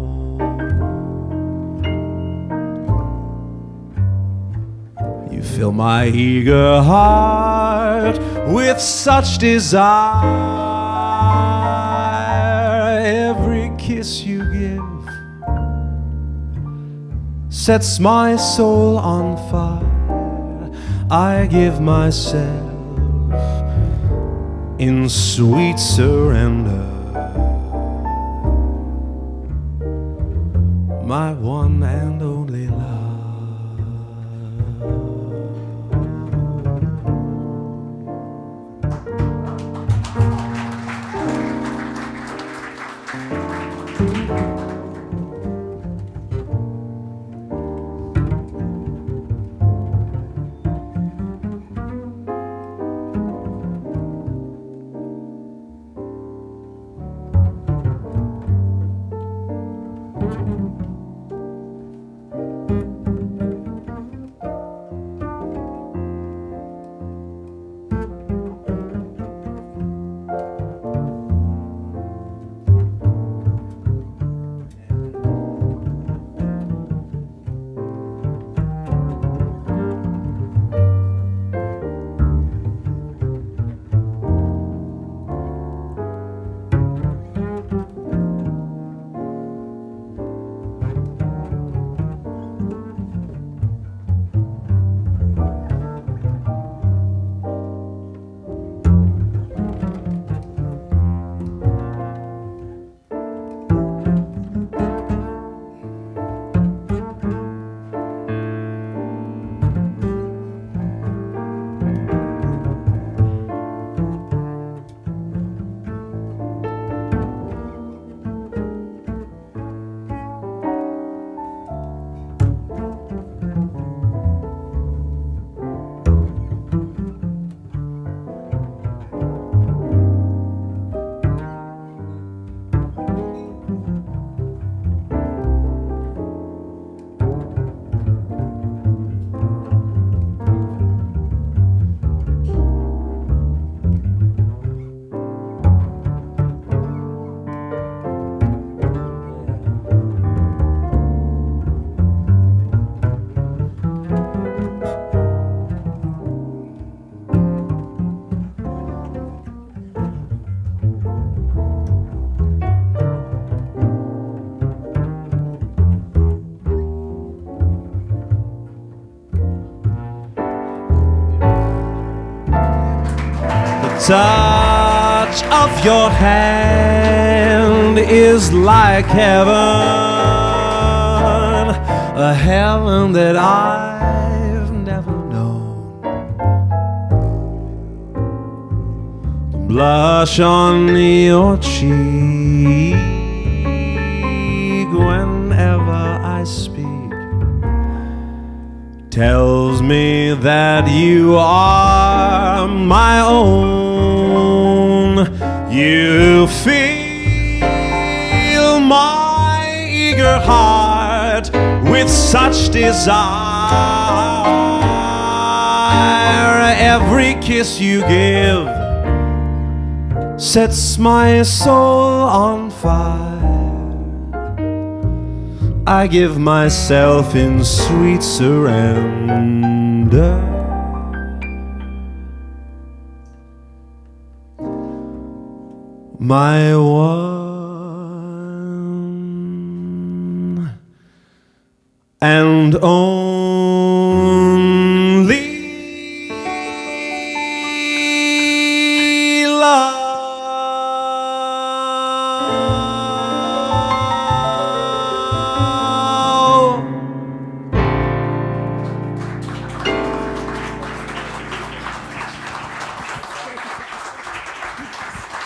You fill my eager heart with such desire. Every kiss you give sets my soul on fire. I give myself in sweet surrender, my one and only love. touch of your hand is like heaven, a heaven that I've never known. The blush on your cheek whenever I speak tells me that you are my own. You fill my eager heart with such desire. Every kiss you give sets my soul on fire. I give myself in sweet surrender. My one and only love.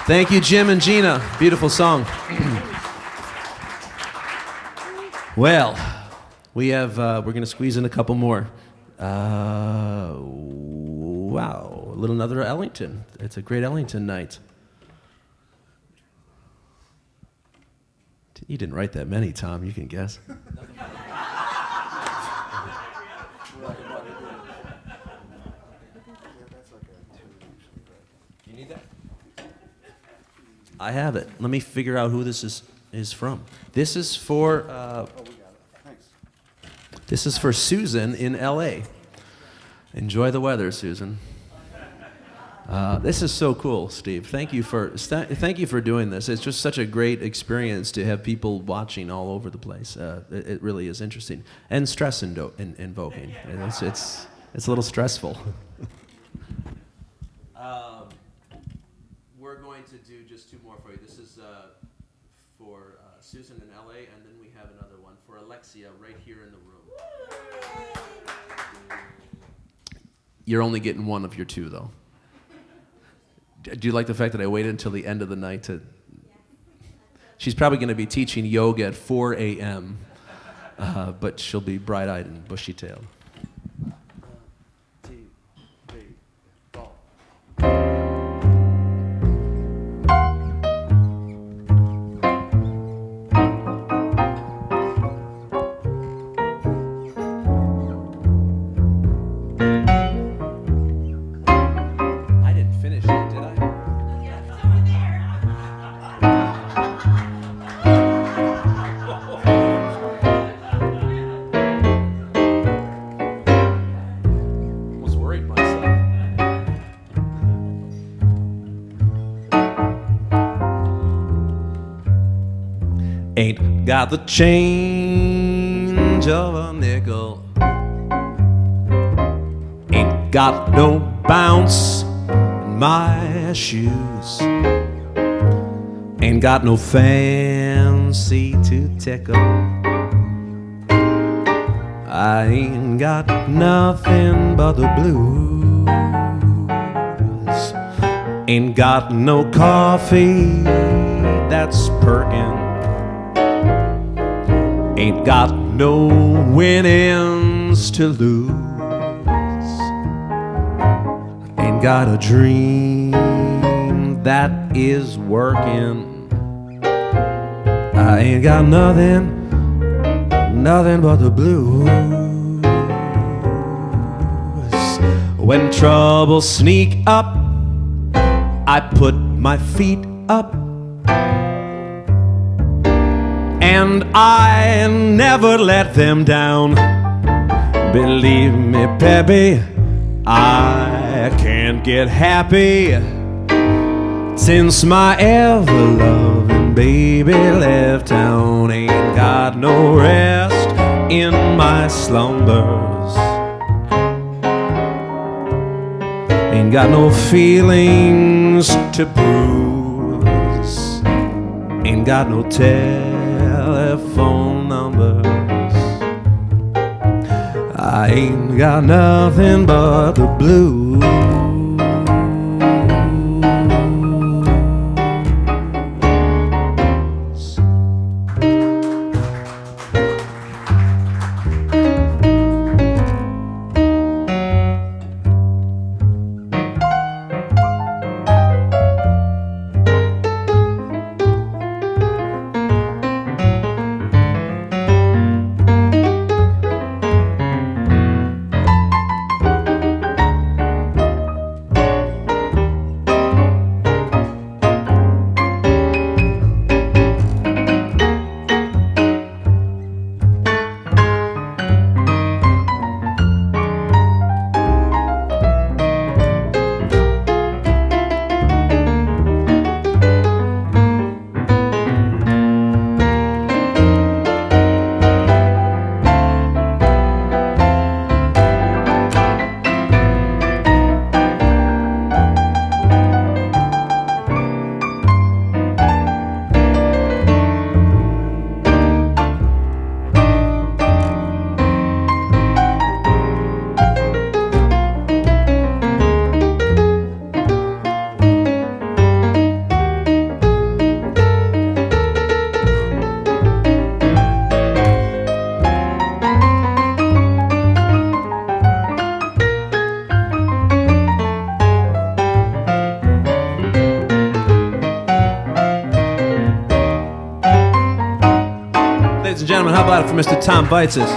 Thank you, Jim and Gina. Beautiful song. Well, we're going to squeeze in a couple more. Wow, another Ellington. It's a great Ellington night. You didn't write that many, Tom. You can guess. You need that? I have it. Let me figure out who this is from. This is for this is for Susan in L.A. Enjoy the weather, Susan. This is so cool, Steve. Thank you for doing this. It's just such a great experience to have people watching all over the place. It really is interesting and stress invoking. It's a little stressful. We're going to do just two more for you. This is for Susan in LA, and then we have another one for Alexia right here in the room. You're only getting one of your two, though. Do you like the fact that I waited until the end of the night to... She's probably going to be teaching yoga at 4 a.m., but she'll be bright-eyed and bushy-tailed. Ain't got the change of a nickel. Ain't got no bounce in my shoes. Ain't got no fancy to tickle. I ain't got nothing but the blues. Ain't got no coffee that's perking. Ain't got no winnings to lose. Ain't got a dream that is working. I ain't got nothing but the blues. When troubles sneak up, I put my feet up. And I never let them down. Believe me, Peppy, I can't get happy since my ever-loving baby left town. Ain't got no rest in my slumbers. Ain't Ain't got no feelings to bruise. Ain't got no telephone numbers. I ain't got nothing but the blues. Ladies and gentlemen, how about it for Mr. Tom Vaitsas?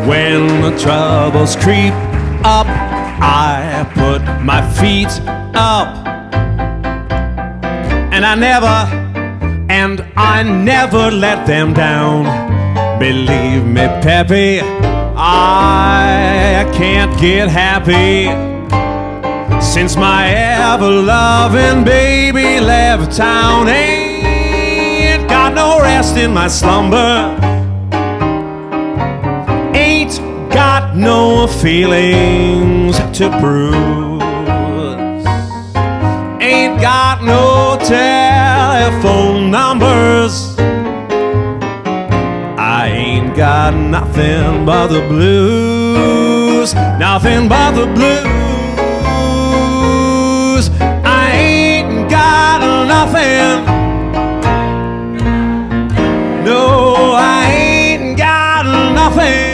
When the troubles creep up, I put my feet up. And I never let them down. Believe me, Peppy, I can't get happy since my ever-loving baby left town. Ain't got no rest in my slumber. Ain't got no feelings to prove. Ain't got no telephone numbers. I ain't got nothing but the blues. Nothing but the blues. I ain't got nothing. No, I ain't got nothing.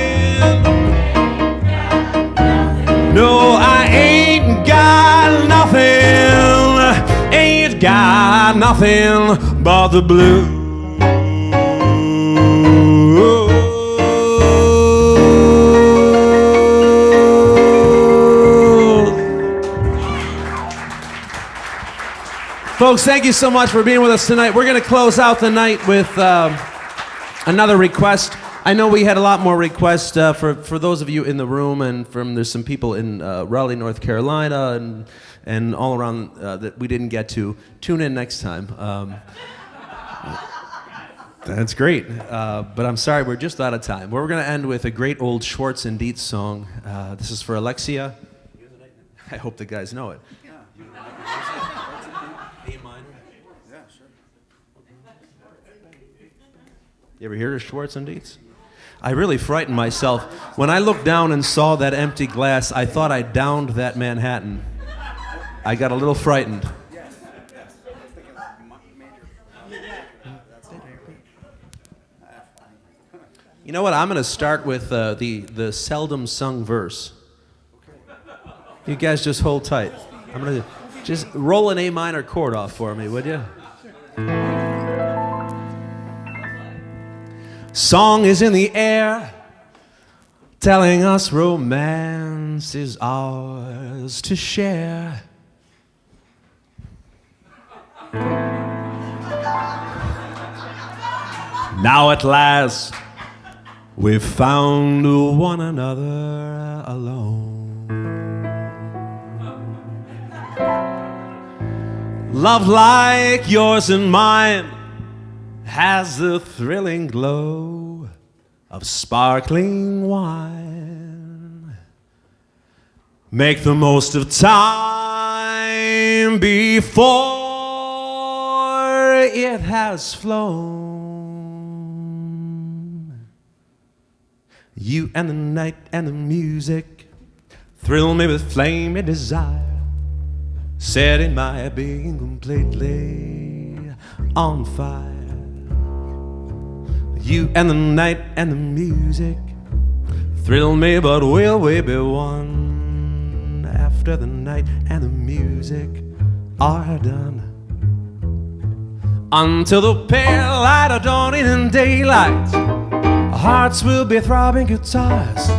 No, I ain't got nothing. Ain't got nothing but the blues. Folks, thank you so much for being with us tonight. We're going to close out the night with another request. I know we had a lot more requests for those of you in the room, and there's some people in Raleigh, North Carolina, and all around that we didn't get to. Tune in next time. That's great, but I'm sorry, we're just out of time. We're going to end with a great old Schwartz and Dietz song. This is for Alexia. I hope the guys know it. A minor. Yeah, sure. You ever hear of Schwartz and Dietz? I really frightened myself. When I looked down and saw that empty glass, I thought I downed that Manhattan. I got a little frightened. Yes. Yes. I was thinking major. That's You know what? I'm going to start with the seldom sung verse. You guys just hold tight. I'm going to just roll an A minor chord off for me, would you? Song is in the air, telling us romance is ours to share. Now at last, we've found one another alone. Love like yours and mine has the thrilling glow of sparkling wine. Make the most of time before it has flown. You and the night and the music thrill me with flame and desire, setting my being completely on fire. You and the night and the music thrill me, but will we be one after the night and the music are done? Until the pale light of dawning and daylight, hearts will be throbbing guitars.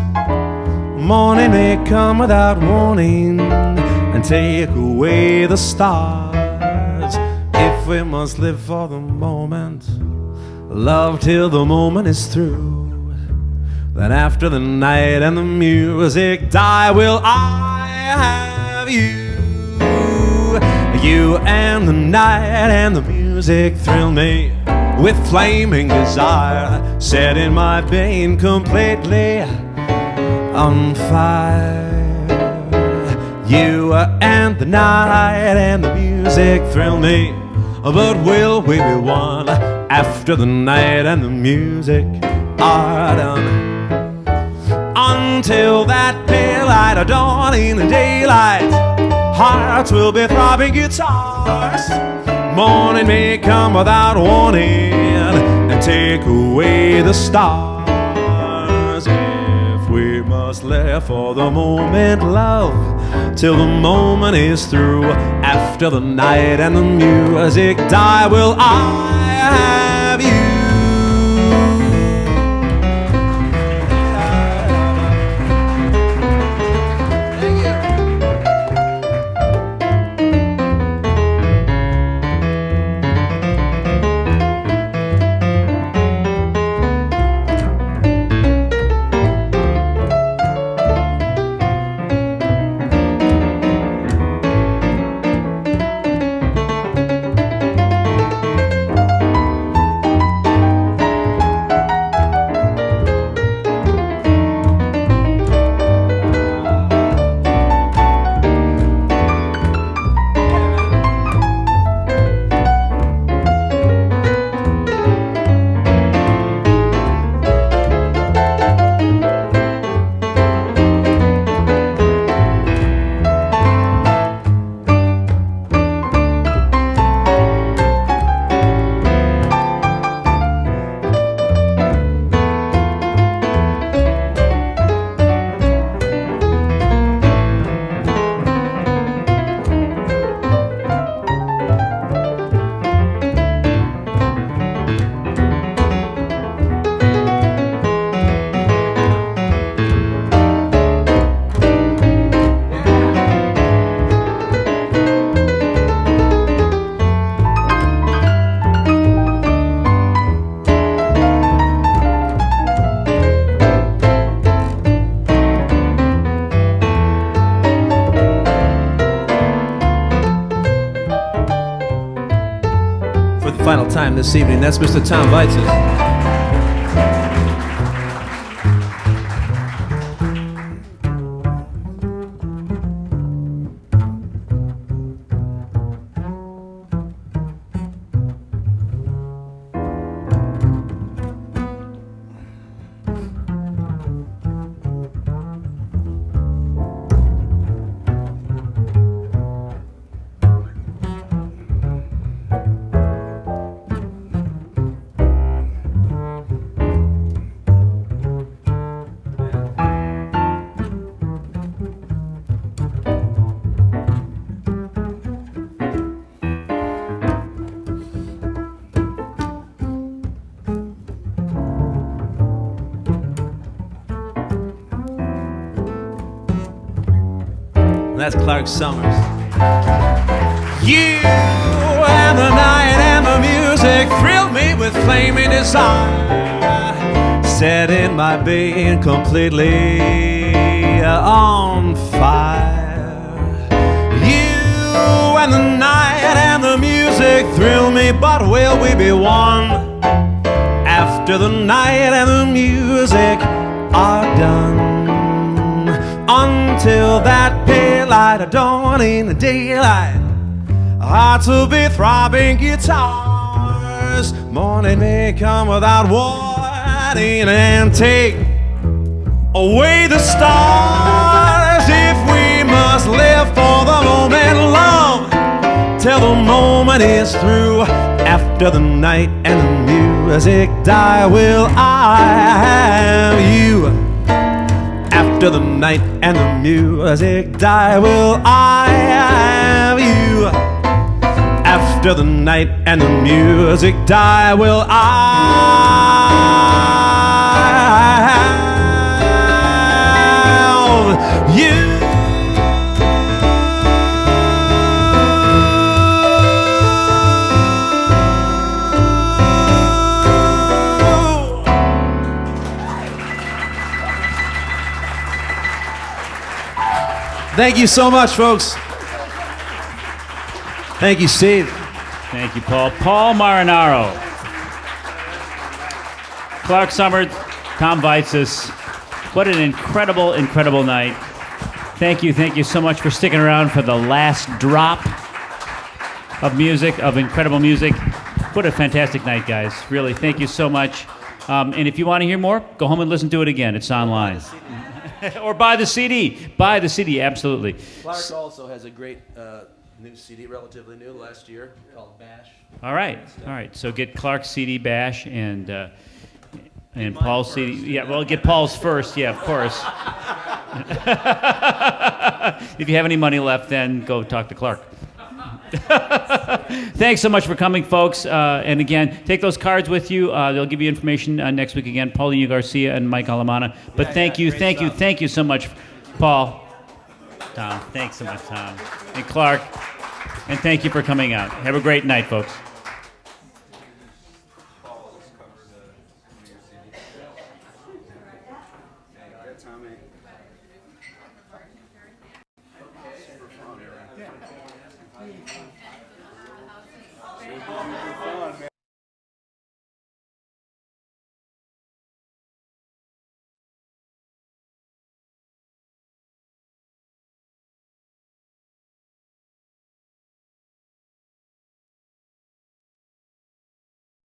Morning may come without warning and take away the stars. If we must live for the moment, love till the moment is through, then after the night and the music die, will I have you? You and the night and the music thrill me with flaming desire, setting my being completely on fire. You and the night and the music thrill me, but will we be one after the night and the music are done? Until that pale light of dawning and daylight, hearts will be throbbing guitars. Morning may come without warning and take away the stars. If we must live for the moment, love, till the moment is through, after the night and the music die, will I have you? Final time this evening, that's Mr. Tom Vaitsas. that's Clark Sommers. You and the night and the music thrill me with flaming desire, setting my being completely on fire. You and the night and the music thrill me, but will we be one after the night and the music are done? Until that pale light of dawn in the daylight, hearts will be throbbing guitars. Morning may come without warning and take away the stars. If we must live for the moment, love, till the moment is through. After the night and the music die, will I have you? After the night and the music die, will I have you? After the night and the music die, will I have you? Thank you so much, folks. Thank you, Steve. Thank you, Paul. Paul Marinaro. Clark Sommers, Tom Vaitsas. What an incredible, incredible night. Thank you so much for sticking around for the last drop of music, of incredible music. What a fantastic night, guys. Really, thank you so much. And if you want to hear more, go home and listen to it again. It's online. Or buy the CD. Buy the CD, absolutely. Clark also has a great new CD, relatively new, last year, called Bash. All right. So get Clark's CD Bash and Paul's CD. Yeah, well, get Paul's first. Yeah, of course. If you have any money left, then go talk to Clark. Thanks so much for coming, folks. And again, take those cards with you. They'll give you information next week again. Paulinho Garcia and Mike Alamana. But thank you so much, Paul. Tom, thanks so much, Tom. And Clark. And thank you for coming out. Have a great night, folks.